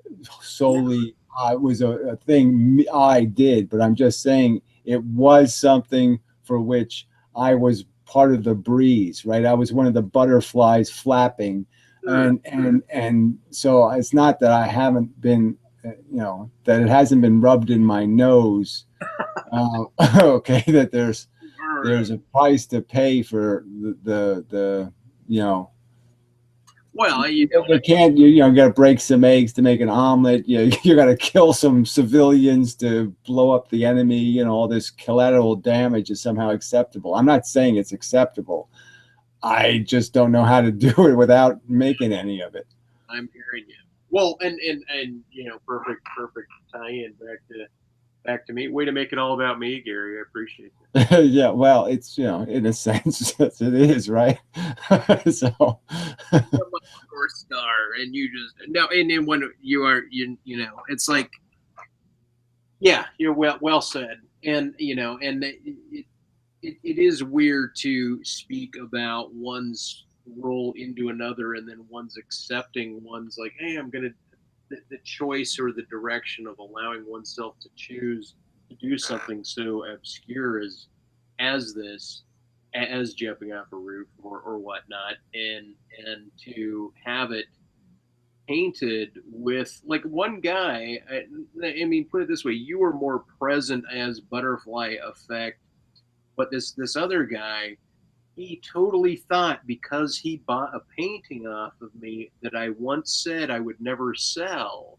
solely. It was a thing I did, but I'm just saying it was something for which I was part of the breeze, right? I was one of the butterflies flapping. And so it's not that I haven't been, that it hasn't been rubbed in my nose. Okay, that there's a price to pay for the Well, you can't, got to break some eggs to make an omelet. You got to kill some civilians to blow up the enemy. All this collateral damage is somehow acceptable. I'm not saying it's acceptable. I just don't know how to do it without making any of it. I'm hearing you. Well, and perfect tie-in back to me. Way to make it all about me, Gary. I appreciate it. Yeah, well, it's in a sense it is, right? So North Star, and you just now, and then when you are, it's like, yeah, you're well said, and and it is weird to speak about one's role into another, and then one's accepting one's like, hey, I'm gonna the choice or the direction of allowing oneself to choose to do something so obscure as this, as jumping off a roof or whatnot, and to have it painted with, like, one guy. I mean, put it this way: you were more present as Butterfly Effect, but this other guy, he totally thought because he bought a painting off of me that I once said I would never sell,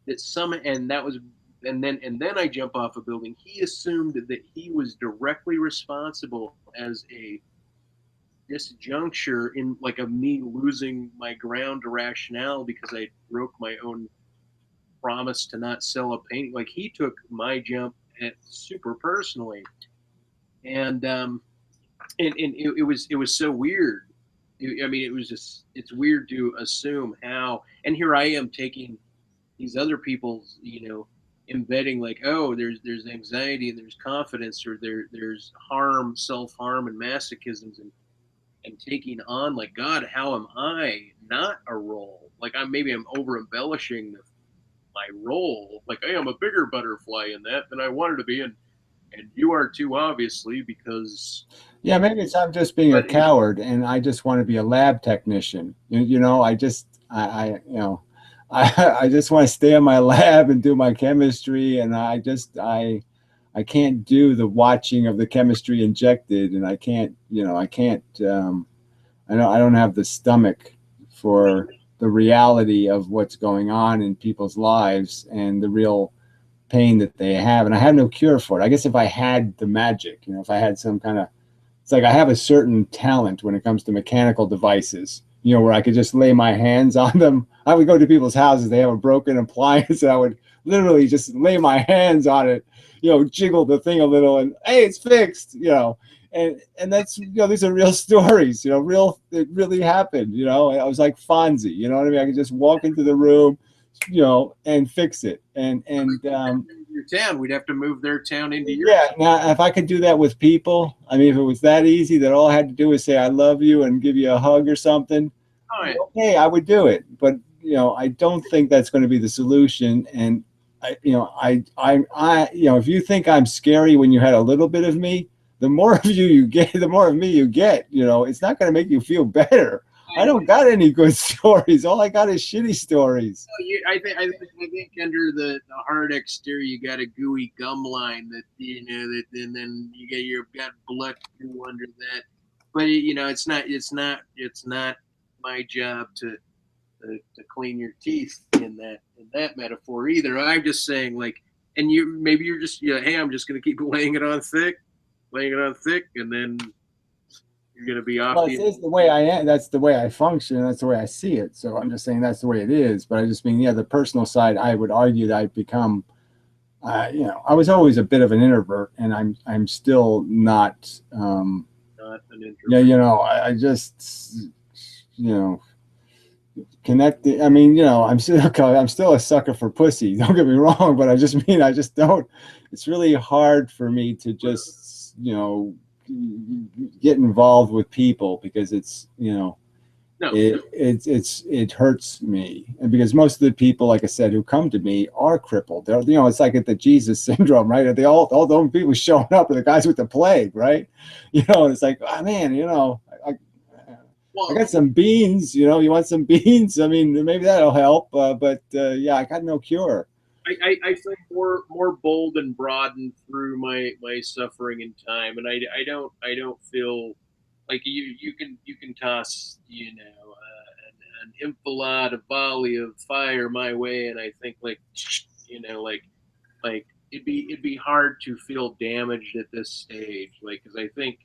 and then I jump off a building. He assumed that he was directly responsible as a disjuncture in, like, of me losing my ground to rationale because I broke my own promise to not sell a painting. Like, he took my jump super personally, and it was so weird. I mean, it's weird to assume how, and here I am taking these other people's, embedding, like, oh, there's anxiety and there's confidence, or there's harm, self-harm and masochisms, and taking on, like, God, how am I not a role? Like, I'm over embellishing my role. Like I am a bigger butterfly in that than I wanted to be, and you are too, obviously, because. Yeah, maybe it's I'm just being a But coward, and I just want to be a lab technician. You know, you know, I just want to stay in my lab and do my chemistry, and I can't do the watching of the chemistry injected, and I can't, you know, I can't. I don't have the stomach for the reality of what's going on in people's lives and the real pain that they have, and I have no cure for it. I guess if I had the magic, you know, if I had some kind of, it's like I have a certain talent when it comes to mechanical devices, you know, where I could just lay my hands on them. I would go to people's houses, they have a broken appliance, and I would literally just lay my hands on it, you know, jiggle the thing a little, and hey, it's fixed, you know. And that's, you know, these are real stories, you know, it really happened, you know. I was like Fonzie, you know what I mean? I could just walk into the room, you know, and fix it. your town, we'd have to move their town into your. Yeah, now if I could do that with people, I mean, if it was that easy that all I had to do was say I love you and give you a hug or something, okay, I would do it. But you know, I don't think that's going to be the solution. And you know, you know, if you think I'm scary when you had a little bit of me, the more of you get, the more of me you get. You know, it's not going to make you feel better. I don't got any good stories. All I got is shitty stories. I think under the hard exterior, you got a gooey gum line that, you know, that, and then you've got blood through under that. But you know, it's not my job to clean your teeth in that metaphor either. I'm just saying, like, and maybe you're just, you know, hey, I'm just going to keep laying it on thick, and then you're going to be off. Well, it's the way I am. That's the way I function. That's the way I see it. So I'm just saying that's the way it is. But I just mean, yeah, the personal side, I would argue that I've become, you know, I was always a bit of an introvert, and I'm still not. Not an introvert. Yeah, you know, I just, you know, connected. I mean, you know, I'm still a sucker for pussy. Don't get me wrong, but I just mean I just don't. It's really hard for me to just, you know, get involved with people because it's, you know, it hurts me. And because most of the people, like I said, who come to me are crippled. They're, you know, it's like at the Jesus syndrome, right? They all the only people showing up are the guys with the plague, right? You know, and it's like, oh man, you know, I got some beans, you know, you want some beans? I mean, maybe that'll help. But yeah, I got no cure. I feel more bold and broadened through my suffering in time, and I don't feel like you can toss, you know, an enfilade, a volley of fire my way, and I think, like, you know, like it'd be hard to feel damaged at this stage, like, because I think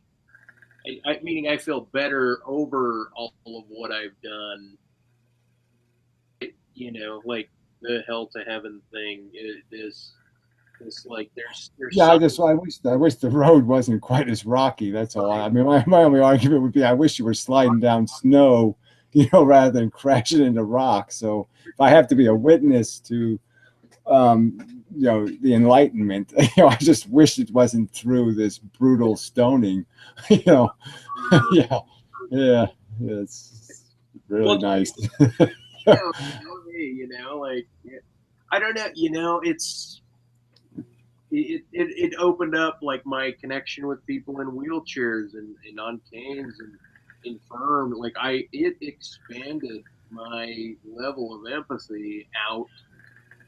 meaning I feel better over all of what I've done, you know, like the hell to heaven thing is like there's yeah, I wish the road wasn't quite as rocky. That's all. I mean, my only argument would be I wish you were sliding down snow, you know, rather than crashing into rocks. So if I have to be a witness to, you know, the Enlightenment, you know, I just wish it wasn't through this brutal stoning, you know. yeah, it's really nice. You know, like, I don't know, you know, it opened up like my connection with people in wheelchairs and on canes and infirm. Like it expanded my level of empathy out,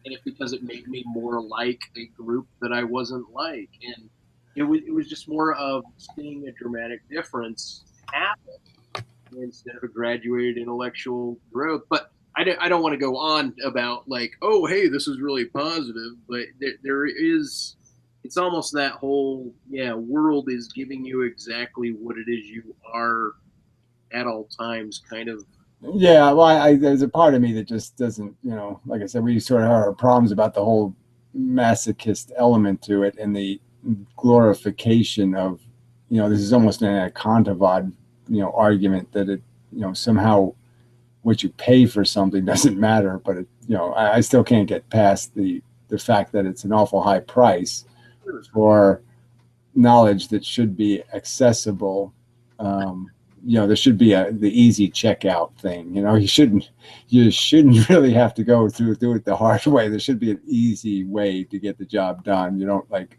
and because it made me more like a group that I wasn't like, and it was just more of seeing a dramatic difference happen instead of a graduated intellectual growth. But I don't want to go on about like, oh, hey, this is really positive, but there is, it's almost that whole, yeah, world is giving you exactly what it is you are at all times kind of. Yeah, well, there's a part of me that just doesn't, you know, like I said, we sort of have our problems about the whole masochist element to it and the glorification of, you know, this is almost a Kantavad, you know, argument that it, you know, somehow what you pay for something doesn't matter, but it, you know, I still can't get past the fact that it's an awful high price for knowledge that should be accessible, you there should be the easy checkout thing. You shouldn't really have to go through it the hard way. There should be an easy way to get the job done. You don't like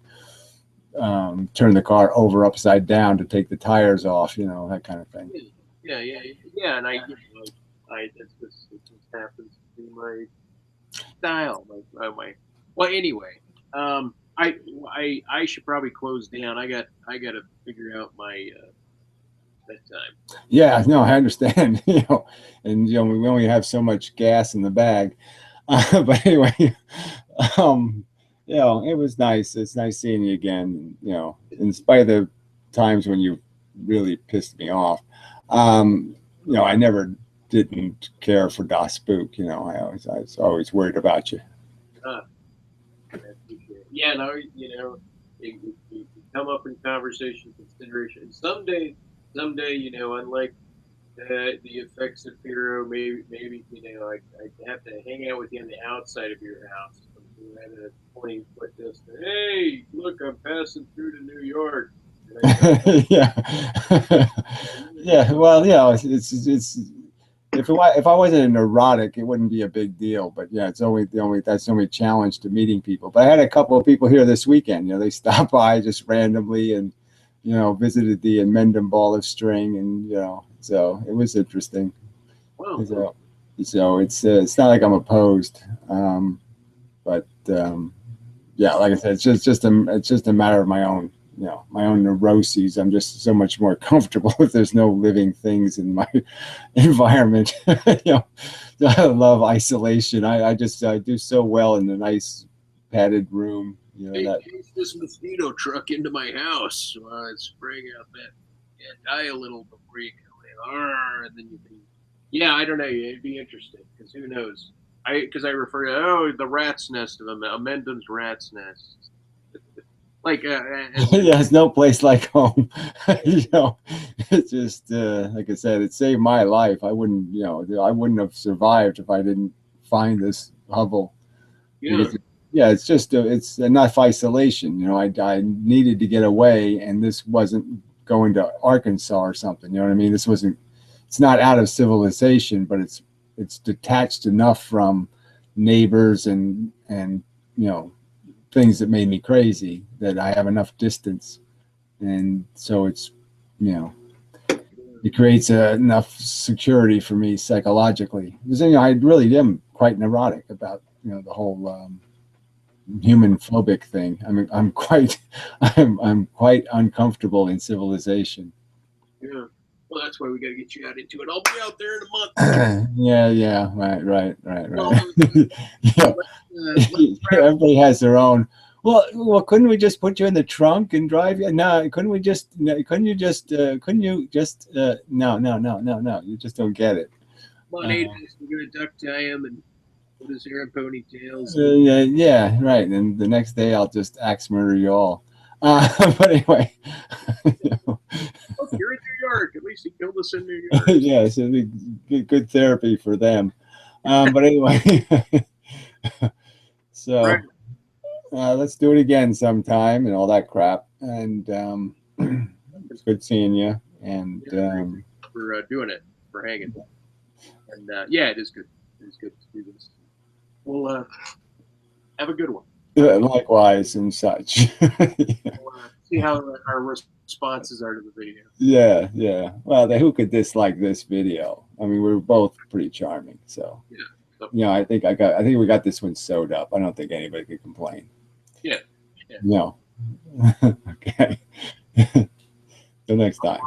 turn the car over upside down to take the tires off, that kind of thing. Yeah, and it just happens to be my style. Well, anyway, I should probably close down. I got to figure out my bedtime. Yeah, no, I understand. And we only have so much gas in the bag. But anyway, it was nice. It's nice seeing you again. In spite of the times when you really pissed me off, I never didn't care for Dospook. I was always worried about you. Yeah, no, it come up in conversation, consideration. Someday, unlike the effects of Firo, maybe I have to hang out with you on the outside of your house. At a 20-foot distance. Hey, look, I'm passing through to New York. Yeah. Yeah. Well, it's if I wasn't a neurotic, it wouldn't be a big deal. But yeah, that's the only challenge to meeting people. But I had a couple of people here this weekend. They stopped by just randomly and visited the Inmendham ball of string, and so it was interesting. Wow. So it's not like I'm opposed. But yeah, like I said, it's just a matter of my own neuroses. I'm just so much more comfortable if there's no living things in my environment. I love isolation. I do so well in a nice padded room. It's this mosquito truck into my house. Spraying out that die a little before you come in, and then you can. Yeah, I don't know. It'd be interesting because who knows. Because I refer to the rat's nest of Inmendham's rat's nest. There's no place like home. It's just like I said, it saved my life. I wouldn't have survived if I didn't find this hovel. Yeah, it's enough isolation. I needed to get away, and this wasn't going to Arkansas or something. You know what I mean? It's not out of civilization, but it's detached enough from neighbors and things that made me crazy that I have enough distance, and so it creates enough security for me psychologically. Because I really am quite neurotic about the whole human phobic thing. I mean, I'm quite uncomfortable in civilization. Yeah. Well, that's why we got to get you out into it. I'll be out there in a month. Yeah. Right. Yeah. Everybody has their own. Well, couldn't we just put you in the trunk and drive you? No, couldn't you just? No, you just just don't get it. Come on, Adrian, we're going to duck tie him and put his hair in ponytails. Yeah, right. And the next day I'll just axe murder you all. But anyway. You're in New York. At least he killed us in New York. Yes, it'd be good therapy for them. But anyway, so right. Let's do it again sometime and all that crap. And it's good seeing you. And for doing it, for hanging. And yeah, it is good. It is good to do this. Well, have a good one. Likewise and such. We'll, see how our responses are to the video. Yeah. Well, who could dislike this video? I mean, we're both pretty charming, so yeah. I think we got this one sewed up. I don't think anybody could complain. Yeah. No. Okay. Till next time.